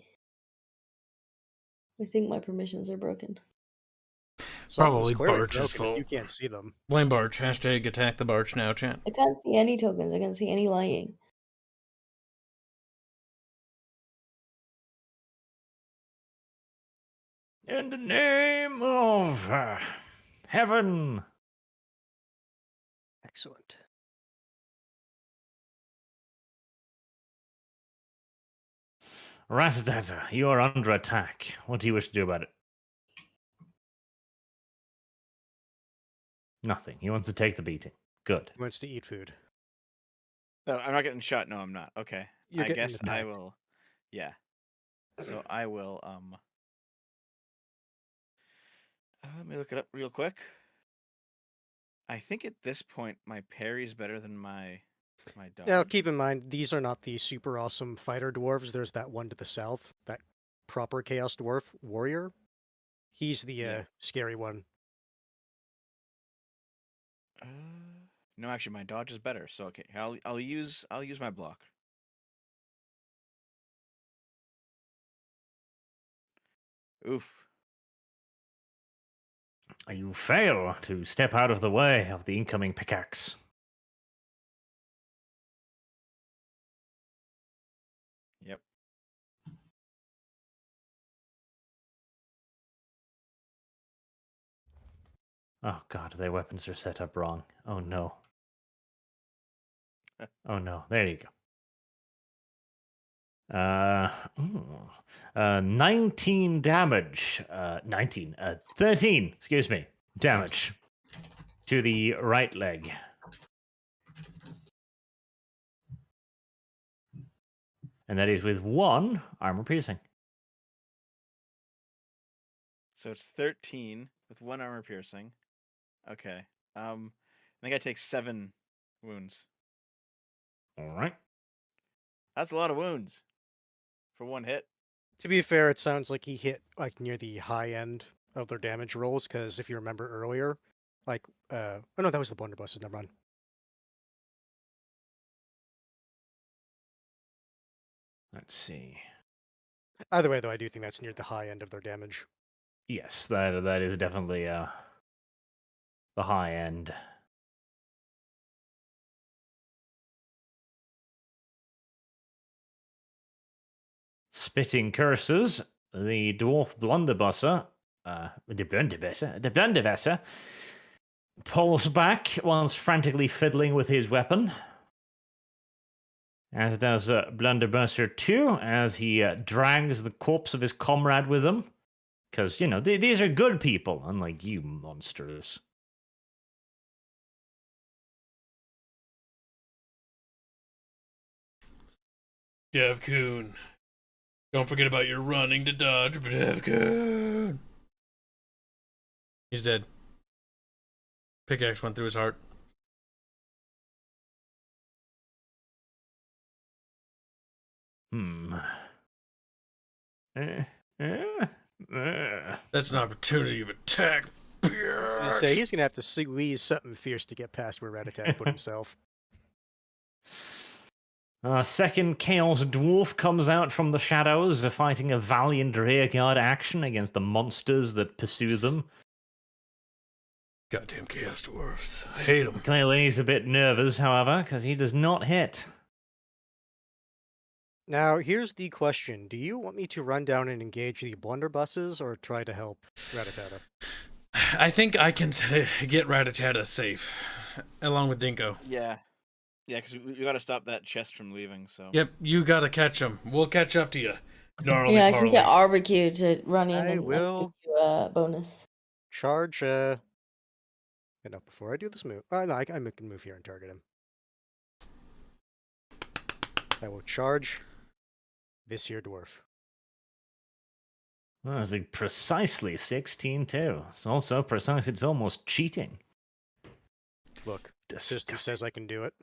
I think my permissions are broken. Probably Something's clearly Barch's broken if fault. you can't see them. Blame Barch. Hashtag attack the Barch now, chat. I can't see any tokens. I can't see any lying. In the name of heaven. Excellent. Rattata, you are under attack. What do you wish to do about it? Nothing. He wants to take the beating. Good. He wants to eat food. No, I'm not getting shot. No, I'm not. Okay. You're I getting guess I attacked. will. Yeah. So I will. Let me look it up real quick. I think at this point my parry is better than my dodge. Now, keep in mind, these are not the super awesome fighter dwarves. There's that one to the south, that proper Chaos Dwarf warrior. He's the Yeah. scary one. No, actually, my dodge is better. So okay, I'll use my block. Oof. You fail to step out of the way of the incoming pickaxe. Yep. Oh god, their weapons are set up wrong. Oh no. Oh no, there you go. 19 damage. 13, excuse me, damage to the right leg. And that is with 1 armor piercing. So it's 13 with 1 armor piercing. Okay. I think I take 7 wounds. All right. That's a lot of wounds for 1 hit. To be fair, it sounds like he hit like near the high end of their damage rolls, because if you remember earlier, like oh no, that was the blunderbusses. Never mind. Let's see. Either way, though, I do think that's near the high end of their damage. Yes, that is definitely the high end. Spitting curses, the dwarf blunderbusser, the blunderbusser, pulls back whilst frantically fiddling with his weapon. As does Blunderbusser too, as he drags the corpse of his comrade with him. Because, you know, these are good people, unlike you monsters. Devcoon. Don't forget about your running to dodge, Devcoon. He's dead. Pickaxe went through his heart. That's an opportunity of attack. I say he's gonna have to squeeze something fierce to get past where Rat-a-tat put himself. Second Chaos Dwarf comes out from the shadows, fighting a valiant rearguard action against the monsters that pursue them. Goddamn Chaos Dwarfs. I hate them. Clearly he's a bit nervous, however, because he does not hit. Now, here's the question. Do you want me to run down and engage the blunderbusses, or try to help Rat-a-tat? I think I can get Rat-a-tat safe, along with Dinko. Yeah. Yeah, because we got to stop that chest from leaving, so... Yep, you gotta catch him. We'll catch up to you. Gnarly Yeah, I parley. can get Barbecue to run in I and will. give you a bonus. Charge, no, before I do this move... no, I can move here and target him. I will charge this here dwarf. Well, it's like precisely 16 too. It's also precise. It's almost cheating. Look, system says I can do it.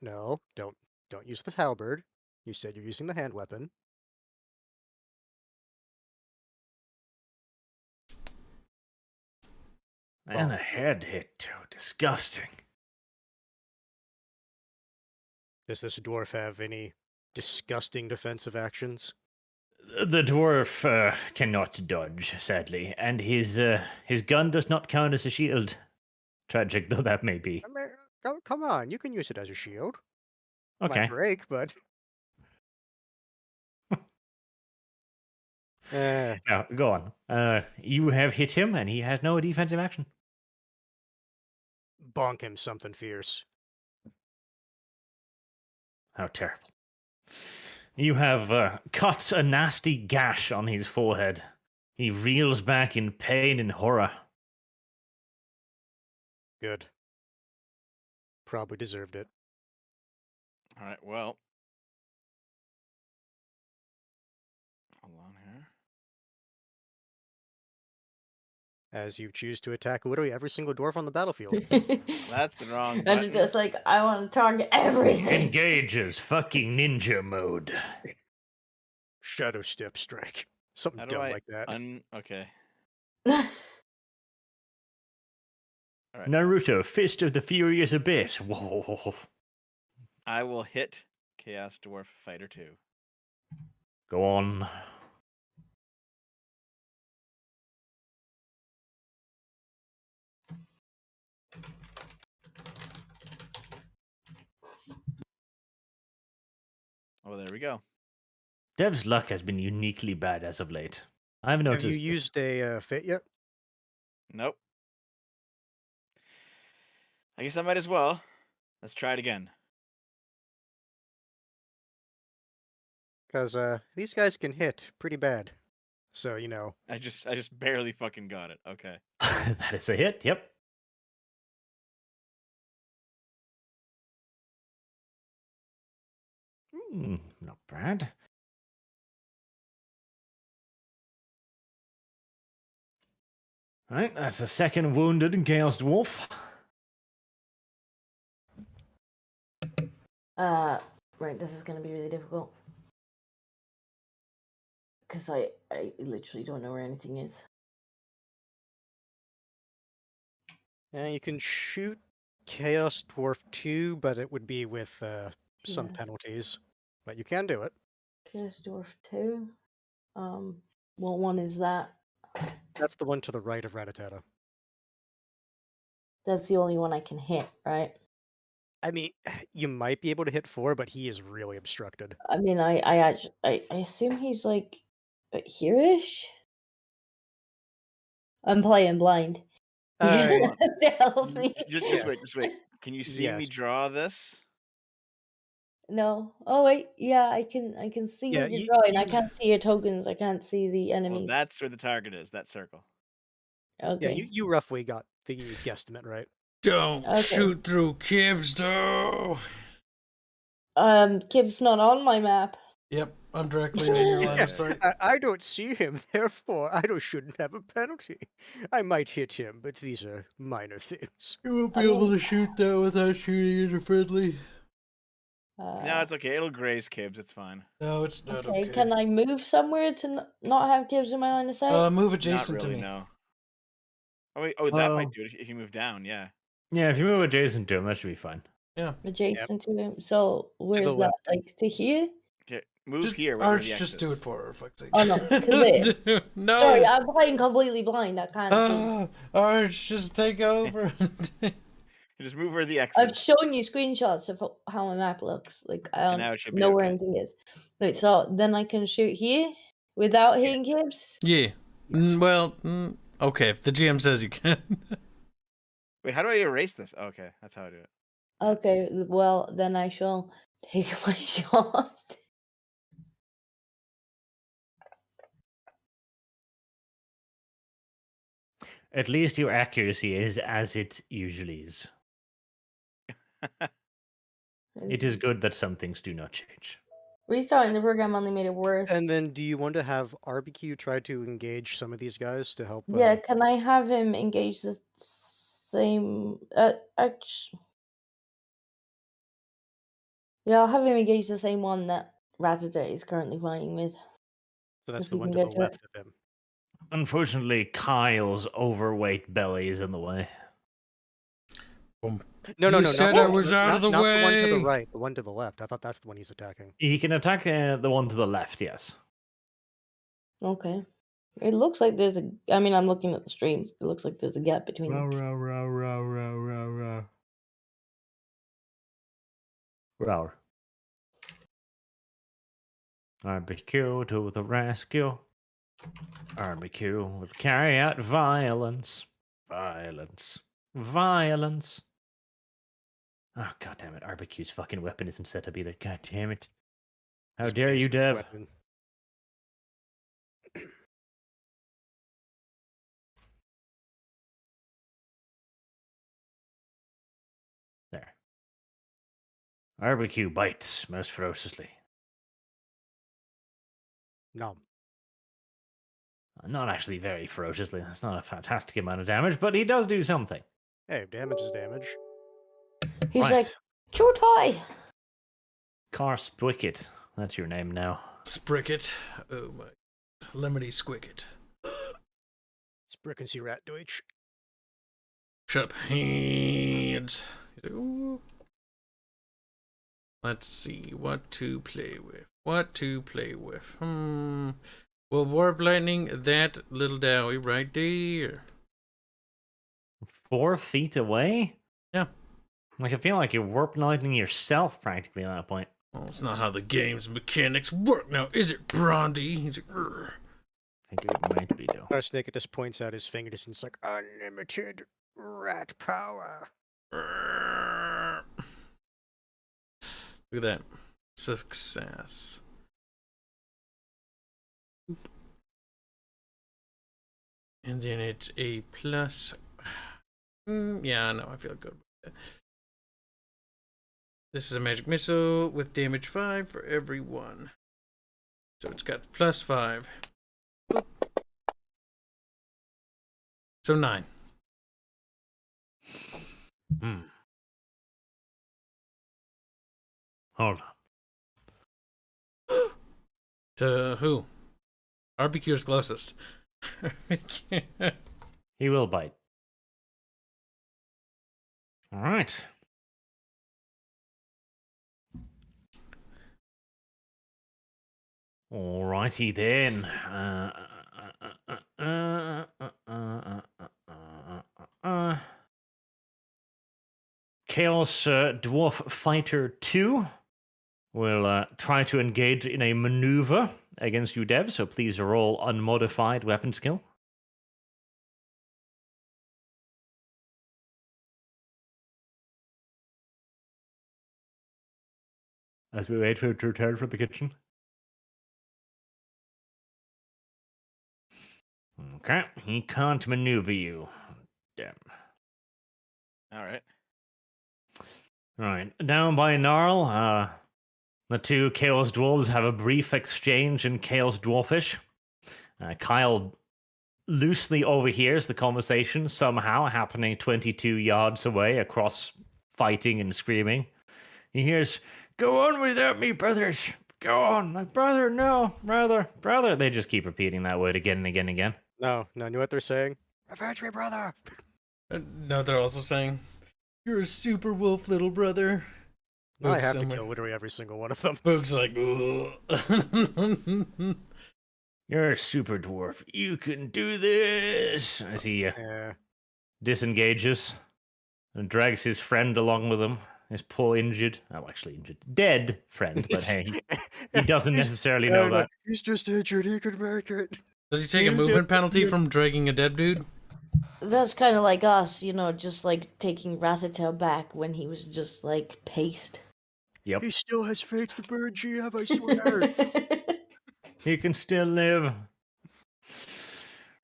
No, don't use the halberd. You said you're using the hand weapon. And a head hit too. Disgusting. Does this dwarf have any disgusting defensive actions? The dwarf cannot dodge, sadly, and his gun does not count as a shield. Tragic though that may be. I mean, come on, you can use it as a shield. Okay. Might break, but. Now, go on. You have hit him, and he has no defensive action. Bonk him something fierce. How terrible. You have cut a nasty gash on his forehead. He reels back in pain and horror. Good. Probably deserved it. All right, well. Hold on here. As you choose to attack literally every single dwarf on the battlefield. That's the wrong And button. it's just like, I want to target everything. Engages fucking ninja mode. Shadow Step Strike. Something How do dumb I like that. Okay. All right. Naruto, Fist of the Furious Abyss. Whoa. I will hit Chaos Dwarf Fighter 2. Go on. Oh, there we go. Dev's luck has been uniquely bad as of late. I've noticed. Have you this. used a fit yet? Nope. I guess I might as well. Let's try it again. Because these guys can hit pretty bad. So, I just barely fucking got it. Okay. That is a hit, yep. Not bad. Right, that's a second wounded Chaos Dwarf. Right, this is going to be really difficult. Because I literally don't know where anything is. you can shoot Chaos Dwarf 2, but it would be with some Yeah. penalties. But you can do it. Chaos Dwarf 2. What one is that? That's the one to the right of Rattata. That's the only one I can hit, right? I mean, you might be able to hit 4, but he is really obstructed. I mean, I assume he's like here-ish. I'm playing blind. Uh, Help me. Just wait. Can you see me Yes. draw this? No. Oh wait, yeah, I can see Yeah, what you're you- drawing. I you- can't see your tokens. I can't see the Well, enemies. that's where the target is. That circle. Okay. Yeah, you roughly got the guesstimate right. Don't Okay. shoot through Kibs, though. Kib's not on my map. Yep, I'm directly in your line of sight. I don't see him, therefore shouldn't have a penalty. I might hit him, but these are minor things. You won't I be able mean- to shoot that without shooting it friendly. No, it's okay. It'll graze Kibs. It's fine. No, it's not okay. okay. Can I move somewhere to not have Kibs in my line of sight? Move adjacent Not really, to me. no. Oh wait. Oh, that Well- might do it if you move down. Yeah. Yeah, if you move adjacent to him, that should be fine. Adjacent to him. So where's that? left. Like to here? Okay. Move Just, here. Where Arch, the X just do is. it for her, fuck's sake. Oh, no, to there. No. Sorry, I'm playing completely blind. I can't see. Arch, just take over. Just move where the X I've is. shown you screenshots of how my map looks. Like I And now don't it should be know where okay. anything is. Right, so then I can shoot here without hitting Kibs. Yeah. Well, okay, if the GM says you can. Wait, how do I erase this? Oh, okay, that's how I do it. Okay, well then I shall take my shot. At least your accuracy is as it usually is. It is good that some things do not change. Restarting the program only made it worse. And then, do you want to have RBQ try to engage some of these guys to help? Yeah, can I have him engage the same? Yeah, I'll have him engage the same one that Rattata is currently fighting with. So that's if the we one can to get the to it. left of him. Unfortunately, Kyle's overweight belly is in the way. No, You said I was out of the not the one to the way. right, the one to the left. I thought that's the one he's attacking. He can attack the one to the left, yes. Okay. It looks like there's a. I mean, I'm looking at the streams. It looks like there's a gap between Row, them. row, row, row, row, row, row. Rower. Barbecue to the rescue. Barbecue will carry out violence. Violence. Violence. Oh, god damn it. Barbecue's fucking weapon isn't set up either. God damn it. How His dare you, basic Dev? weapon. There. Barbecue bites most ferociously. No. Not actually very ferociously. That's not a fantastic amount of damage, but he does do something. Hey, damage is damage. He's Right. like, "Choo toy." Car Spicket. That's your name now. Spricket. Oh my. Lemony Squicket. Sprickensy Rat Deutsch. Shut up. Hands. He's like, ooh. Let's see what to play with. What to play with. Well, Warp Lightning, that little dowie right there. 4 feet away? Yeah. Like, I feel like you're warp lightning yourself practically at that point. Well, it's not how the game's mechanics work now, is it, Brondy? He's like, "Urgh." I think it might be, though. Snake just points out his fingers and it's like, unlimited rat power. Urgh. Look at that. Success. Oop. And then it's a plus. Yeah, no, I feel good with that. This is a magic missile with damage 5 for every one. So it's got plus 5. Oop. So 9. Hold on. To who? RBQ's closest. He will bite. Alright. Alrighty then. Chaos Dwarf Fighter 2 will try to engage in a maneuver against you, Dev, so please roll unmodified weapon skill. As we wait for it to return from the kitchen. Okay, he can't maneuver you. Damn. All Right, down by Gnarl, the two Chaos Dwarves have a brief exchange in Chaos Dwarfish. Kyle loosely overhears the conversation somehow happening 22 yards away across fighting and screaming. He hears, "Go on without me, brothers. Go on. Like, brother, no. Brother, brother." They just keep repeating that word again and again and again. No, you know what they're saying? Revenge me, brother! No, they're also saying, "You're a super wolf, little brother." No, I Boog's have to similar. kill literally every single one of them. Boog's like, ugh. You're a super dwarf. You can do this. As he Yeah. disengages and drags his friend along with him. His poor injured, dead friend, but hey, he doesn't necessarily know that. He's just injured, he could make it. Does he take a movement penalty from dragging a dead dude? That's kind of like us, just like taking Ratata back when he was just like paste. Yep. He still has fates to burn GM, I swear. He can still live.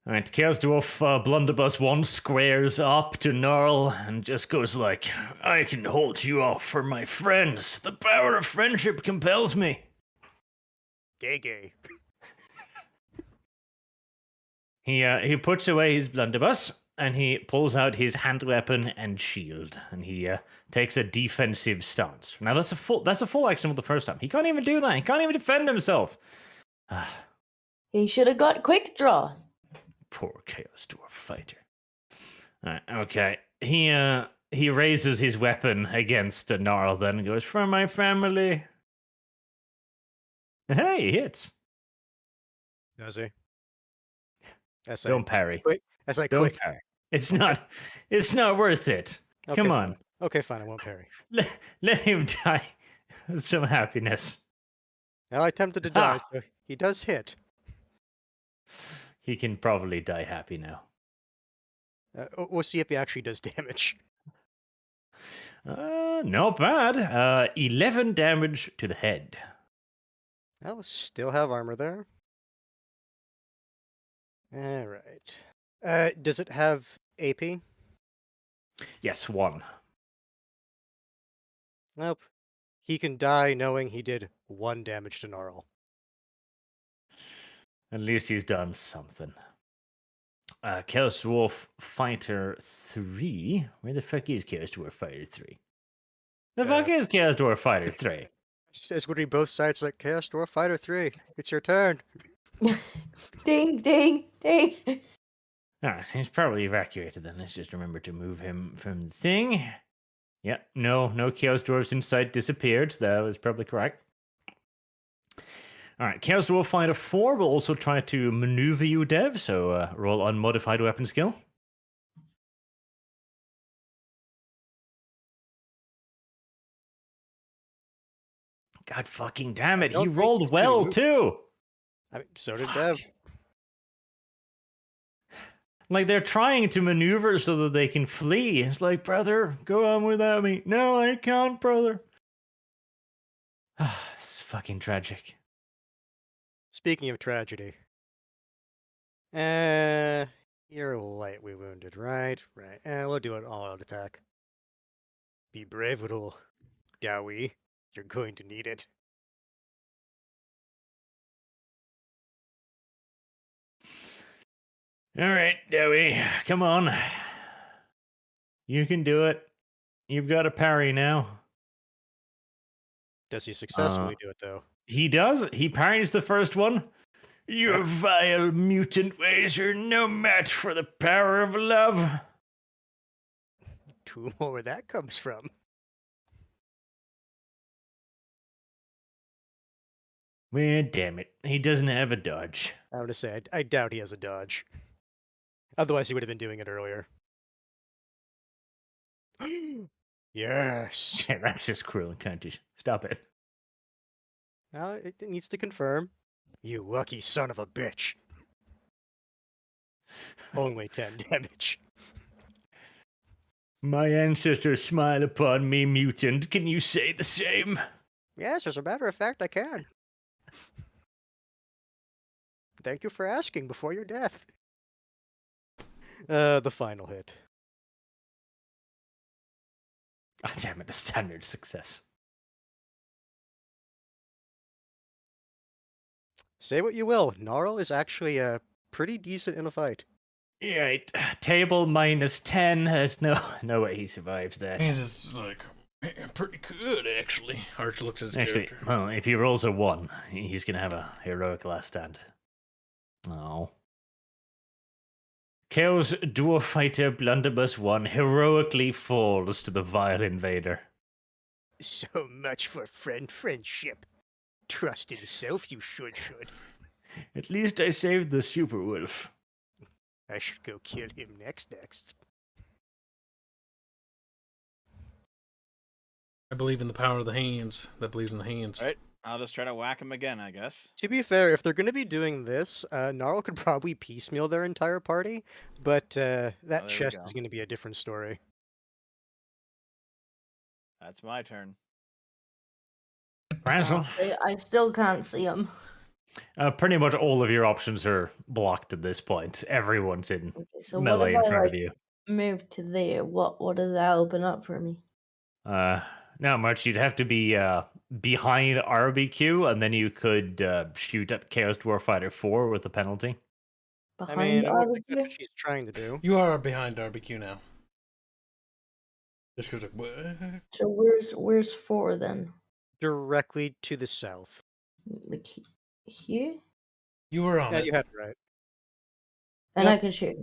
Alright, Chaos Dwarf Blunderbuss 1 squares up to Gnarl and just goes like, "I can hold you off for my friends. The power of friendship compels me." Gay. He puts away his blunderbuss and he pulls out his hand weapon and shield and he takes a defensive stance. Now that's a full action for the first time. He can't even do that. He can't even defend himself. He should have got quick draw. Poor Chaos Dwarf fighter. Alright, okay. He raises his weapon against Gnarl then and goes, "For my family." Hey, he hits. Does he? As Don't parry. quick. As I Don't quick. parry. It's Okay. not. It's not worth it. Okay, Come fine. on. Okay, fine. I won't parry. Let him die with some happiness. Now I attempted to Ha! die, so he does hit. He can probably die happy now. We'll see if he actually does damage. Not bad. 11 damage to the head. I will still have armor there. All right. Does it have AP? Yes, 1. Nope. He can die knowing he did 1 damage to Gnarl. At least he's done something. Chaos Dwarf Fighter 3. Where the fuck is Chaos Dwarf Fighter 3? The fuck is Chaos Dwarf Fighter 3? Says would be both sides like Chaos Dwarf Fighter 3. It's your turn. Ding, ding, ding. Ah, he's probably evacuated then. Let's just remember to move him from the thing. Yeah, no Chaos Dwarfs inside disappeared. So that was probably correct. All right, Chaos Dwarf Fighter 4 will also try to maneuver you, Dev. So roll unmodified weapon skill. God fucking damn it! don't He think rolled he's gonna well move. too. I mean, so did Dev. Like they're trying to maneuver so that they can flee. It's like, brother, go on without me. No, I can't, brother. It's fucking tragic. Speaking of tragedy. You're lightly wounded, right? Right. We'll do an all-out attack. Be brave, little Dowie. You're going to need it. All right, Dowie, come on. You can do it. You've got a parry now. Does he successfully do it, though? He does. He parries the first one. Your vile mutant ways are no match for the power of love. Two more where that comes from. Well, damn it. He doesn't have a dodge. I want to say, I doubt he has a dodge. Otherwise, he would have been doing it earlier. Yes. Yeah, that's just cruel and cuntish. Stop it. Now it needs to confirm. You lucky son of a bitch. Only 10 damage. My ancestors smile upon me, mutant. Can you say the same? Yes, as a matter of fact, I can. Thank you for asking before your death. The final hit. God damn it, a standard success. Say what you will, Gnarl is actually pretty decent in a fight. Right, table -10. There's no way he survives that. He's just like, "Man, pretty good, actually." Arch looks at his Actually, character. well, if he rolls a 1, he's gonna have a heroic last stand. Oh. Chaos Dwarf Fighter Blunderbuss 1 heroically falls to the vile invader. So much for friendship. Trust in self, you should. At least I saved the super wolf. I should go kill him next. I believe in the power of the hands. That believes in the hands. Right. I'll just try to whack him again, I guess. To be fair, if they're going to be doing this, Gnarl could probably piecemeal their entire party, but that there we chest go. is going to be a different story. That's my turn. Bransel? I still can't see him. Pretty much all of your options are blocked at this point. Everyone's in Okay, so what melee if in I front like of you. move to there? What does that open up for me? Not much. You'd have to be behind RBQ, and then you could shoot at Chaos Dwarf Fighter 4 with a penalty. I Behind mean, I don't think that's RBQ? what she's trying to do. You are behind RBQ now. Just goes like, what? So where's 4 then? Directly to the south. Like here? You were on Yeah, it. you had it right. And Yep. I can shoot.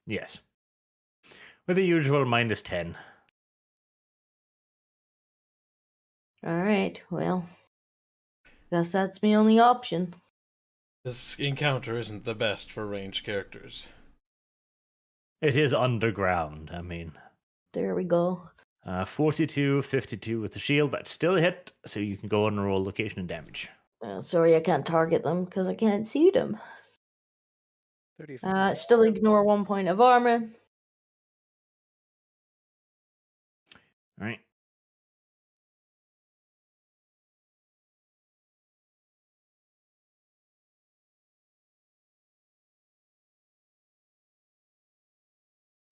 Yes. With the usual -10. Alright, well. Guess that's my only option. This encounter isn't the best for ranged characters. It is underground, I mean. There we go. 42, 52 with the shield. That's still a hit, so you can go and roll location and damage. Sorry, I can't target them because I can't see them. 34. Still ignore 1 point of armor. All right.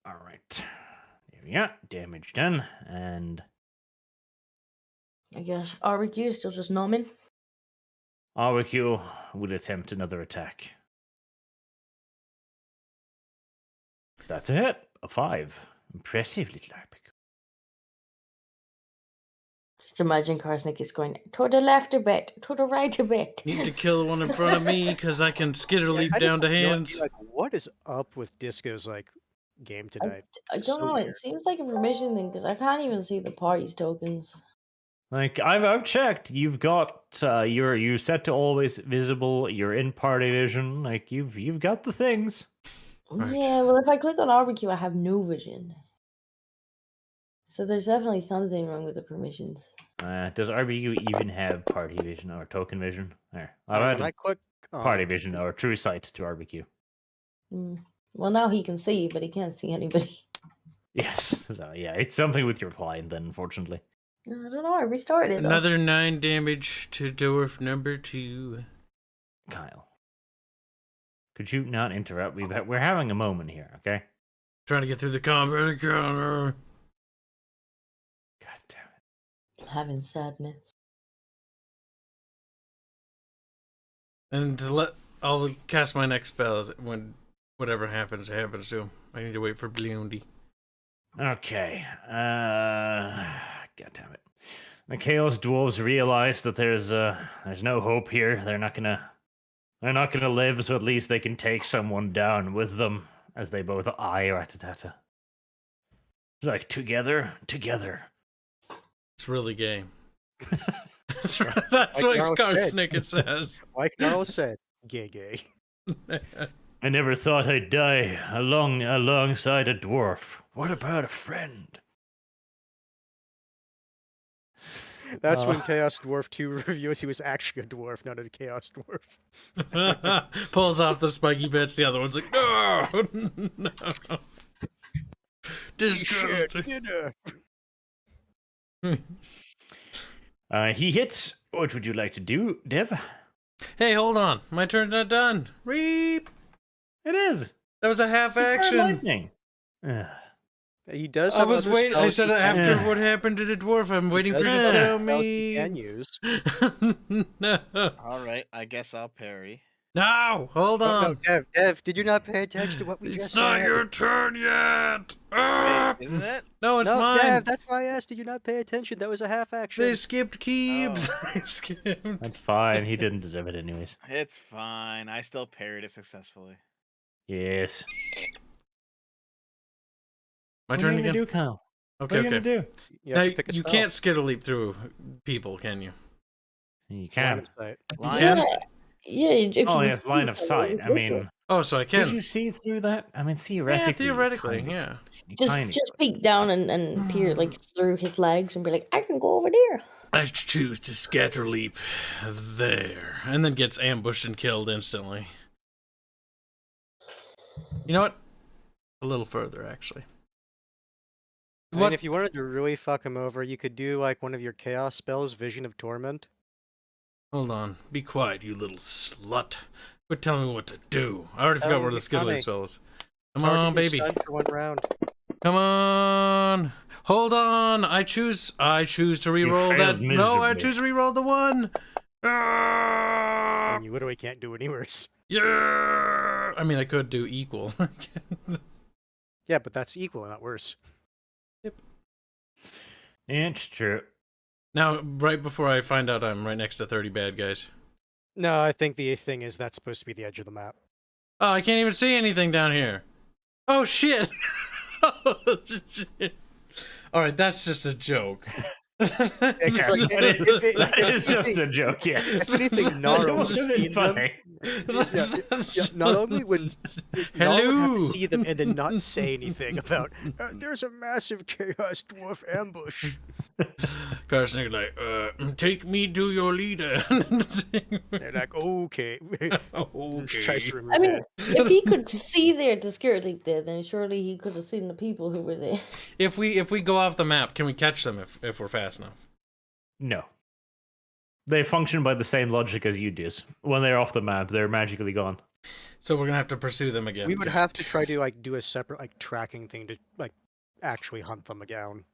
All right. There we go. Damage done. And I guess RBQ is still just numbing. RQ will attempt another attack. That's a hit. A 5. Impressive, little RBQ. Just imagine Karsnik is going to the left a bit, to the right a bit. Need to kill the one in front of me because I can skitter leap I just down to have no idea, hands. like, what is up with Disco's like game tonight? I It's don't so know. weird. It seems like a permission thing because I can't even see the party's tokens. Like I've checked. You've got you're set to always visible. You're in party vision. Like you've got the things. Right. Yeah, well, if I click on RBQ, I have no vision. So there's definitely something wrong with the permissions. Does RBU even have party vision or token vision? There. I've When I added click on party it, vision or true sight to RBQ. Well, now he can see, but he can't see anybody. Yes. So yeah, it's something with your client then, unfortunately. I don't know. I restarted it. though. Another 9 damage to dwarf number 2. Kyle. Could you not interrupt? We're having a moment here, okay? Trying to get through the combat encounter. God damn it. Having sadness. And I'll cast my next spells when whatever happens to him. I need to wait for Blondie. Okay. God damn it. The Chaos Dwarves realize that there's no hope here. They're not gonna live, so at least they can take someone down with them as they both eye Rattata. It's like together. It's really gay. That's Like what Carl said. Karsnik says. like Carl said, gay. I never thought I'd die alongside a dwarf. What about a friend? That's when Chaos Dwarf 2 reviews he was actually a dwarf, not a Chaos Dwarf. Pulls off the spiky bits. The other one's like, no, no. Disgusting. Dinner. He hits. What would you like to do, Dev? Hey, hold on. My turn's not done. Reap. It is. That was a half It's action. lightning. He does. I Have was other waiting. I spells said he it can- after Yeah. what happened to the dwarf. I'm waiting for you does to have tell spells he me. can use. No. All right, I guess I'll parry. No, hold Oh, on. no, Dev, did you not pay attention to what we It's just not said? your turn yet. Ah! Wait, isn't it? No, it's no, mine. Dev, that's why I asked. Did you not pay attention? That was a half action. They skipped Keebs. Oh. They skipped. That's fine. He didn't deserve it anyways. It's fine. I still parried it successfully. Yes. My What turn are you again. gonna do, Kyle? Okay, What are you okay. gonna do? You Now, have to pick a you spell. can't skittle leap through people, can you? You It's line can. of sight. Line can? of Yeah, if Oh, you yes, see line of someone, sight. I you mean, Oh, so I could can. you see through that? I mean, theoretically. Yeah, you theoretically, kinda- yeah. you just kinda just could. peek down and peer like through his legs and be like, I can go over there. I choose to scatter leap there, and then gets ambushed and killed instantly. You know what? A little further, actually. I mean, if you wanted to really fuck him over, you could do like one of your chaos spells, Vision of Torment. Hold on. Be quiet, you little slut. Quit telling me what to do. I already forgot Oh, where the be skittle funny. leap spell is. Come Target on, your baby. stun for 1 round. Come on. Hold on. I choose to reroll failed that. No, I miserably. choose to reroll the 1. Ah! And you literally can't do any worse. Yeah. I mean, I could do equal. Yeah, but that's equal, not worse. It's true. Now, right before I find out I'm right next to 30 bad guys. No, I think the thing is that's supposed to be the edge of the map. Oh, I can't even see anything down here. Oh, shit. Oh, shit. All right, that's just a joke. 'cause, like, That is just a joke, yes. If anything, Nara would have Should've been seen them. funny. Yeah, not only would Nara would have to see them and then not say anything about there's a massive chaos dwarf ambush. Carson like, take me to your leader. They're like, okay. Okay. Tries to remove I mean, it. if he could see their security there, then surely he could have seen the people who were there. If we go off the map, can we catch them if we're fast enough? No. They function by the same logic as you do. When they're off the map, they're magically gone. So we're gonna have to pursue them again. We would have to try to like do a separate like tracking thing to like actually hunt them down.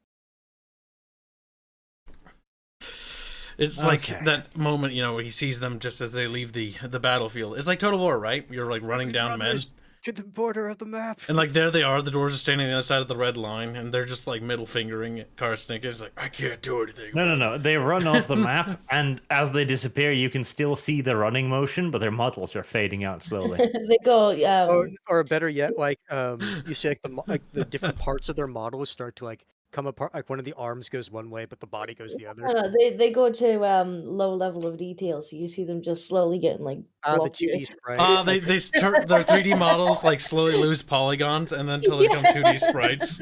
It's like that moment, you know, where he sees them just as they leave the battlefield. It's like Total War, right? You're like running down men. To the border of the map. And like there they are, the doors are standing on the other side of the red line, and they're just like middle fingering at Karsnik. It's like, I can't do anything. No. They run off the map, and as they disappear, you can still see the running motion, but their models are fading out slowly. They go, Or better yet, like you see like the different parts of their models start to like come apart. Like one of the arms goes one way, but the body goes the other. no, they go to low level of detail, so you see them just slowly getting like The blockier. 2D sprite. They start their 3D models like slowly lose polygons, and then until they become 2D sprites,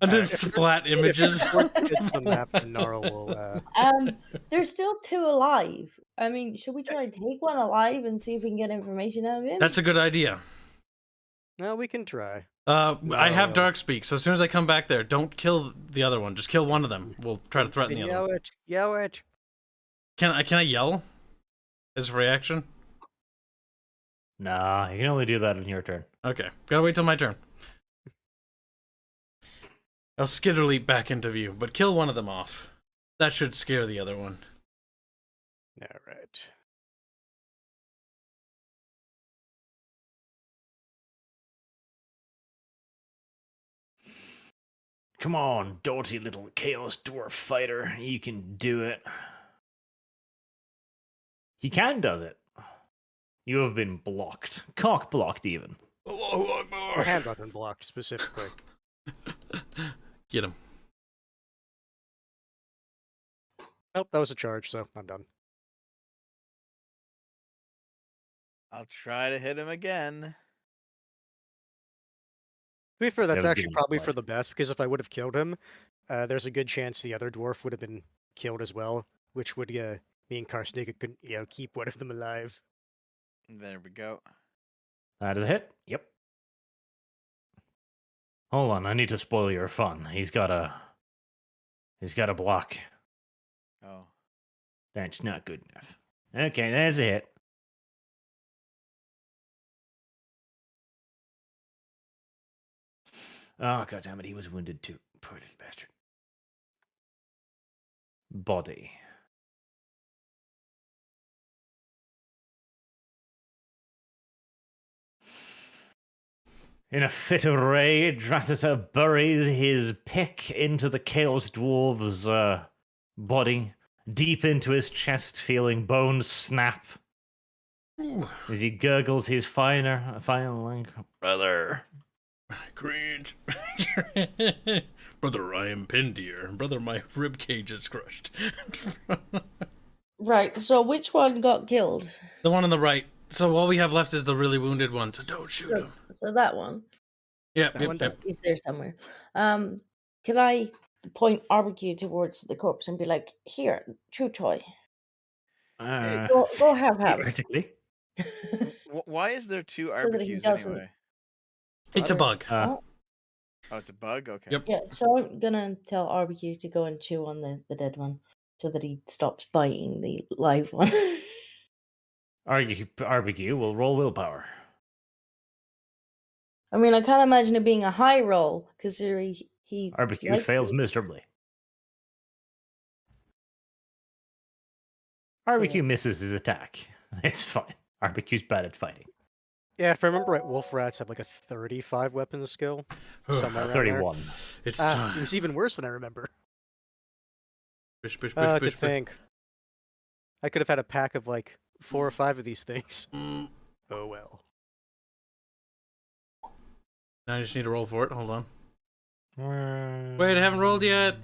and then flat images. It's the map, and Nara will. There's still 2 alive. I mean, should we try and take one alive and see if we can get information out of him? That's a good idea. No, we can try. I have Dark Speak, so as soon as I come back there, don't kill the other one. Just kill one of them. We'll try to threaten the other one. Yell it. Can I yell as a reaction? Nah, you can only do that in your turn. Okay, gotta wait till my turn. I'll skitter leap back into view, but kill one of them off. That should scare the other one. All right. Come on, doughty little chaos dwarf fighter. You can do it. He can does it. You have been blocked. Cock blocked even. Allahu Or Akbar. hand button blocked specifically. Get him. Nope, that was a charge, so I'm done. I'll try to hit him again. To be fair, that's was actually given probably twice. for the best, because if I would have killed him, there's a good chance the other dwarf would have been killed as well, which would mean Karsnika could keep one of them alive. There we go. That is a hit. Yep. Hold on, I need to spoil your fun. He's got a block. Oh. That's not good enough. Okay, there's a hit. Oh, god damn it, he was wounded too. Poor little bastard. Body. In a fit of rage, Ratata buries his pick into the Chaos Dwarf's body, deep into his chest, feeling bones snap. As he gurgles his final like, brother. Cringe. Brother, I am pinned here. Brother, my rib cage is crushed. Right, so which one got killed? The one on the right. So all we have left is the really wounded one, so don't shoot him. So that one. Yep, one yep. He's there somewhere. Can I point barbecue towards the corpse and be like, here, chew toy. Go have. Theoretically. Why is there 2 So that he RBQs doesn't- anyway? It's a bug. Oh, it's a bug? Okay. Yep. Yeah, so I'm gonna tell RBQ to go and chew on the dead one so that he stops biting the live one. RBQ will roll willpower. I mean, I can't imagine it being a high roll, considering he RBQ likes fails it. miserably. RBQ misses his attack. It's fine. RBQ's bad at fighting. Yeah, if I remember right, wolf rats have like a 35 weapons skill. Somewhere around there. 31. It's It time. was even worse than I remember. Bish, bish, I bish, could bish, bish. think. I could have had a pack of like 4 or 5 of these things. Mm, Oh well. now I just need to roll for it. Hold on. Wait, I haven't rolled yet.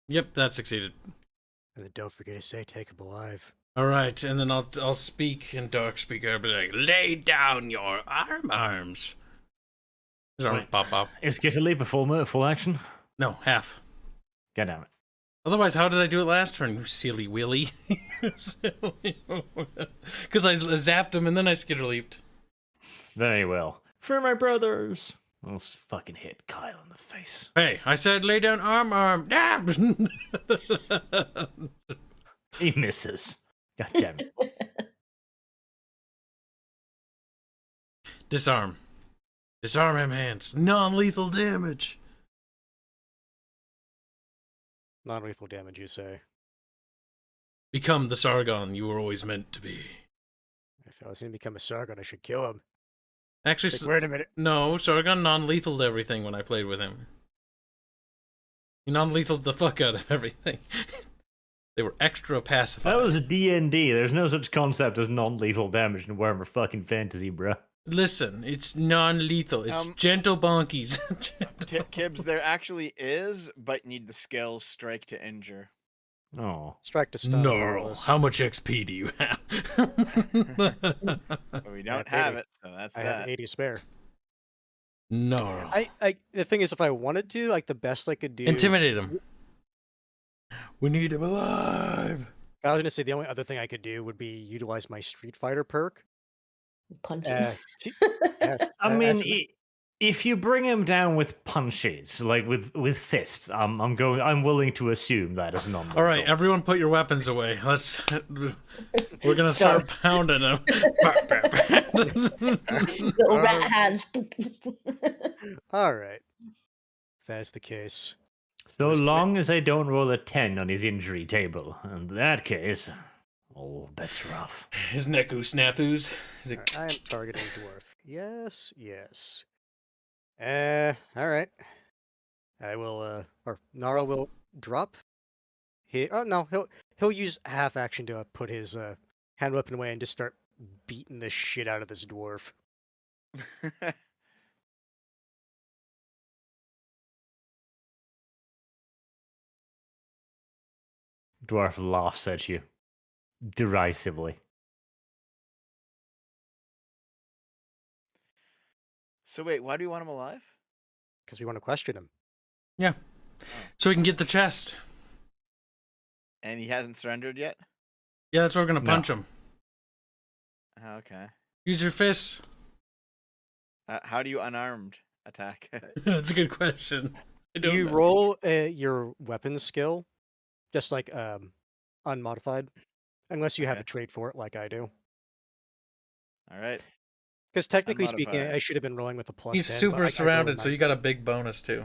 Yep, that succeeded. And then don't forget to say take him alive. All right, and then I'll speak in dark speak. I'll be like, lay down your arms. His arms Wait. pop up. Is get a leap a full action? No, half. God damn it. Otherwise, how did I do it last turn, you silly willy? Because I zapped him and then I skitter leaped. Very well. For my brothers. Let's fucking hit Kyle in the face. Hey, I said lay down arm. Ah! He misses. God damn it. Disarm. Disarm him, hands. Non-lethal damage. Non-lethal damage, you say? Become the Sargon you were always meant to be. If I was going to become a Sargon, I should kill him. Actually, Like, wait a minute. no, Sargon non-lethaled everything when I played with him. He non-lethaled the fuck out of everything. They were extra pacified. That was D&D. There's no such concept as non-lethal damage in Warhammer fucking fantasy, bruh. Listen, it's non-lethal. It's gentle bonkies. Kibbs, there actually is, but you need the skill strike to injure. Oh. Strike to stun. No. How much XP do you have? But we don't have it, so that's I that. have 80 spare. No. The thing is, if I wanted to, like, the best I could do... Intimidate him. We need him alive. I was going to say, the only other thing I could do would be utilize my Street Fighter perk. Punch him. Yes, I mean, as- if you bring him down with punches, like with fists, I'm willing to assume that is non. All right, everyone, put your weapons away. We're gonna start pounding him. Little rat hands. all right. If that's the case. So long as I don't roll a 10 on his injury table. In that case, all bets are off. His necku snapoos. All right, I am targeting dwarf. Yes, yes. All right. I will. Or Gnarl will drop. He'll use half action to put his hand weapon away and just start beating the shit out of this dwarf. Dwarf laughs at you derisively. So wait, why do you want him alive? Because we want to question him. Yeah. So we can get the chest. And he hasn't surrendered yet? Yeah, that's where we're gonna No. punch him. Oh, okay. Use your fists. How do you unarmed attack? That's a good question. I don't You know. roll your weapon skill, just like unmodified, unless you have Okay. a trait for it, like I do. All right. Because technically speaking, Unmodified. I should have been rolling with a plus. He's 10, but super I rolled surrounded, so nine. you got a big bonus too.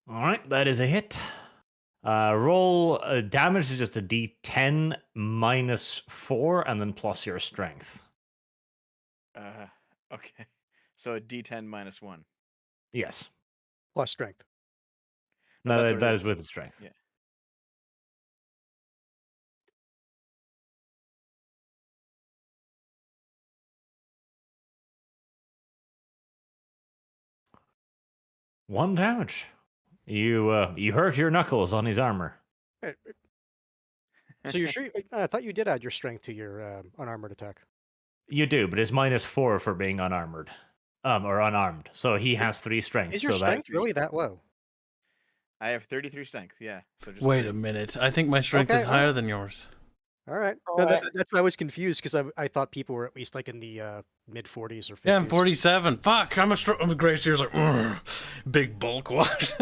All right, that is a hit. Roll damage is just a D10 minus 4, and then plus your strength. Okay. So a D10 minus 1. Yes, plus strength. no, that's what it that is. is with the strength. Yeah. One damage. You hurt your knuckles on his armor. So you're sure? I thought you did add your strength to your unarmored attack. You do, but it's minus 4 for being unarmored, or unarmed. So he has 3 strength. Is your so strength that really that low? I have 33 strength, yeah. So just Wait 3. a minute. I think my strength Okay, is higher than yours. All right. All No, right. that's why I was confused because I thought people were at least like in the mid 40s or 50s. Yeah, I'm 47. Fuck, I'm a Grace here's like, "Ugh." Big bulk watch.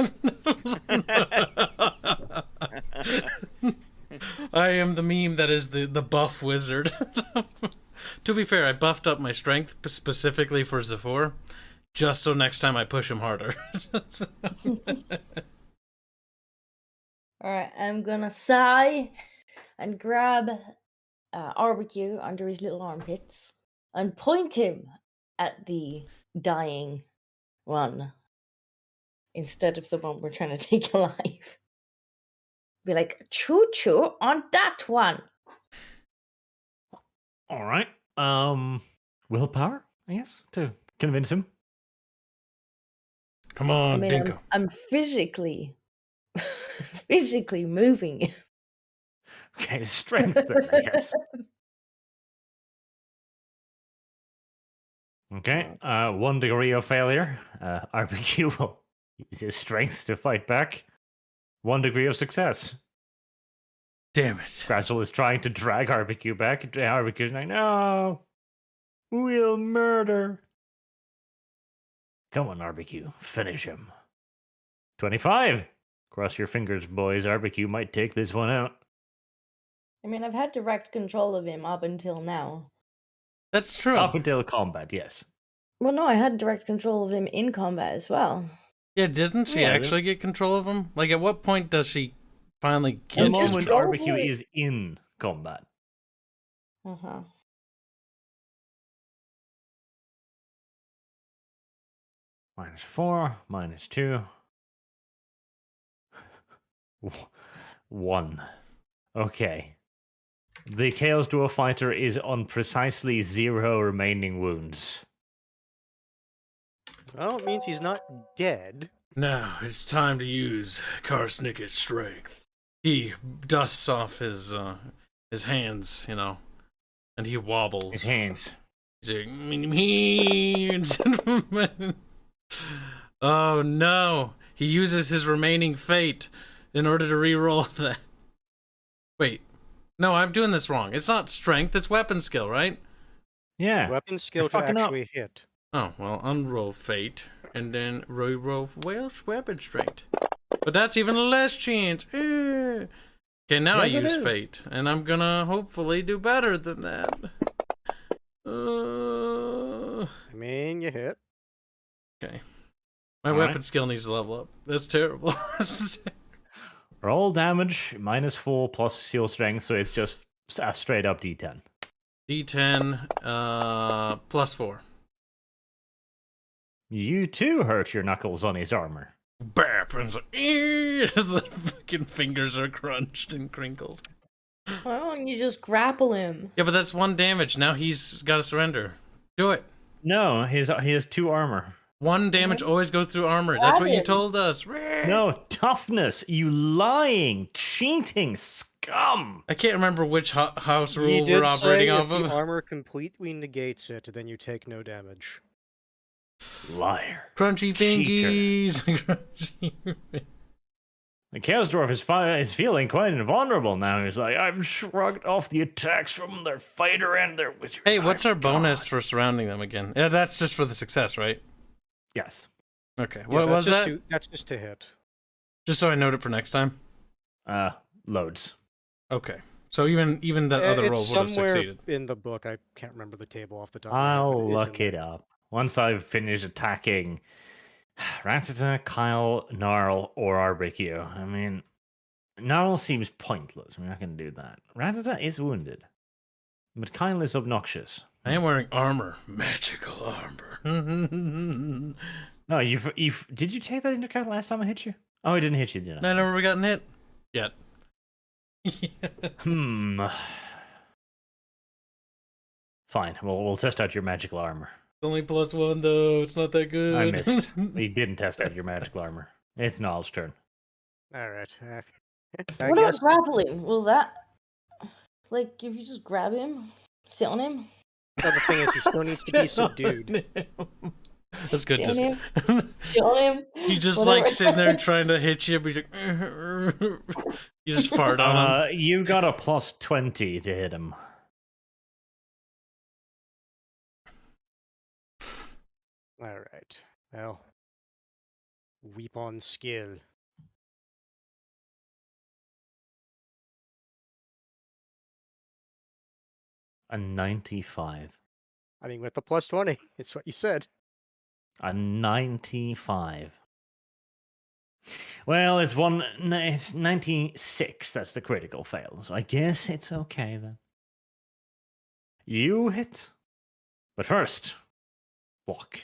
I am the meme that is the buff wizard. To be fair, I buffed up my strength specifically for Zephyr, just so next time I push him harder. Alright, I'm gonna sigh and grab Barbecue under his little armpits and point him at the dying one instead of the one we're trying to take alive. Be like, choo choo on that one. all right. Willpower, I guess, to convince him. Come I on, mean, Dinko. I'm physically, physically moving. Okay, strength then, I guess. Okay, 1 degree of failure. RBQ will use his strength to fight back. 1 degree of success. Damn it. Scratchel is trying to drag RBQ back. RBQ's like, no, we'll murder. Come on, RBQ, finish him. 25. Cross your fingers, boys. RBQ might take this one out. I mean, I've had direct control of him up until now. That's true. Up until combat, yes. Well, no, I had direct control of him in combat as well. Yeah, doesn't she Yeah, actually get control of him? Like, at what point does she finally The get just moment roll RBQ it. is in combat. Uh-huh. -4, -2. 1. Okay. The Chaos Duo fighter is on precisely 0 remaining wounds. Well, it means he's not dead. Now it's time to use Karsnicket's strength. He dusts off his hands, you know, and he wobbles. His hands. He's like, oh no! He uses his remaining fate in order to re-roll that. Wait, no, I'm doing this wrong. It's not strength; it's weapon skill, right? Yeah. Weapon skill to fucking up. actually hit. Oh well, unroll fate and then re-roll Welsh weapon strength. But that's even less chance. Okay, now Yes, I it use is. fate, and I'm gonna hopefully do better than that. I mean, you hit. Okay. My All weapon right. skill needs to level up. That's terrible. Roll damage, -4 plus your strength, so it's just a straight up D10. D10, +4. You too hurt your knuckles on his armor. Bap! And it's like, as the fucking fingers are crunched and crinkled. Why don't you just grapple him? Yeah, but that's 1 damage. Now he's got to surrender. Do it. No, he has 2 armor. 1 damage always goes through armor. That's what you Grab him. told us. No, toughness, you lying, cheating scum. I can't remember which house He rule did we're say operating if off the of. armor completely negates it, then you take no damage. Liar. Crunchy Cheater. fingies. Crunchy. The Chaos Dwarf is feeling quite invulnerable now. He's like, I've shrugged off the attacks from their fighter and their wizard. Hey, what's our bonus for surrounding them again? Yeah, that's just for the success, right? Yes. Okay. Yeah, What was that? That's just to hit. Just so I note it for next time. Loads. Okay. So even that other roll It's would have somewhere succeeded. in the book. I can't remember the table off the top of my head. I'll but it is look in it there. up. Once I've finished attacking Ratata, Kyle, Gnarl, or Arbicue. I mean, Gnarl seems pointless. We're not going to do that. Ratata is wounded. But Kyle is obnoxious. I am wearing armor. Magical armor. No, did you take that into account last time I hit you? Oh, I didn't hit you, did I? I never gotten hit yet. Fine. We'll test out your magical armor. It's only +1 though. It's not that good. I missed. We didn't test out your magical armor. It's Gnarl's turn. All right. I What about guess grappling? Will that, like, if you just grab him, sit on him, well, the thing is, he still needs to be subdued. That's good. sit on To him, sit on him. You just whatever. like sitting there trying to hit you, but you're like, you just fart on him. You got a +20 to hit him. All right. Well, weep on skill. A 95. I mean, with the +20, it's what you said. A 95. Well, it's 96. That's the critical fail. So I guess it's okay then. You hit. But first, block.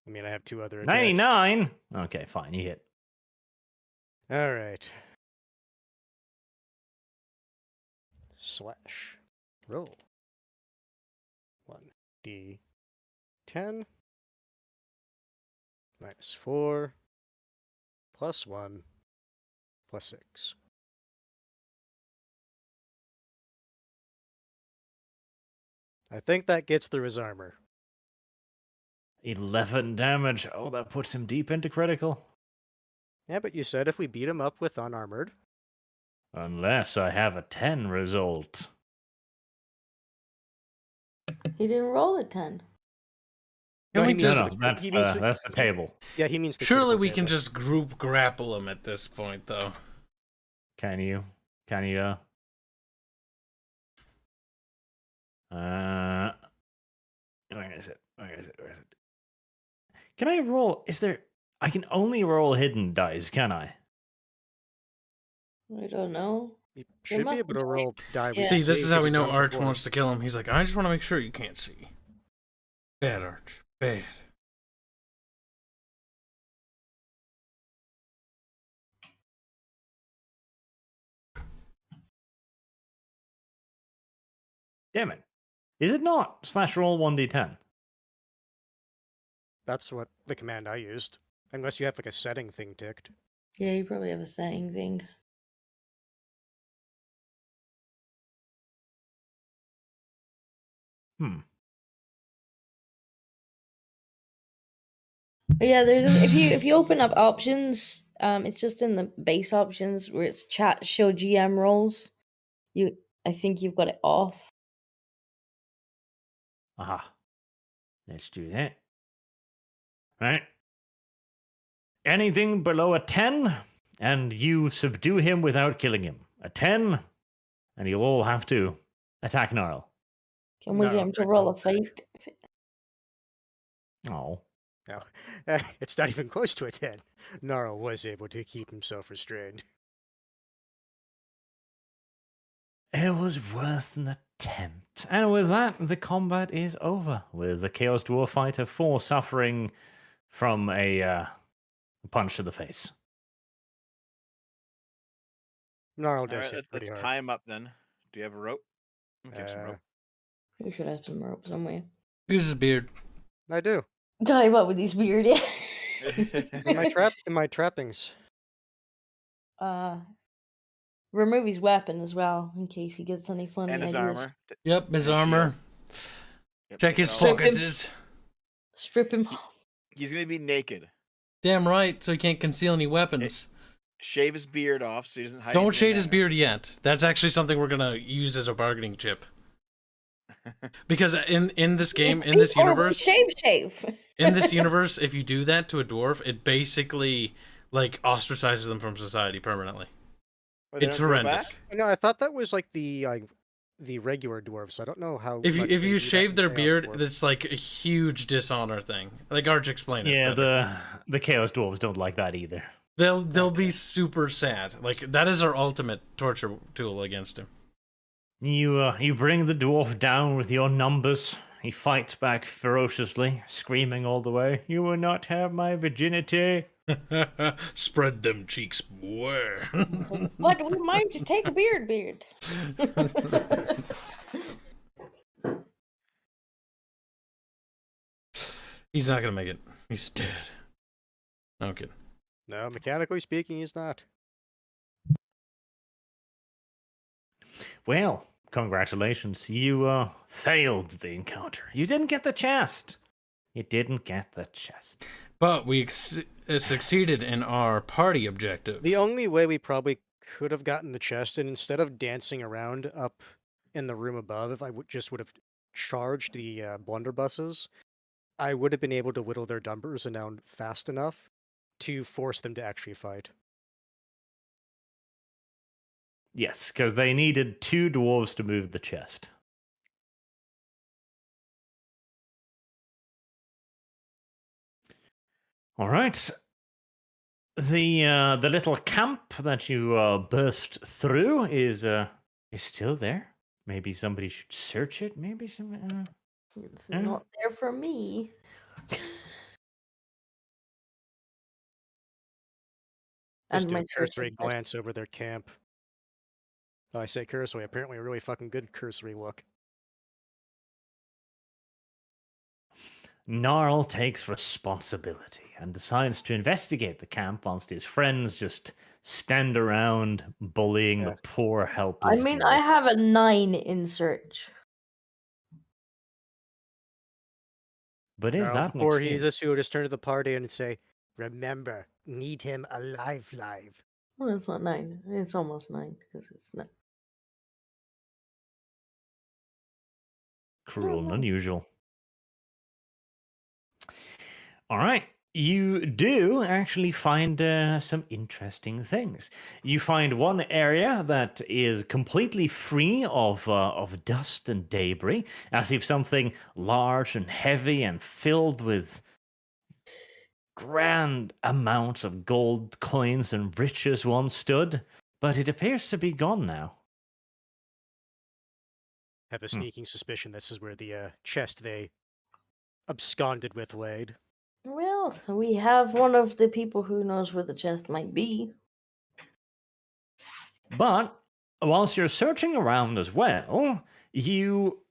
I mean, I have 2 other attacks. 99. Okay, fine. You hit. All right. Slash. Roll. 1d10. -4 +1 +6. I think that gets through his armor. 11 damage. Oh, that puts him deep into critical. Yeah, but you said if we beat him up with unarmored. Unless I have a 10 result. He didn't roll a 10. Can we he just- means No, the- that's the table. Yeah, he means the Surely critical we can table. just group grapple him at this point, though. Can you? Can you? Where is it? Where is it? Where is it? Can I roll? Is there? I can only roll hidden dice, can I? I don't know. You should be must able be to a way- roll die. Yeah. See, this is how we know Arch Arch wants to kill him. He's like, I just want to make sure you can't see. Bad, Arch. Bad. Damn it! Is it not /roll 1d10? That's what the command I used. Unless you have like a setting thing ticked. Yeah, you probably have a setting thing. But yeah, there's if you open up options, it's just in the base options where it's chat show GM roles. I think you've got it off. Aha. Let's do that. Right. Anything below a 10, and you subdue him without killing him. A 10, and you'll all have to attack Gnarl. Can we No, get him to I roll a don't think. fight? Oh. No, it's not even close to a 10. Gnarl was able to keep himself restrained. It was worth an attempt. And with that, the combat is over, with the Chaos Dwarf Fighter 4 suffering from a punch to the face. Gnarl All does right, hit pretty let's hard. tie him up then. Do you have a rope? Okay, some rope. We should have some rope somewhere. Use his beard. I do. Tie him up with his beard, yeah. In my trappings. Remove his weapon as well, in case he gets any funny And his ideas. armor. Yep, his And armor. Yep, Check his all- Strip him. pockets. Strip him. He's gonna be naked. Damn right, so he can't conceal any weapons. Shave his beard off so he doesn't hide. Don't anything shade in his there. beard yet. That's actually something we're gonna use as a bargaining chip. Because in this game, in this universe, Shave. in this universe, if you do that to a dwarf, it basically like ostracizes them from society permanently. Oh, they It's don't grow horrendous. back? No, I thought that was like the regular dwarves. I don't know how. If much you they do that shave in their Chaos beard, Dwarf. it's like a huge dishonor thing. Like Arch explained it. Yeah, better. the Chaos Dwarves don't like that either. They'll be super sad. Like that is our ultimate torture tool against him. You bring the dwarf down with your numbers. He fights back ferociously, screaming all the way, "You will not have my virginity!" Spread them cheeks, boy. What? We might to take a beard. He's not gonna make it. He's dead. No kidding. No, mechanically speaking, he's not. Well, congratulations. You failed the encounter. You didn't get the chest. You didn't get the chest. But we succeeded in our party objective. The only way we probably could have gotten the chest, and instead of dancing around up in the room above, if I just would have charged the blunderbusses, I would have been able to whittle their numbers down fast enough to force them to actually fight. Yes, because they needed 2 dwarves to move the chest. All right. The little camp that you burst through is still there. Maybe somebody should search it. Maybe some. It's not there for me. Just And do my a cursory search- glance over their camp. Oh, I say cursory, apparently a really fucking good cursory look. Gnarl takes responsibility and decides to investigate the camp whilst his friends just stand around bullying the Yeah. poor, I helpless mean, dwarf. I have a 9 in search. But is Now, that an before he excuse? just would just turn to the party and say, "Remember, need him alive, live." Well, it's not 9. It's almost 9 because it's not. Cruel and know. unusual. All right. You do actually find some interesting things. You find one area that is completely free of dust and debris, as if something large and heavy and filled with grand amounts of gold coins and riches once stood, but it appears to be gone now. Have a sneaking suspicion this is where the chest they absconded with laid. Well, we have one of the people who knows where the chest might be. But whilst you're searching around as well, you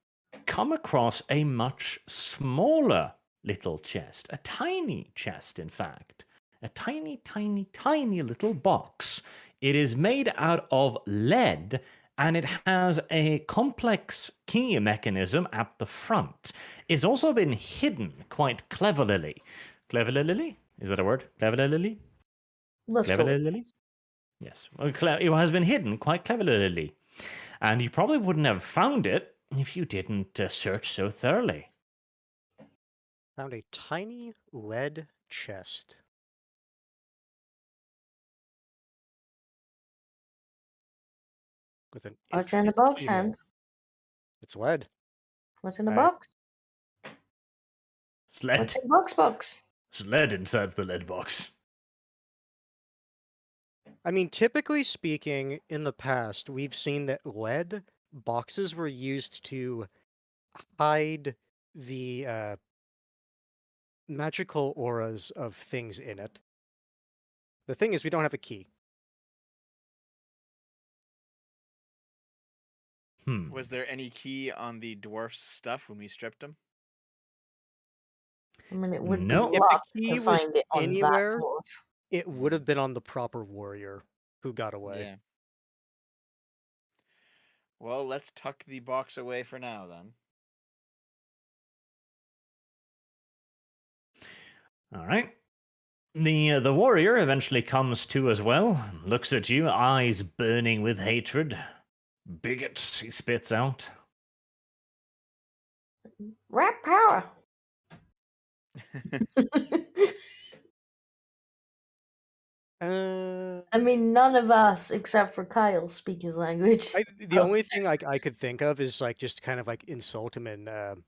come across a much smaller little chest, a tiny chest, in fact. A tiny, tiny, tiny little box. It is made out of lead and it has a complex key mechanism at the front. It's also been hidden quite cleverly. Cleverly? Is that a word? Cleverly? Let's go. Cleverly? Yes. Well, it has been hidden quite cleverly. And you probably wouldn't have found it if you didn't search so thoroughly. Found a tiny lead chest. With an What's in the intricate box, keyhole. hand? It's lead. What's in the I- box? It's lead. What's in the box? It's lead inside the lead box. I mean, typically speaking, in the past, we've seen that lead boxes were used to hide the magical auras of things in it. The thing is, we don't have a key. Was there any key on the dwarf's stuff when we stripped him? I mean, it would No. be If locked the key to was find it on anywhere, that dwarf. it would have been on the proper warrior who got away. Yeah. Well, let's tuck the box away for now, then. All right. The warrior eventually comes to as well, looks at you, eyes burning with hatred. Bigots, he spits out. Rat power. I mean, none of us, except for Kyle, speak his language. The only thing I could think of is like just kind of like insult him in what's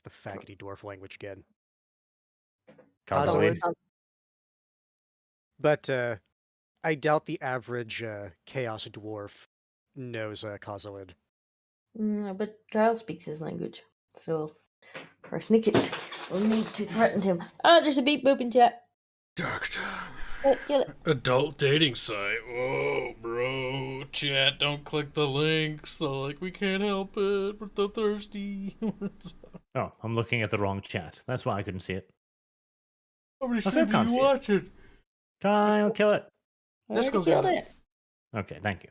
the faggoty dwarf language again? Cosmoid. But I doubt the average chaos dwarf knows Cosmoid. But Kyle speaks his language, so for Snicket, we'll need to threaten him. Ah, there's a beep boop in chat. Dark Tongue. Kill it. Adult dating site. Whoa, bro. Chat, don't click the links. So, like, we can't help it. We're so thirsty. Oh, I'm looking at the wrong chat. That's why I couldn't see it. How many still streams can't are see you it. watching? Kyle, kill it. I Just already go killed get it. Okay, thank you.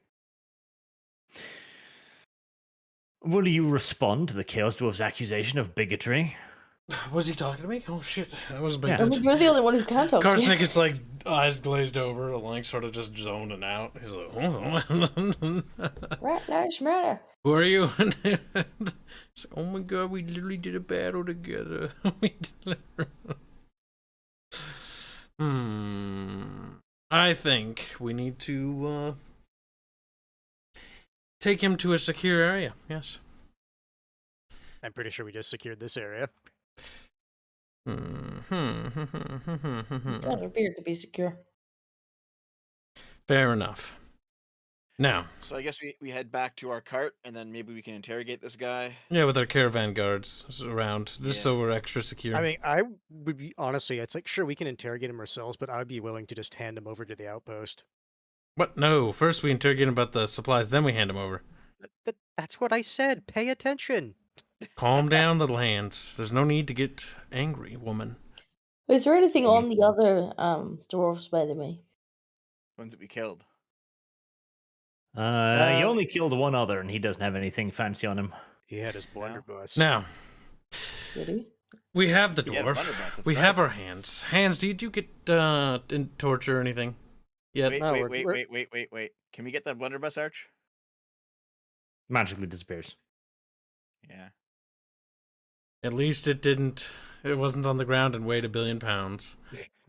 Will you respond to the Chaos Dwarf's accusation of bigotry? Was he talking to me? Oh, shit. I wasn't Yeah. I paying mean, attention. you're the only one who can talk to you. Carsnick, it's like eyes glazed over, Link sort of just zoning out. He's like, oh. Rat lives matter. Who are you? It's like, oh my god, we literally did a battle together. We did. I think we need to take him to a secure area. Yes. I'm pretty sure we just secured this area. It's not appeared to be secure. Fair enough. Now, So I guess we head back to our cart, and then maybe we can interrogate this guy. yeah, with our caravan guards around, just Yeah. so we're extra secure. I mean, I would be honestly, it's like sure we can interrogate him ourselves, but I would be willing to just hand him over to the outpost. What? No. First we interrogate him about the supplies, then we hand him over. That's what I said. Pay attention. Calm down, little hands. There's no need to get angry, woman. Is there anything on the other dwarves, by the way? Ones that we killed. You only killed one other, and he doesn't have anything fancy on him. He had his blunderbuss. Now, Did he? we have the He had a dwarf. blunderbuss, that's We right. have our hands. Hands, did you get in torture or anything? Yeah. Wait, no, wait. Can we get that blunderbuss arch? Magically disappears. Yeah. At least it didn't. It wasn't on the ground and weighed 1 billion pounds.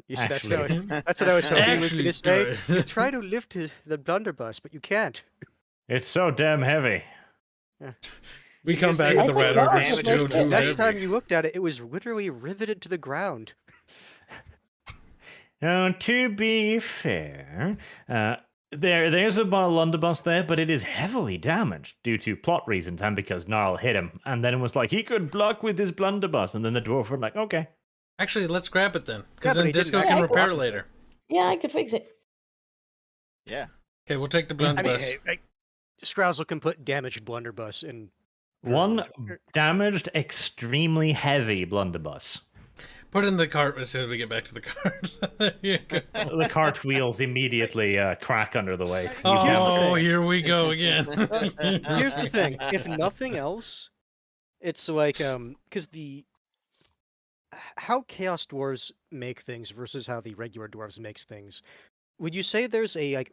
You see, that's, Actually- that's what I was hoping he was going to say. Actually, You try to lift the blunderbuss, but you can't. It's so damn heavy. we come Because back they- with the I rat think arch. that It's was too, like too Next heavy. time you looked at it, it was literally riveted to the ground. Now, to be fair, there's a blunderbuss there, but it is heavily damaged due to plot reasons and because Gnarl hit him. And then it was like, he could block with his blunderbuss. And then the dwarf were like, okay. Actually, let's grab it then, because Yeah, but then he didn't Disco actually can repair it block later. Yeah, I could fix it. Yeah. Okay, we'll take the I mean, blunderbuss. hey, Scrousel can put damaged blunderbuss in. One damaged, extremely heavy blunderbuss. Put it in the cart as soon as we get back to the cart. There you go. The cart wheels immediately crack under the weight. You Here's the can't- Oh, thing. here we go again. Here's the thing: if nothing else, it's like because how Chaos Dwarves make things versus how the regular dwarves makes things. Would you say there's a like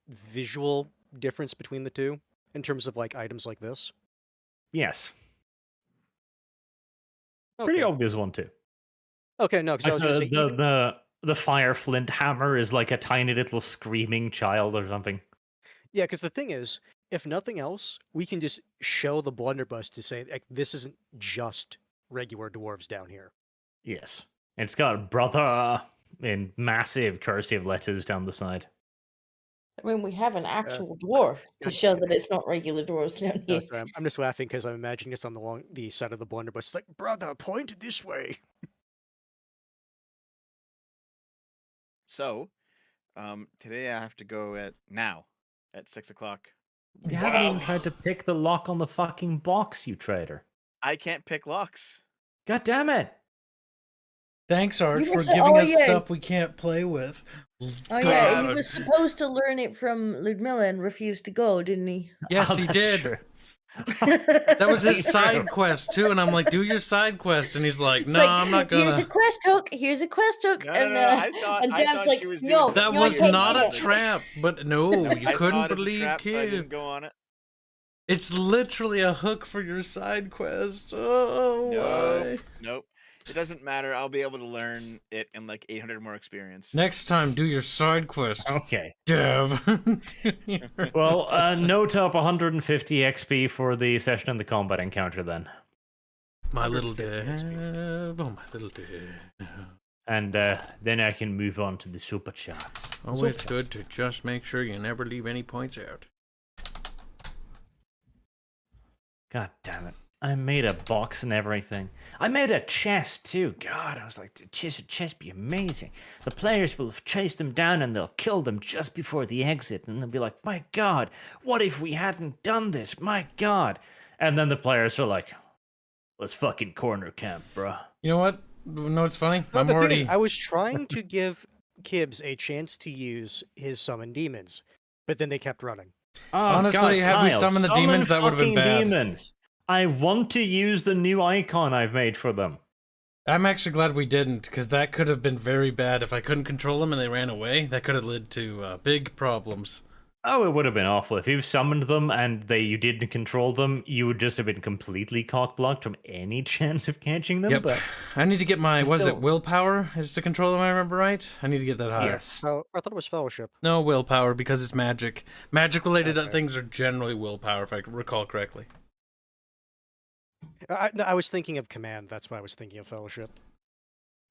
visual difference between the two in terms of like items like this? Yes. Pretty Okay. obvious one, too. Okay, no, because I was going to say even, The fire flint hammer is like a tiny little screaming child or something. yeah, because the thing is, if nothing else, we can just show the blunderbuss to say like this isn't just regular dwarves down here. Yes. It's got brother in massive cursive letters down the side. I mean, we have an actual dwarf to show that it's not regular dwarves down No, here. sorry, I'm just laughing because I'm imagining it's on the side of the blunderbuss. It's like, brother, point this way. So, today I have to go at 6 o'clock. You haven't even Wow. tried to pick the lock on the fucking box, you traitor. I can't pick locks. God damn it. Thanks, Arch, You for were so- giving oh, us yeah. stuff we can't play with. Oh yeah, he God. was supposed to learn it from Ludmilla and refused to go, didn't he? Yes, Oh, he that's did. true. That was his side quest too, and I'm like, do your side quest, and he's like, It's no, like, I'm not Here's a gonna. quest hook. Here's a quest hook. No, and no, I thought, and I Dan's thought like, she was doing no, something That no, was I not a can't. trap, but no, you I saw couldn't it as a believe trap, so I didn't kid. go on it. It's literally a hook for your side quest. Oh, No, why? nope. It doesn't matter. I'll be able to learn it in like 800 more experience. Next time, do your side quest, Okay. Dev. Well, note up 150 XP for the session and the combat encounter then. my little 150 Dev, oh my little Dev. And then I can move on to the super chats. Always Super good chats. to just make sure you never leave any points out. God damn it. I made a box and everything. I made a chest too. God, I was like, the chest be amazing. The players will chase them down and they'll kill them just before the exit. And they'll be like, my God, what if we hadn't done this? My God. And then the players are like, let's fucking corner camp, bruh. You know what? No, it's funny. No, I'm the thing already. is, I was trying to give Kibbs a chance to use his summon demons, but then they kept running. Oh, Honestly, gosh, had we Kyle, summoned the demons, that summon would've been fucking bad. demons. I want to use the new icon I've made for them. I'm actually glad we didn't, because that could have been very bad if I couldn't control them and they ran away. That could have led to big problems. Oh, it would have been awful. If you summoned them and you didn't control them, you would just have been completely cock-blocked from any chance of catching them. Yep. But I need to get my, was still- it willpower is to control them, I remember right? I need to get that higher. yes. Oh, I thought it was fellowship. No, willpower, because it's magic. Magic-related Okay. things are generally willpower, if I recall correctly. No, I was thinking of command. That's why I was thinking of fellowship.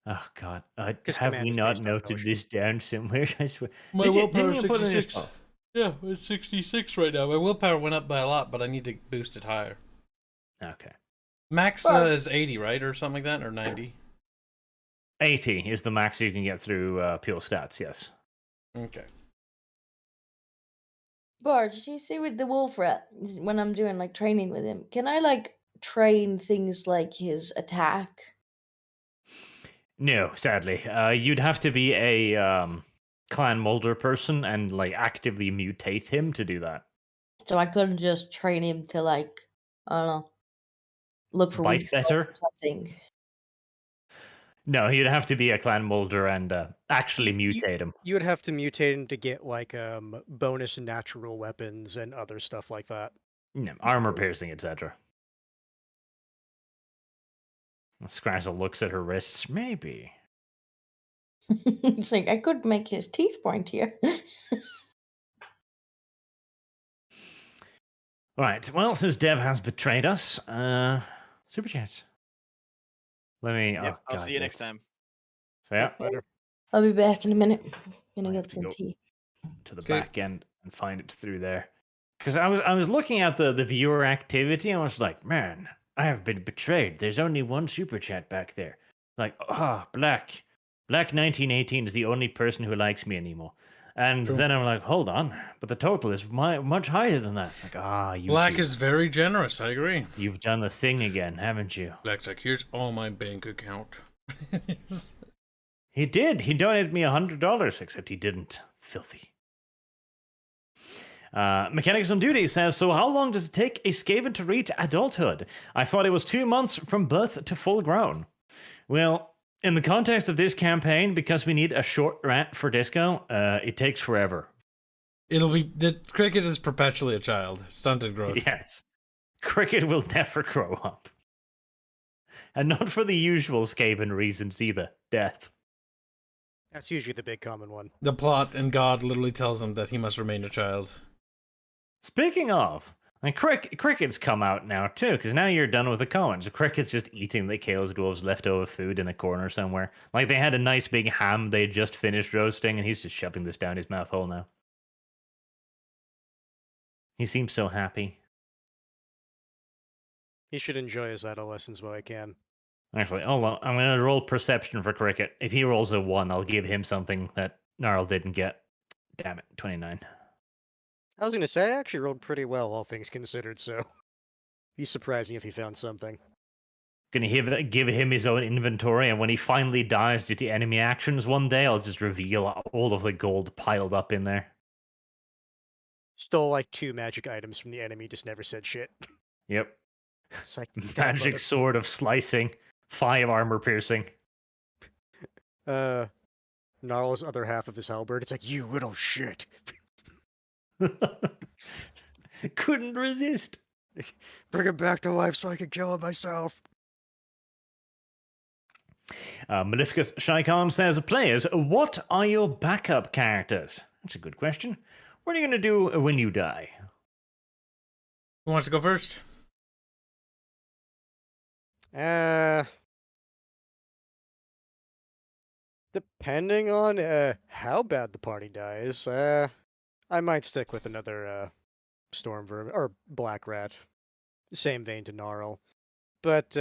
Oh, God. 'Cause Have command we is not based on noted fellowship. this down somewhere? I swear. My Did you- willpower didn't is you put it in your 66. spells? Yeah, it's 66 right now. My willpower went up by a lot, but I need to boost it higher. Okay. Max Well- is 80, right? Or something like that? Or 90? 80 is the max you can get through pure stats, yes. Okay. Bar, did you see with the wolf rat when I'm doing like training with him? Can I like train things like his attack? No, sadly. You'd have to be a clan molder person and like actively mutate him to do that. So I couldn't just train him to, like, I don't know, look for Bite weak spots better? or something. No, you'd have to be a clan molder and actually You, mutate him. you would have to mutate him to get like bonus natural weapons and other stuff like that. No, armor piercing, etc. Scrazzle looks at her wrists. Maybe. It's like, I could make his teeth pointier. Right. Well, since Deb has betrayed us, super chats. Let me. Yep, Oh, I'll God, see you next yes. time. So yeah, Later. I'll be back in a minute. Gonna I have get to some go. tea. To the Okay. back end and find it through there. Because I was looking at the viewer activity and I was like, man, I have been betrayed. There's only one super chat back there. Like, Black 1918 is the only person who likes me anymore. And True. then I'm like, hold on, but the total is much higher than that. It's like, you Black two, is very generous, I agree. you've done the thing again, haven't you? Black's like, here's all my bank account. He did. He donated me $100, except he didn't. Filthy. Mechanics on Duty says, so how long does it take a Skaven to reach adulthood? I thought it was 2 months from birth to full grown. Well, in the context of this campaign, because we need a short rat for disco, it takes forever. It'll be the cricket is perpetually a child, stunted growth. Yes. Cricket will never grow up. And not for the usual Skaven reasons either. Death. That's usually the big common one. The plot and God literally tells him that he must remain a child. Speaking of, and Cricket's come out now too, because now you're done with the Coens. Cricket's just eating the Chaos Dwarves' leftover food in a corner somewhere. Like they had a nice big ham they just finished roasting, and he's just shoving this down his mouth hole now. He seems so happy. He should enjoy his adolescence while he can. Actually, I'm going to roll perception for Cricket. If he rolls a 1, I'll give him something that Gnarl didn't get. Damn it, 29. I was gonna say, I actually rolled pretty well, all things considered, so... Be surprising if he found something. Gonna give him his own inventory, and when he finally dies due to enemy actions one day, I'll just reveal all of the gold piled up in there. Stole like 2 magic items from the enemy, just never said shit. Yep. It's like, that Magic sword of slicing, 5 armor piercing. Gnarl's other half of his halberd, it's like, you little shit. Couldn't resist. Bring him back to life so I can kill him myself. Maleficus Shaikam says, players, what are your backup characters? That's a good question. What are you going to do when you die? Who wants to go first? Depending on how bad the party dies, I might stick with another storm vermin or black rat. Same vein to Gnarl. But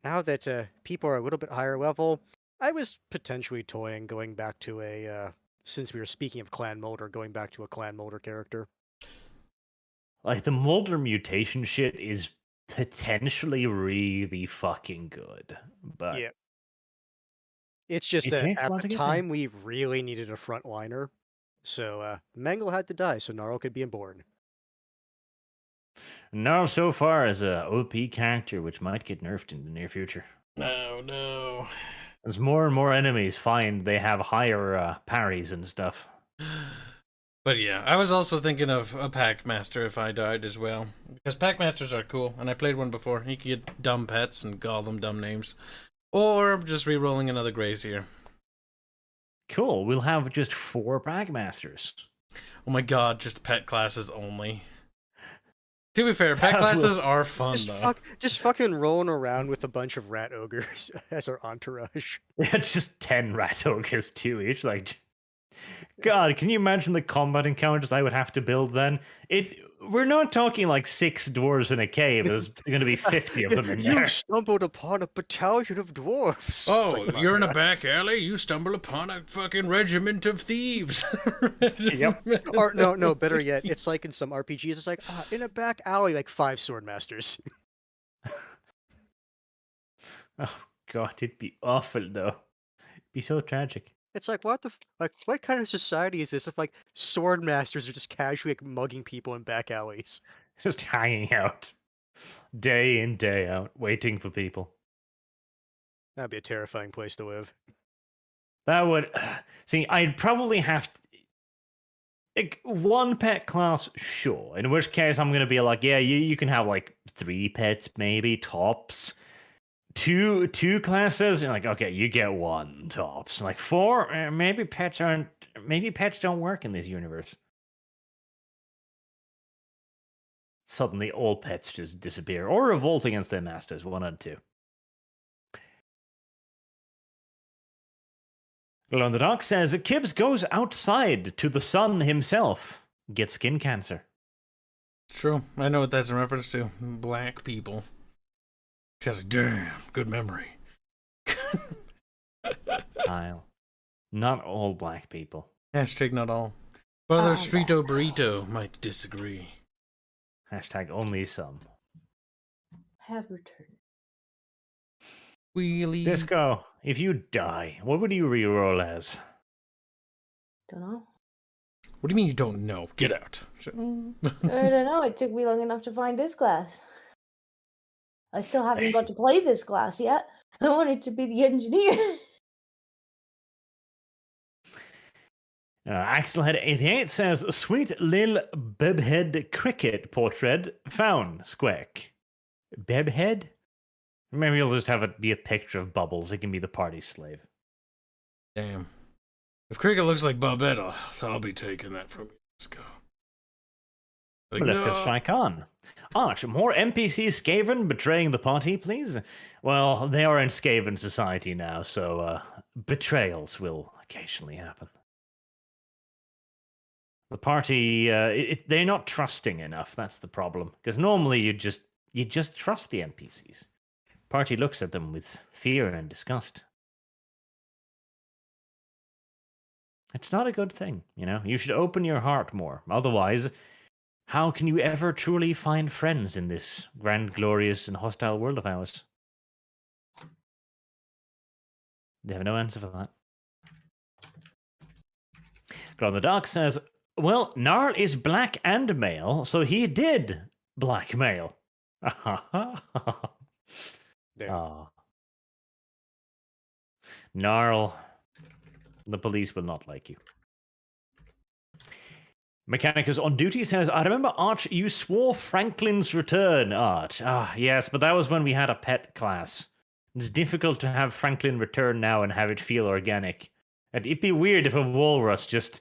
now that people are a little bit higher level, I was potentially toying going back to a since we were speaking of Clan Molder, going back to a Clan Molder character. Like, the Molder mutation shit is potentially really fucking good. But Yeah. It's just It takes a at lot the to get there. time we really needed a frontliner. So Mangle had to die so Gnarl could be born. Gnarl so far is a OP character which might get nerfed in the near future. No, no. As more and more enemies find they have higher parries and stuff. But yeah, I was also thinking of a pack master if I died as well. Because pack masters are cool, and I played one before. You could get dumb pets and call them dumb names. Or just re-rolling another Grazier. Cool, we'll have just 4 Packmasters. Oh my god, just pet classes only. To be fair, pet That classes are fun Just though. just fucking rolling around with a bunch of rat ogres as our entourage. Yeah, just 10 rat ogres, 2 each. Like, God, can you imagine the combat encounters I would have to build then? We're not talking like 6 dwarves in a cave. There's going to be 50 of them in You there. stumbled upon a battalion of dwarves. It's Oh, like, my you're in a God. back alley, you stumble upon a fucking regiment of thieves. Yep. Or no, better yet, it's like in some RPGs, it's like in a back alley, like 5 sword masters. Oh God, it'd be awful though. It'd be so tragic. It's like what what kind of society is this if like sword masters are just casually like mugging people in back alleys? Just hanging out, day in day out, waiting for people. That'd be a terrifying place to live. That would see. I'd probably have to, like one pet class, sure. In which case, I'm gonna be like, yeah, you can have like 3 pets, maybe tops. Two classes, and like, okay, you get 1 tops. Like 4, maybe pets aren't. Maybe pets don't work in this universe. Suddenly, all pets just disappear or revolt against their masters. 1 and 2. Glow in the Dark says Kibbs goes outside to the sun himself, gets skin cancer. True. I know what that's in reference to. Black people. Just damn, good memory. Kyle, not all black people. Hashtag not all. Brother Ah, Streeto Burrito might disagree. Hashtag only some. Have returned. Wheelie. Disco, if you die, what would you reroll as? Don't know. What do you mean you don't know? Get out. I don't know. It took me long enough to find this class. I still haven't got to play this class yet. I wanted to be the engineer. Axelhead88 says, Sweet Lil Bebhead Cricket portrait found, Squeck. Bebhead? Maybe you'll just have it be a picture of Bubbles. It can be the party slave. Damn. If Cricket looks like Bobette, I'll be taking that from you. Let's go. Like, Well, let's go strike on. Arch, more NPC Skaven betraying the party, please? Well, they are in Skaven society now, so betrayals will occasionally happen. The party, they're not trusting enough. That's the problem. Because normally you just trust the NPCs. Party looks at them with fear and disgust. It's not a good thing, you know? You should open your heart more. Otherwise, how can you ever truly find friends in this grand, glorious, and hostile world of ours? They have no answer for that. Glow in the Dark says, well, Gnarl is black and male, so he did blackmail. There. Ah. Gnarl, the police will not like you. Mechanicus on duty says, I remember, Arch, you swore Franklin's return, Arch. Ah, yes, but that was when we had a pet class. It's difficult to have Franklin return now and have it feel organic. It'd be weird if a walrus just...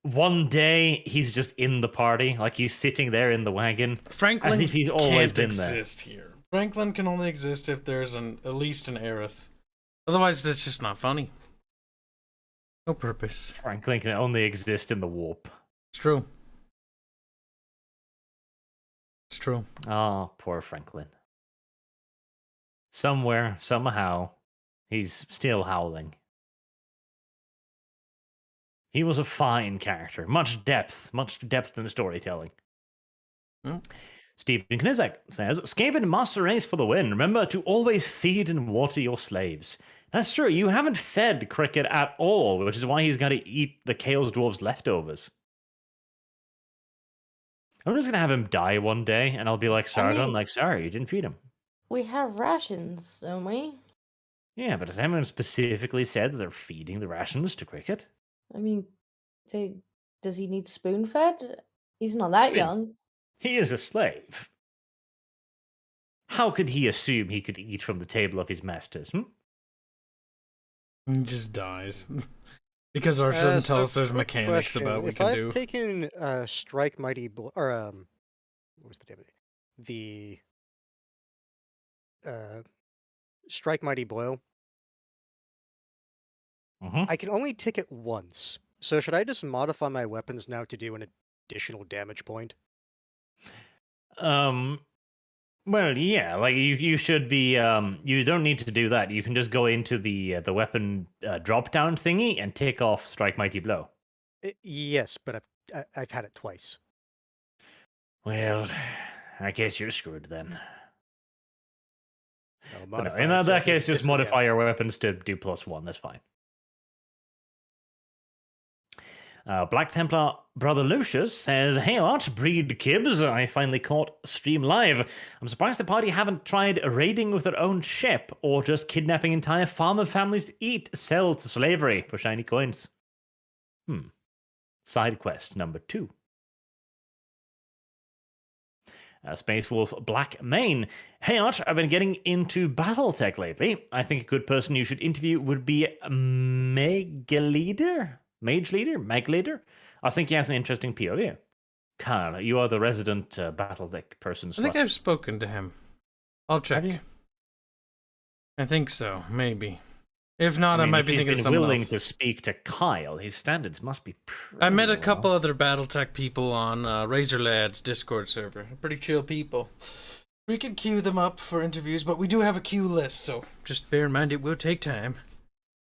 One day, he's just in the party, like he's sitting there in the wagon, Franklin as if he's always can't been there. exist here. Franklin can only exist if there's at least an Aerith. Otherwise, that's just not funny. No purpose. Franklin can only exist in the warp. It's true. It's true. Oh, poor Franklin. Somewhere, somehow, he's still howling. He was a fine character. Much depth in the storytelling. Hmm. Stephen Knizek says, Skaven master race for the win. Remember to always feed and water your slaves. That's true. You haven't fed Cricket at all, which is why he's got to eat the Chaos Dwarves' leftovers. I'm just going to have him die one day, and I'll be like, Sargon, sorry, you didn't feed him. We have rations, don't we? Yeah, but has anyone specifically said that they're feeding the rations to Cricket? I mean, does he need spoon fed? He's not that young. He is a slave. How could he assume he could eat from the table of his masters? He just dies. Because Arch doesn't tell us there's quick mechanics question. about what we If can I've do. taken Strike Mighty Blow, or what was the name of it? The Strike Mighty Blow. I can only tick it once. So should I just modify my weapons now to do an additional damage point? Well, yeah, like you should be. You don't need to do that. You can just go into the weapon drop down thingy and take off Strike Mighty Blow. Yes, but I've had it twice. Well, I guess you're screwed then. I'll But no, modify in it so that it case, doesn't just fit for the modify your weapons to do +1. That's fine. Black Templar Brother Lucius says, "Hey, Arch, breed Kibbs. I finally caught stream live. I'm surprised the party haven't tried raiding with their own ship or just kidnapping entire farmer families to eat, sell to slavery for shiny coins." Side quest number 2. Space Wolf Black Mane. "Hey Arch, I've been getting into Battletech lately. I think a good person you should interview would be Mage Leader? I think he has an interesting POV. Kyle, you are the resident Battletech person. I think I've spoken to him. I'll check. Have you? I think so, maybe. If not, I might be thinking of He's been someone willing else. to speak to Kyle. His standards must be pretty I met a low. couple other BattleTech people on Razor Lads Discord server. Pretty chill people. We could queue them up for interviews, but we do have a queue list, so just bear in mind it will take time.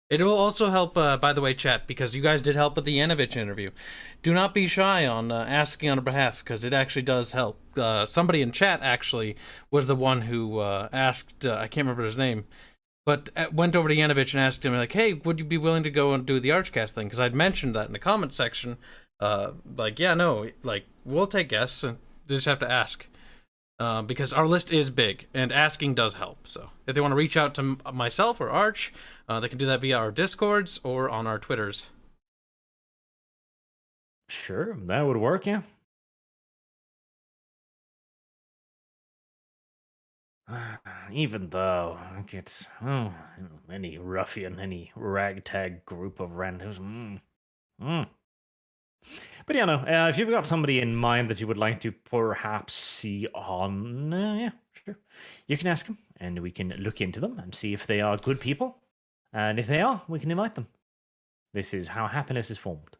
It will also help, by the way, chat, because you guys did help with the Yanovich interview. Do not be shy on asking on our behalf, because it actually does help. Somebody in chat, actually, was the one who asked, I can't remember his name, but went over to Yanovich and asked him, like, hey, would you be willing to go and do the Archcast thing? Because I'd mentioned that in the comment section. Yeah, no, like, we'll take guests, and they just have to ask. Because our list is big, and asking does help. So if they want to reach out to myself or Arch, they can do that via our Discords or on our Twitters. Sure, that would work, yeah. Even though it's any ruffian, any ragtag group of randos. But yeah, no. If you've got somebody in mind that you would like to perhaps see on, yeah, sure, you can ask them, and we can look into them and see if they are good people. And if they are, we can invite them. This is how happiness is formed.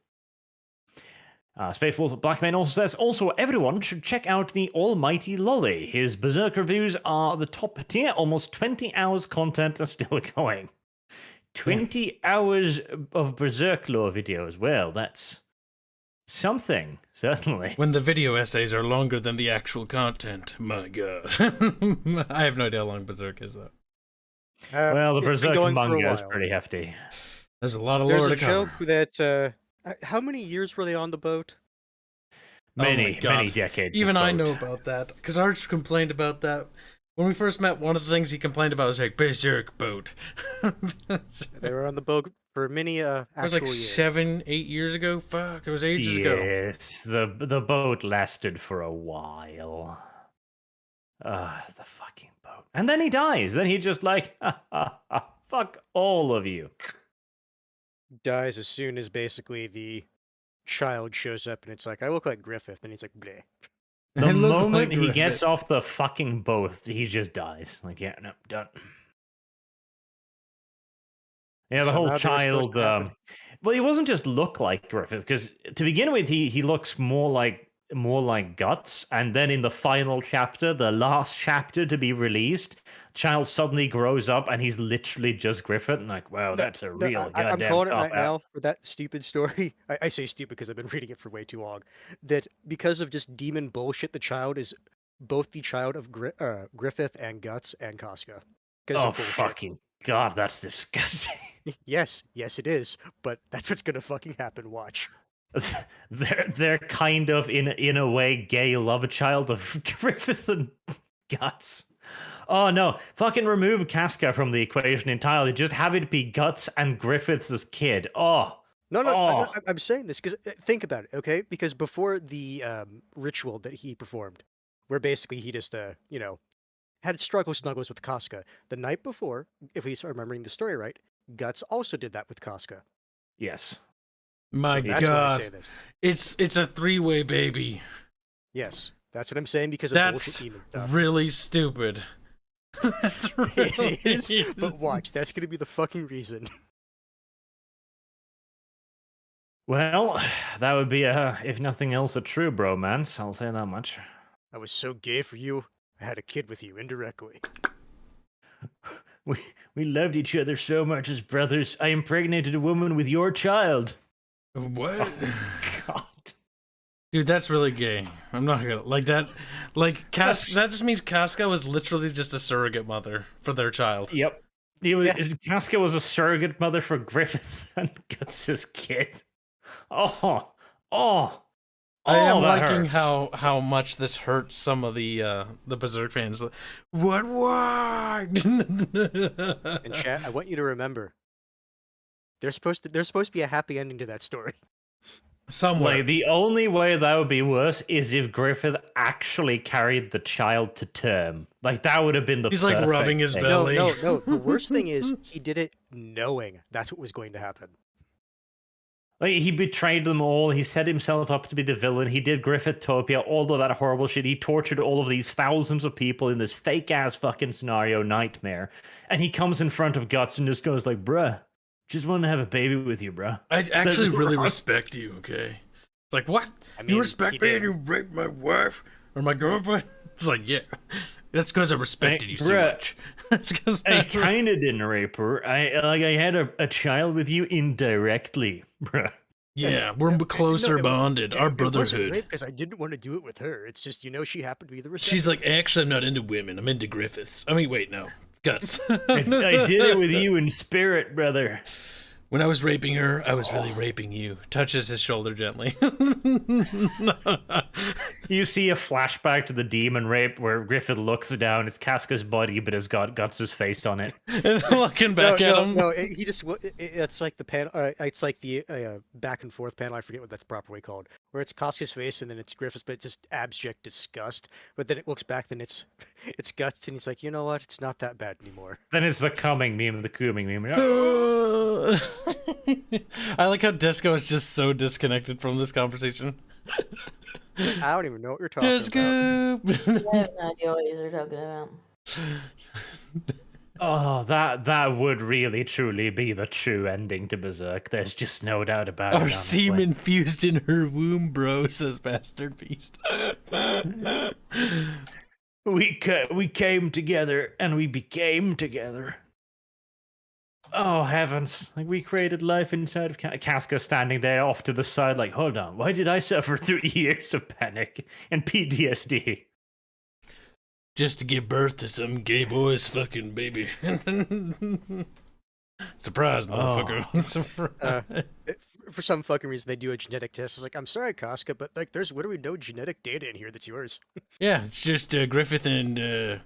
Space Wolf Blackman also says, "Also, everyone should check out the almighty Lolly. His Berserk reviews are the top tier. Almost 20 hours content are still going. 20 hours of Berserk lore videos. Well, that's something, certainly." When the video essays are longer than the actual content. My god. I have no idea how long Berserk is, though. Well, the It's been Berserk going for a manga is while. pretty hefty. There's a lot of There's lore a to cover. joke that how many years were they on the boat? Many God. decades. Even of I know boat. about that, because Arch complained about that. When we first met, one of the things he complained about was like, Berserk boat. They were on the boat for many It actual was like years. 7-8 years ago. Fuck, it was ages ago. Yes, the boat lasted for a while. The fucking boat. And then he dies. Then he just like, fuck all of you. Dies as soon as basically the child shows up, and it's like, I look like Griffith, and he's like, bleh. The It looked moment like he gets Griffith. off the fucking boat, he just dies. Like, yeah, no, done. Yeah, the Somehow whole they were supposed child. to happen. Well, he wasn't just look like Griffith, because to begin with, he looks more like Guts, and then in the final chapter, the last chapter to be released, child suddenly grows up and he's literally just Griffith. And like, wow, that's a real I'm goddamn calling it cop right out. now for that stupid story. I say stupid because I've been reading it for way too long. That because of just demon bullshit, the child is both the child of Griffith and Guts and Casca. Oh, fucking god, that's disgusting. Yes, it is. But that's what's gonna fucking happen. Watch. They're kind of in a way gay love child of Griffith and Guts. Oh no, fucking remove Casca from the equation entirely. Just have it be Guts and Griffith's kid. Oh. No, I'm saying this because think about it, okay? Because before the ritual that he performed, where basically he just, had snuggles with Casca, the night before, if he's remembering the story right, Guts also did that with Casca. Yes. My So that's why I god. say this. It's a 3-way baby. Yes, that's what I'm saying because of That's bullshit demon stuff. really stupid. That's really It is, but watch, that's gonna be the fucking reason. Well, that would be if nothing else, a true bromance. I'll say that much. I was so gay for you, I had a kid with you indirectly. We loved each other so much as brothers. I impregnated a woman with your child. What? God. Dude, that's really gay. I'm not gonna like that. Like, that just means Casca was literally just a surrogate mother for their child. Yep. Casca was a surrogate mother for Griffith and Guts' kid. Oh. I am that liking hurts. how much this hurts some of the Berserk fans. What? And chat, I want you to remember, there's supposed to be a happy ending to that story. Somewhere. Like, the only way that would be worse is if Griffith actually carried the child to term. Like, that would have been the He's like perfect rubbing his thing. belly. No. The worst thing is he did it knowing that's what was going to happen. Like, he betrayed them all. He set himself up to be the villain. He did Griffithtopia, all of that horrible shit. He tortured all of these thousands of people in this fake ass fucking scenario nightmare. And he comes in front of Guts and just goes like, bruh, just want to have a baby with you, bruh. I actually really respect you, okay? It's like, what? I mean, You respect me and you raped my wife or my girlfriend? It's like, yeah. That's because I respected you so much. That's because I kind of didn't rape her. I had a child with you indirectly, bruh. Yeah, we're closer bonded. Our brotherhood. Because I didn't want to do it with her. It's just, she happened to be the recipient. She's like, actually, I'm not into women. I'm into Griffiths. I mean, wait, no. Guts. I did it with you in spirit, brother. When I was raping her, I was really raping you. Touches his shoulder gently. You see a flashback to the demon rape where Griffith looks down. It's Casca's body, but it's got Guts' face on it. And looking back at him. No, he just, it's like the panel, it's like the back and forth panel. I forget what that's properly called. Where it's Casca's face and then it's Griffith's, but it's just abject disgust. But then it looks back, then it's Guts, and he's like, you know what? It's not that bad anymore. Then it's the coming meme, the cooming meme. I like how Disco is just so disconnected from this conversation. I don't even know what you're talking Disco. about. I have no idea what you're talking about. Oh, that would really truly be the true ending to Berserk. There's just no doubt about it. Our honestly. semen fused in her womb, bro, says Bastard Beast. We came together and we became together. Oh heavens! Like, we created life inside of Casca, standing there off to the side, like, hold on, why did I suffer 3 years of panic and PTSD? Just to give birth to some gay boy's fucking baby. Surprise, motherfucker. Surprise. For some fucking reason, they do a genetic test. It's like, I'm sorry, Casca, but like, there's literally no genetic data in here that's yours. Yeah, it's just Griffith and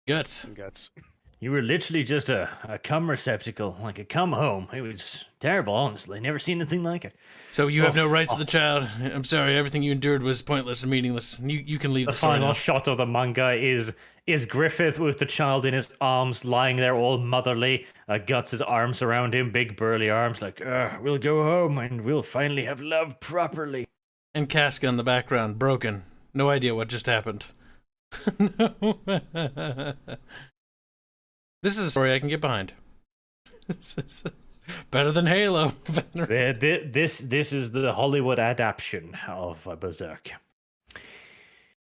Guts. Guts. You were literally just a cum receptacle, like a cum home. It was terrible, honestly. Never seen anything like it. So you have no rights to the child. I'm sorry, everything you endured was pointless and meaningless. You can leave The the story final now. shot of the manga is Griffith with the child in his arms, lying there all motherly. Guts' arms around him, big burly arms, like, we'll go home and we'll finally have love properly. And Casca in the background, broken. No idea what just happened. No. This is a story I can get behind. This is better than Halo. This is the Hollywood adaptation of Berserk.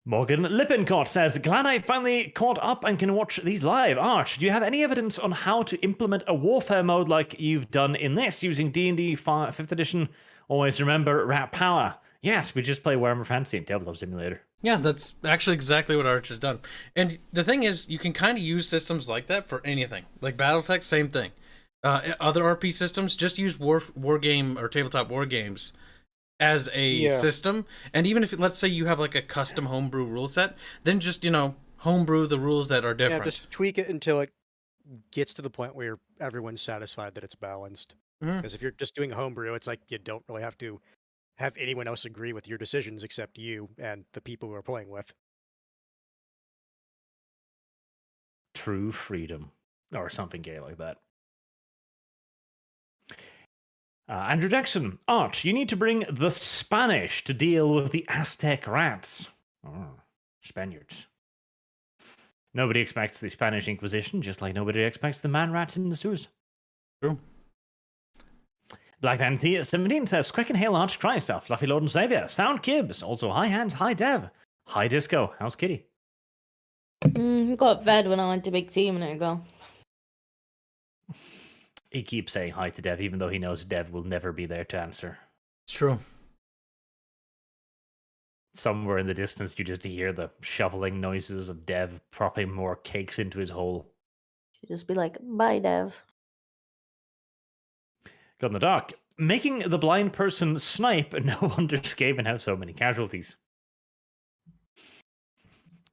Morgan Lippincott says, glad I finally caught up and can watch these live. Arch, do you have any evidence on how to implement a warfare mode like you've done in this using D&D 5th edition? Always remember Rat Power. Yes, we just play Warhammer Fantasy and Tabletop Simulator. Yeah, that's actually exactly what Arch has done. And the thing is, you can kind of use systems like that for anything. Like Battletech, same thing. Other RP systems, just use war game or tabletop war games as a system. And even if, let's say you have like a custom homebrew rule set, then just, homebrew the rules that are different. Yeah, just tweak it until it gets to the point where everyone's satisfied that it's balanced. Because if you're just doing homebrew, it's like you don't really have to have anyone else agree with your decisions except you and the people who are playing with. True freedom. Or something gay like that. Andrew Jackson, Arch, you need to bring the Spanish to deal with the Aztec rats. Oh, Spaniards. Nobody expects the Spanish Inquisition, just like nobody expects the man rats in the sewers. True. Black Dan 17 says, Quick and Hail Arch, Cry Stuff, Fluffy Lord and Savior, Sound Kibbs, also Hi Hands, Hi Dev, Hi Disco, how's Kitty? Got fed when I went to Big T a minute ago. He keeps saying hi to Dev, even though he knows Dev will never be there to answer. It's true. somewhere in the distance, you just hear the shoveling noises of Dev propping more cakes into his hole. She'd just be like, bye, Dev. Got in the dock. Making the blind person snipe, no wonder Skaven have so many casualties.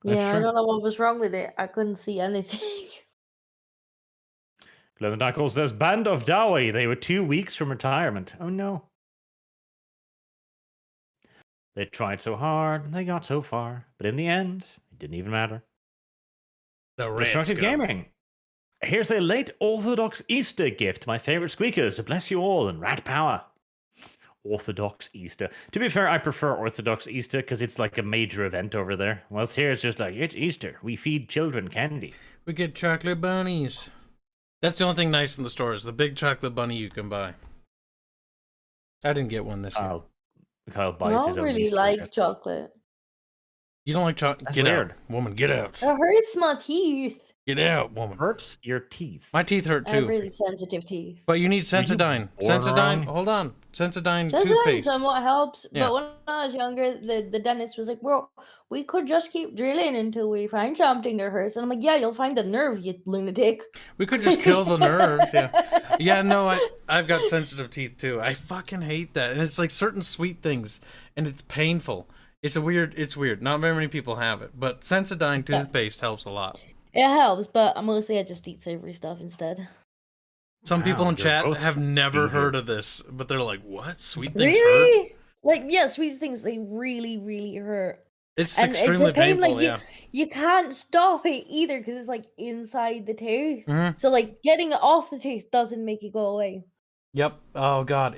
That's Yeah, I true. don't know what was wrong with it. I couldn't see anything. Glendakle says, Band of Dowie, they were 2 weeks from retirement. Oh no. They tried so hard, and they got so far, but in the end, it didn't even matter. The Destructive Gaming. Here's a late Orthodox Easter gift. My favorite squeakers. Bless you all, and rat power. Orthodox Easter. To be fair, I prefer Orthodox Easter because it's like a major event over there. Whilst here it's just like, it's Easter. We feed children candy. We get chocolate bunnies. That's the only thing nice in the store is the big chocolate bunny you can buy. I didn't get one this year. Kyle I buys his don't own really Easter like gifts. chocolate. You don't like chocolate? That's Get weird. out, woman. Get out. It hurts my teeth. Get out, woman. Hurts your teeth. My teeth hurt I have too. really sensitive teeth. But you need Sensodyne. born Sensodyne. wrong? Hold on. Sensodyne Sometimes toothpaste. somewhat helps, Yeah. but when I was younger, the dentist was like, "Well, we could just keep drilling until we find something that hurts." And I'm like, "Yeah, you'll find the nerve, you lunatic." We could just kill the nerves. Yeah. Yeah. No, I've got sensitive teeth too. I fucking hate that, and it's like certain sweet things, and it's painful. It's weird. Not very many people have it, but Sensodyne toothpaste helps a lot. It helps, but mostly I just eat savory stuff instead. Some people Wow, in you're chat both have never deviant. heard of this, but they're like, "What? Sweet things hurt?" Really? Like, yeah, sweet things, they really, really hurt. It's And it's a extremely pain, painful. like, Yeah. You can't stop it either because it's like inside the tooth. Mhm. So like getting it off the tooth doesn't make it go away. Yep. Oh god,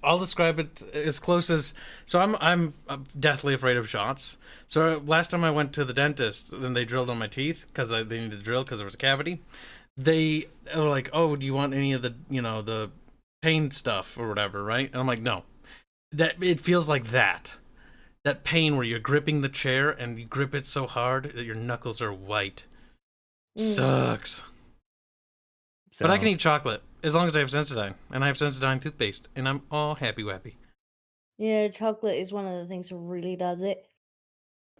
I'll describe it as close as. So I'm deathly afraid of shots. So last time I went to the dentist, and they drilled on my teeth because they needed to drill because there was a cavity. They were like, "Oh, do you want any of the the pain stuff or whatever?" Right? And I'm like, "No." That it feels like that pain where you're gripping the chair and you grip it so hard that your knuckles are white. Sucks. So, But I can eat chocolate as long as I have Sensodyne, and I have Sensodyne toothpaste, and I'm all happy wappy. Yeah, chocolate is one of the things that really does it.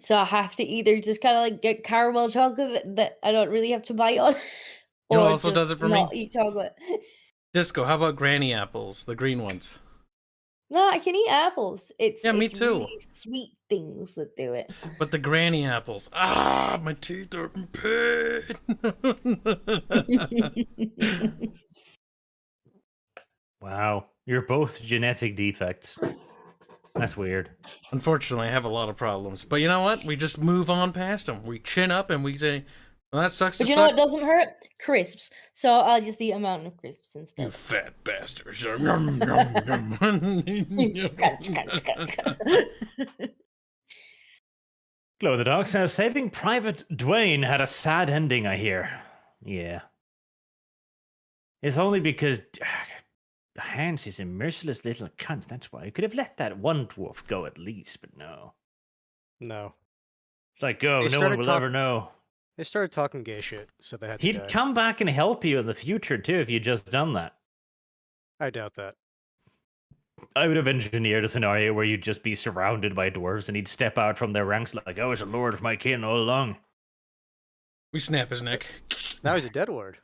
So I have to either just kind of like get caramel chocolate that I don't really have to bite on, You know or what also just does it for me? not eat chocolate. Disco, how about granny apples, the green ones? No, I can eat apples. It's Yeah, me it's too. really sweet things that do it. But the granny apples, my teeth are in pain. wow, you're both genetic defects. That's weird. Unfortunately, I have a lot of problems. But you know what? We just move on past them. We chin up and we say, well, that sucks But to you know suck. what doesn't hurt? Crisps. So I'll just eat a mountain of crisps instead. You fat bastards. Yum, yum, yum. Glow in the Dark says, Saving Private Dwayne had a sad ending, I hear. Yeah. It's only because Hans is a merciless little cunt, that's why. You could have let that one dwarf go at least, but no. No. It's like, oh, They no one started will ever know. They started talking gay shit, so they had to die. He'd come back and help you in the future, too, if you'd just done that. I doubt that. I would have engineered a scenario where you'd just be surrounded by dwarves and he'd step out from their ranks like, I was a lord of my kin all along. We snap his neck. Now he's a dead lord.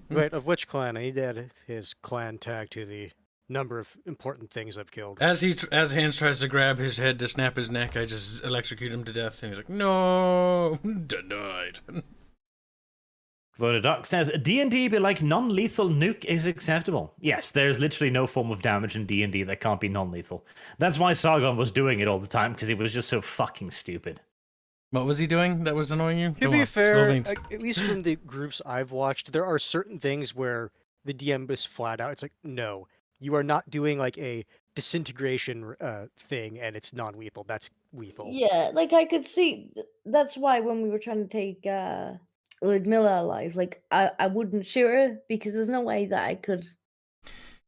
Wait, of which clan? I need to add his clan tag to the number of important things I've killed. As Hans tries to grab his head to snap his neck, I just electrocute him to death, and he's like, "No, denied." Glow Duck says, D&D be like non-lethal nuke is acceptable. Yes, there's literally no form of damage in D&D that can't be non-lethal. That's why Sargon was doing it all the time, because he was just so fucking stupid. What was he doing that was annoying you? To Go be on, fair, spill beans. at least from the groups I've watched, there are certain things where the DM is flat out. It's like, no, you are not doing like a disintegration thing, and it's non-lethal. That's lethal. Yeah, like I could see. That's why when we were trying to take Ludmilla alive, like I wouldn't shoot her because there's no way that I could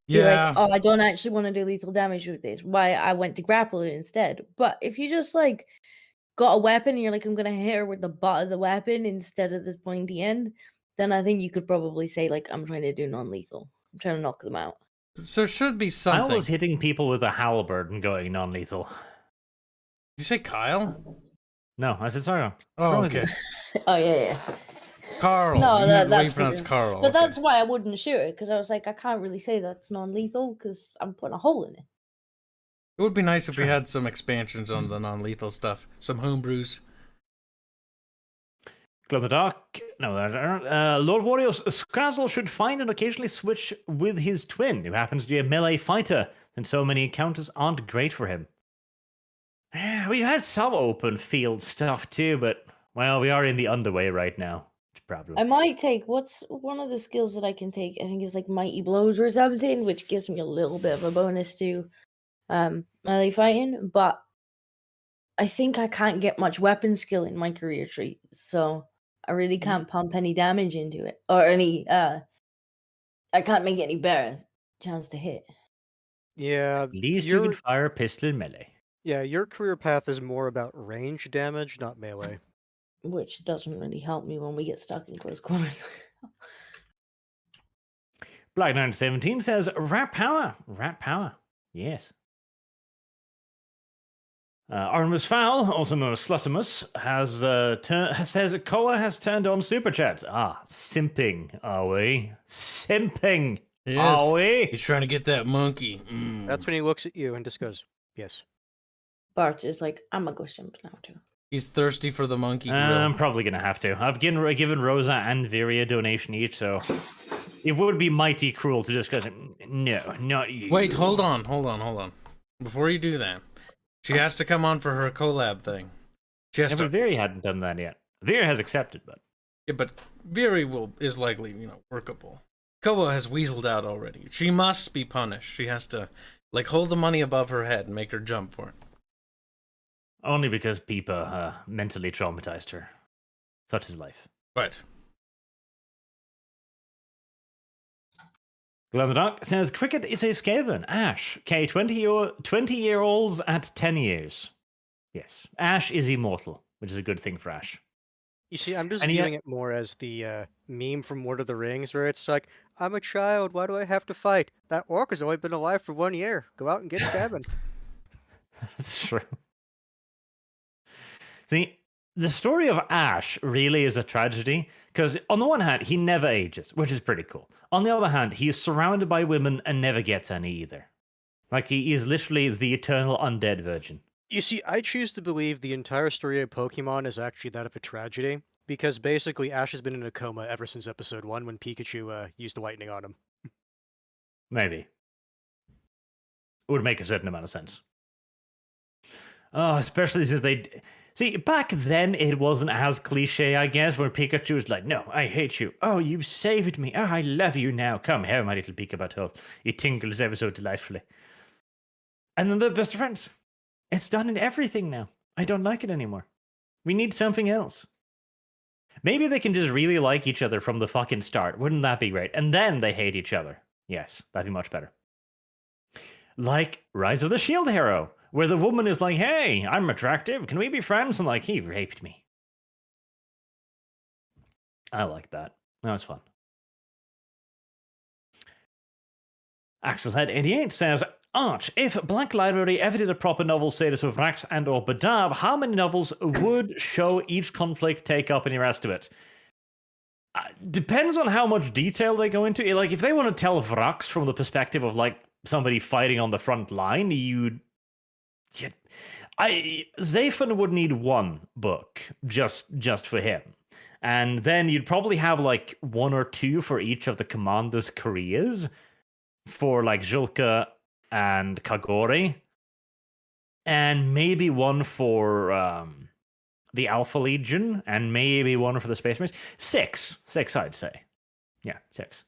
be Yeah, like, oh, I don't actually want to do lethal damage with this. Why I went to grapple her instead. But if you just like got a weapon and you're like, I'm gonna hit her with the butt of the weapon instead of the pointy end, then I think you could probably say like, I'm trying to do non-lethal. I'm trying to knock them out. There should be Kyle something. was hitting people with a halberd and going non-lethal. Did you say Kyle? No, I said sorry. Oh, okay. Oh yeah. Carl. No, you meant the way you that's pronounce good. Carl. But okay. that's why I wouldn't shoot it, because I was like, I can't really say that's non-lethal because I'm putting a hole in it. It would be nice if we had some expansions on the non-lethal stuff. Some homebrews. Glow in the dark. No, Lord Warrior Skazel should find and occasionally switch with his twin, who happens to be a melee fighter, and so many encounters aren't great for him. We've had some open field stuff too, but well, we are in the underway right now. It's a problem. I might take what's one of the skills that I can take. I think is like Mighty Blows or something, which gives me a little bit of a bonus to melee fighting. But I think I can't get much weapon skill in my career tree, so I really can't pump any damage into it or any. I can't make any better chance to hit. Yeah, At least you can fire a pistol in melee. yeah, your career path is more about range damage, not melee. Which doesn't really help me when we get stuck in close quarters. Black917 says, rat power. Rat power. Yes. Artemis Fowl, also known as Slutimus, says Koa has turned on super chats. Ah, simping, are we? Simping, Yes. are we? He's trying to get that monkey. That's when he looks at you and just goes, yes. Bart is like, I'm gonna go simp now too. He's thirsty for the monkey grill. I'm probably going to have to. I've given Rosa and Viri a donation each, so it would be mighty cruel to just go, no, not you. Wait, hold on. Before you do that, she has to come on for her collab thing. She has But to. Viri hadn't done that yet. Viri has accepted, but Yeah, but Viri is likely, workable. Koa has weaseled out already. She must be punished. She has to, hold the money above her head and make her jump for it. only because Peepa mentally traumatized her. Such is life. Right. Glow in the Dark says, cricket is a Skaven. Ash. Okay, 20-year-olds at 10 years. Yes. Ash is immortal, which is a good thing for Ash. You see, I'm just And viewing it more as the meme from Lord of the Rings, where it's like, I'm a child, why do I have to fight? That orc has only been alive for 1 year. Go out and get Skaven. That's true. See, the story of Ash really is a tragedy, because on the one hand, he never ages, which is pretty cool. On the other hand, he is surrounded by women and never gets any either. Like, he is literally the eternal undead virgin. You see, I choose to believe the entire story of Pokemon is actually that of a tragedy, because basically Ash has been in a coma ever since episode 1 when Pikachu used the lightning on him. Maybe. It would make a certain amount of sense. Oh, especially since they... See, back then it wasn't as cliche, I guess, where Pikachu was like, no, I hate you. Oh, you saved me. Oh, I love you now. Come here, my little Pikachu. It tinkles ever so delightfully. And then they're best friends. It's done in everything now. I don't like it anymore. We need something else. Maybe they can just really like each other from the fucking start. Wouldn't that be great? And then they hate each other. Yes, that'd be much better. Like Rise of the Shield Hero, where the woman is like, hey, I'm attractive. Can we be friends? And like, he raped me. I like that. That was fun. Axelhead88 says, Arch, if Black Library ever did a proper novel status with Rax and or Badab, how many novels would show each conflict take up in your estimate? Depends on how much detail they go into. Like, if they want to tell Vrax from the perspective of, like, somebody fighting on the front line, Zephan would need one book just for him. And then you'd probably have, like, 1 or 2 for each of the commanders' careers. For, like, Julka and Kagori, and maybe 1 for the Alpha Legion, and maybe 1 for the Space Marines. 6, I'd say. Yeah, 6.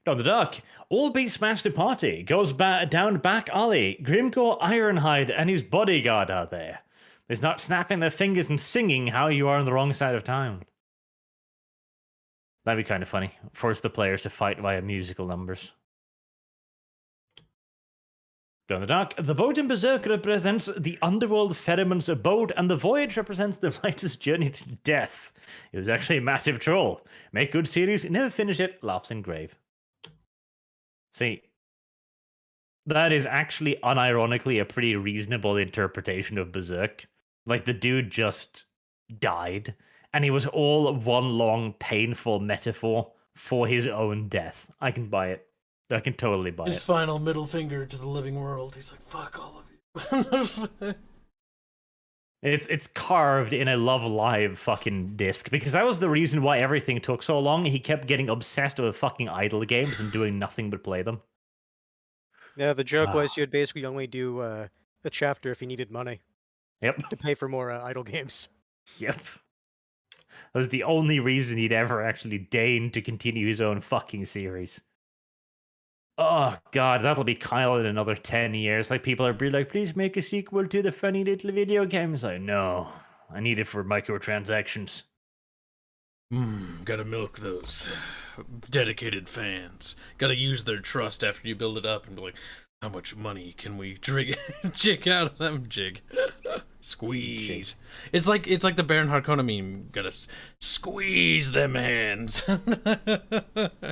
Glow in the Dark. All Beastmaster Party goes down back alley. Grimgor, Ironhide, and his bodyguard are there. There's not snapping their fingers and singing how you are on the wrong side of town. That'd be kind of funny. Force the players to fight via musical numbers. Glow in the Dark. The boat in Berserk represents the underworld Pheromone's abode, and the voyage represents the writer's journey to death. It was actually a massive troll. Make good series, never finish it, laughs in grave. See, that is actually unironically a pretty reasonable interpretation of Berserk. Like, the dude just died, and he was all one long, painful metaphor for his own death. I can buy it. I can totally buy His it. final middle finger to the living world. He's like, fuck all of you. It's carved in a Love Live fucking disc, because that was the reason why everything took so long. He kept getting obsessed with fucking idle games and doing nothing but play them. Yeah, the joke was you'd basically only do a chapter if you needed money Yep. to pay for more idle games. Yep. That was the only reason he'd ever actually deigned to continue his own fucking series. Oh god, that'll be Kyle in another 10 years. Like, people are be like, please make a sequel to the funny little video games. Like, no, I need it for microtransactions. Gotta milk those dedicated fans. Gotta use their trust after you build it up and be like, how much money can we jig out of them? Jig. Squeeze. It's like the Baron Harkonnen meme. Gotta squeeze them hands.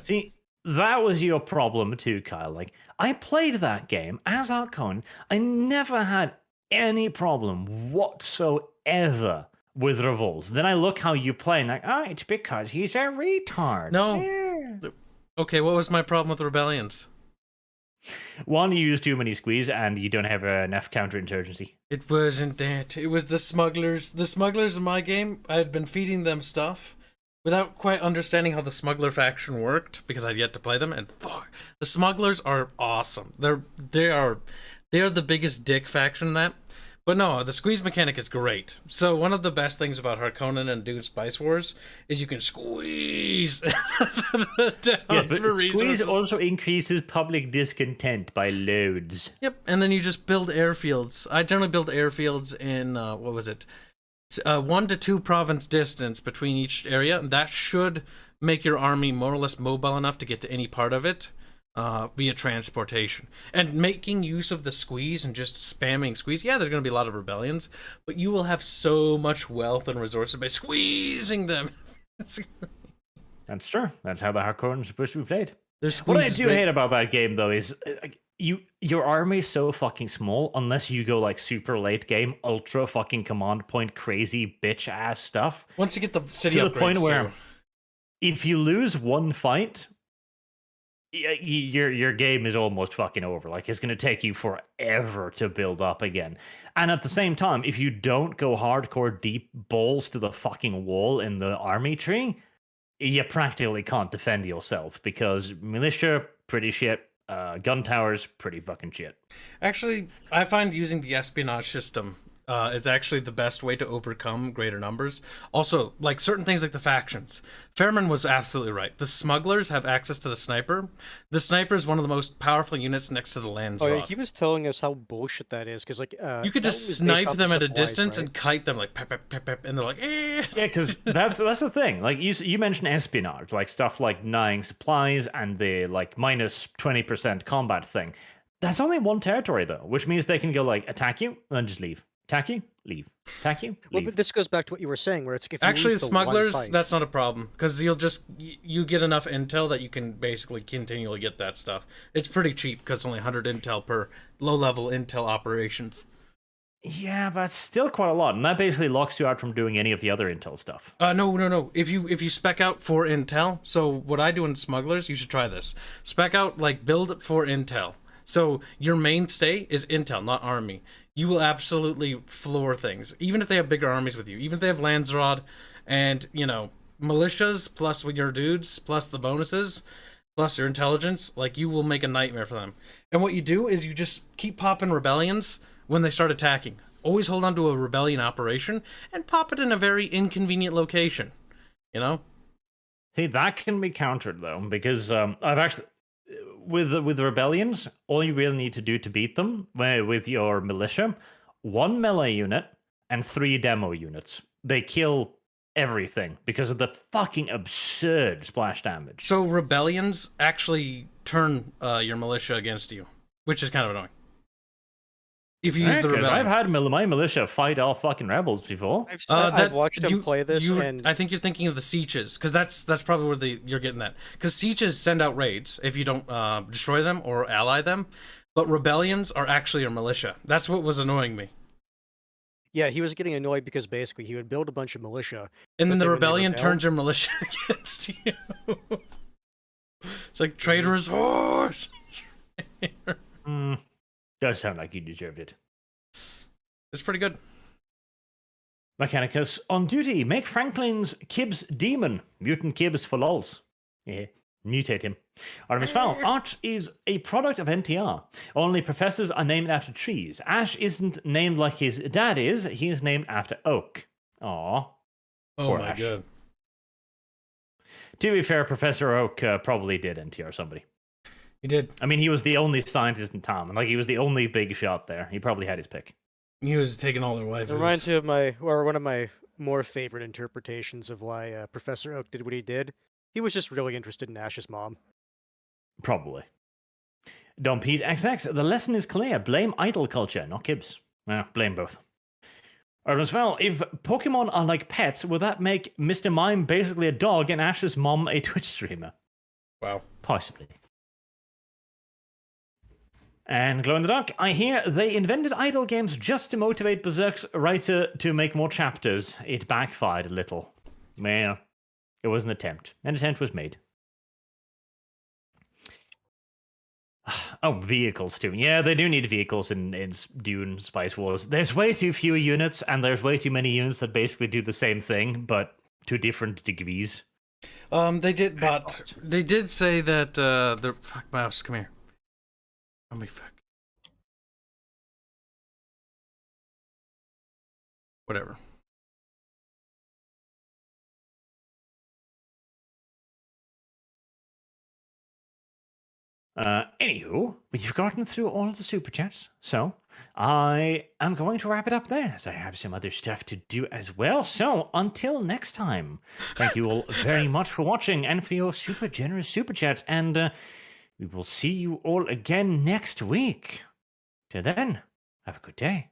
See, that was your problem too, Kyle. Like, I played that game as Harkonnen. I never had any problem whatsoever with Revolts. Then I look how you play and like, oh, it's because he's a retard. No. Yeah. Okay, what was my problem with Rebellions? One, you use too many squeeze and you don't have enough counterinsurgency. It wasn't that. It was the smugglers. The smugglers in my game, I had been feeding them stuff without quite understanding how the smuggler faction worked, because I'd yet to play them, and fuck, the smugglers are awesome. They are the biggest dick faction in that. But no, the squeeze mechanic is great. So one of the best things about Harkonnen and Dune Spice Wars is you can squeeze down Yes, but for squeeze resources. also increases public discontent by loads. Yep, and then you just build airfields. I generally build airfields in, 1 to 2 province distance between each area. That should make your army more or less mobile enough to get to any part of it via transportation. And making use of the squeeze and just spamming squeeze, yeah, there's going to be a lot of rebellions, but you will have so much wealth and resources by squeezing them. That's true. That's how the Harkonnen is supposed to be played. There's What I squeezes, do right? hate about that game, though, is your army is so fucking small unless you go like super late game, ultra fucking command point, crazy bitch ass stuff. Once you get the city To the upgrades point where too. if you lose one fight, your game is almost fucking over. Like, it's going to take you forever to build up again. And at the same time, if you don't go hardcore deep balls to the fucking wall in the army tree, you practically can't defend yourself, because militia, pretty shit. Gun towers, pretty fucking shit. Actually, I find using the espionage system is actually the best way to overcome greater numbers. Also, like certain things like the factions. Fairman was absolutely right. The smugglers have access to the sniper. The sniper is one of the most powerful units next to the Landsrod. Oh, yeah, he was telling us how bullshit that is, because like You could that just was based snipe off them of at a supplies, distance right? and kite them like pep, pep, pep, pep, and they're like, eh. Yeah, because that's the thing. Like, you mentioned espionage, like stuff like denying supplies and the like minus 20% combat thing. That's only one territory though, which means they can go like attack you and then just leave. Attack you, leave. Attack you, Well, leave. but this goes back to what you were saying, where it's if you Actually, the lose the one smugglers, fight- that's not a problem, because you get enough intel that you can basically continually get that stuff. It's pretty cheap, because it's only 100 intel per low-level intel operations. Yeah, but it's still quite a lot, and that basically locks you out from doing any of the other intel stuff. No. If you spec out for intel, so what I do in smugglers, you should try this. Spec out, like, build for intel. So your mainstay is intel, not army. You will absolutely floor things, even if they have bigger armies with you. Even if they have Landsrod and, militias, plus with your dudes, plus the bonuses, plus your intelligence, like, you will make a nightmare for them. And what you do is you just keep popping rebellions when they start attacking. Always hold on to a rebellion operation and pop it in a very inconvenient location. Hey, that can be countered though, because I've actually with rebellions, all you really need to do to beat them with your militia, 1 melee unit and 3 demo units. They kill everything because of the fucking absurd splash damage. So rebellions actually turn your militia against you, which is kind of annoying. If you use the 'Cause rebellion. I've had my militia fight off fucking rebels before. I've watched him play this, and I think you're thinking of the sieges, because that's probably where you're getting that. Because sieges send out raids if you don't destroy them or ally them, but rebellions are actually a militia. That's what was annoying me. yeah, he was getting annoyed because basically he would build a bunch of militia, And then but the then when they rebellion rebel- turns your militia against you. It's like traitorous horse. Does sound like you deserved it. It's pretty good. Mechanicus on duty. Make Franklin's Kib's demon. Mutant Kibs for lols. Yeah. Mutate him. Artemis Fowl. Arch is a product of NTR. Only professors are named after trees. Ash isn't named like his dad is. He is named after Oak. Aw. Oh Poor my Ash. god. To be fair, Professor Oak probably did NTR somebody. He did. I mean, he was the only scientist in town. Like, he was the only big shot there. He probably had his pick. He was taking all their waifus. It reminds me of one of my more favorite interpretations of why Professor Oak did what he did. He was just really interested in Ash's mom. Probably. Don Pete XX. The lesson is clear. Blame idol culture, not Kibs. Blame both. Or as well, if Pokemon are like pets, would that make Mr. Mime basically a dog and Ash's mom a Twitch streamer? Wow. Possibly. And Glow in the Dark, I hear they invented idle games just to motivate Berserk's writer to make more chapters. It backfired a little. Well, it was an attempt. An attempt was made. Oh, vehicles too. Yeah, they do need vehicles in Dune Spice Wars. There's way too few units, and there's way too many units that basically do the same thing, but to different degrees. They did say that the fuck mouse, come here. Let me fuck. Whatever. Anywho, we've gotten through all of the super chats, so I am going to wrap it up there, as I have some other stuff to do as well. So until next time, thank you all very much for watching and for your super generous super chats, and we will see you all again next week. Till then, have a good day.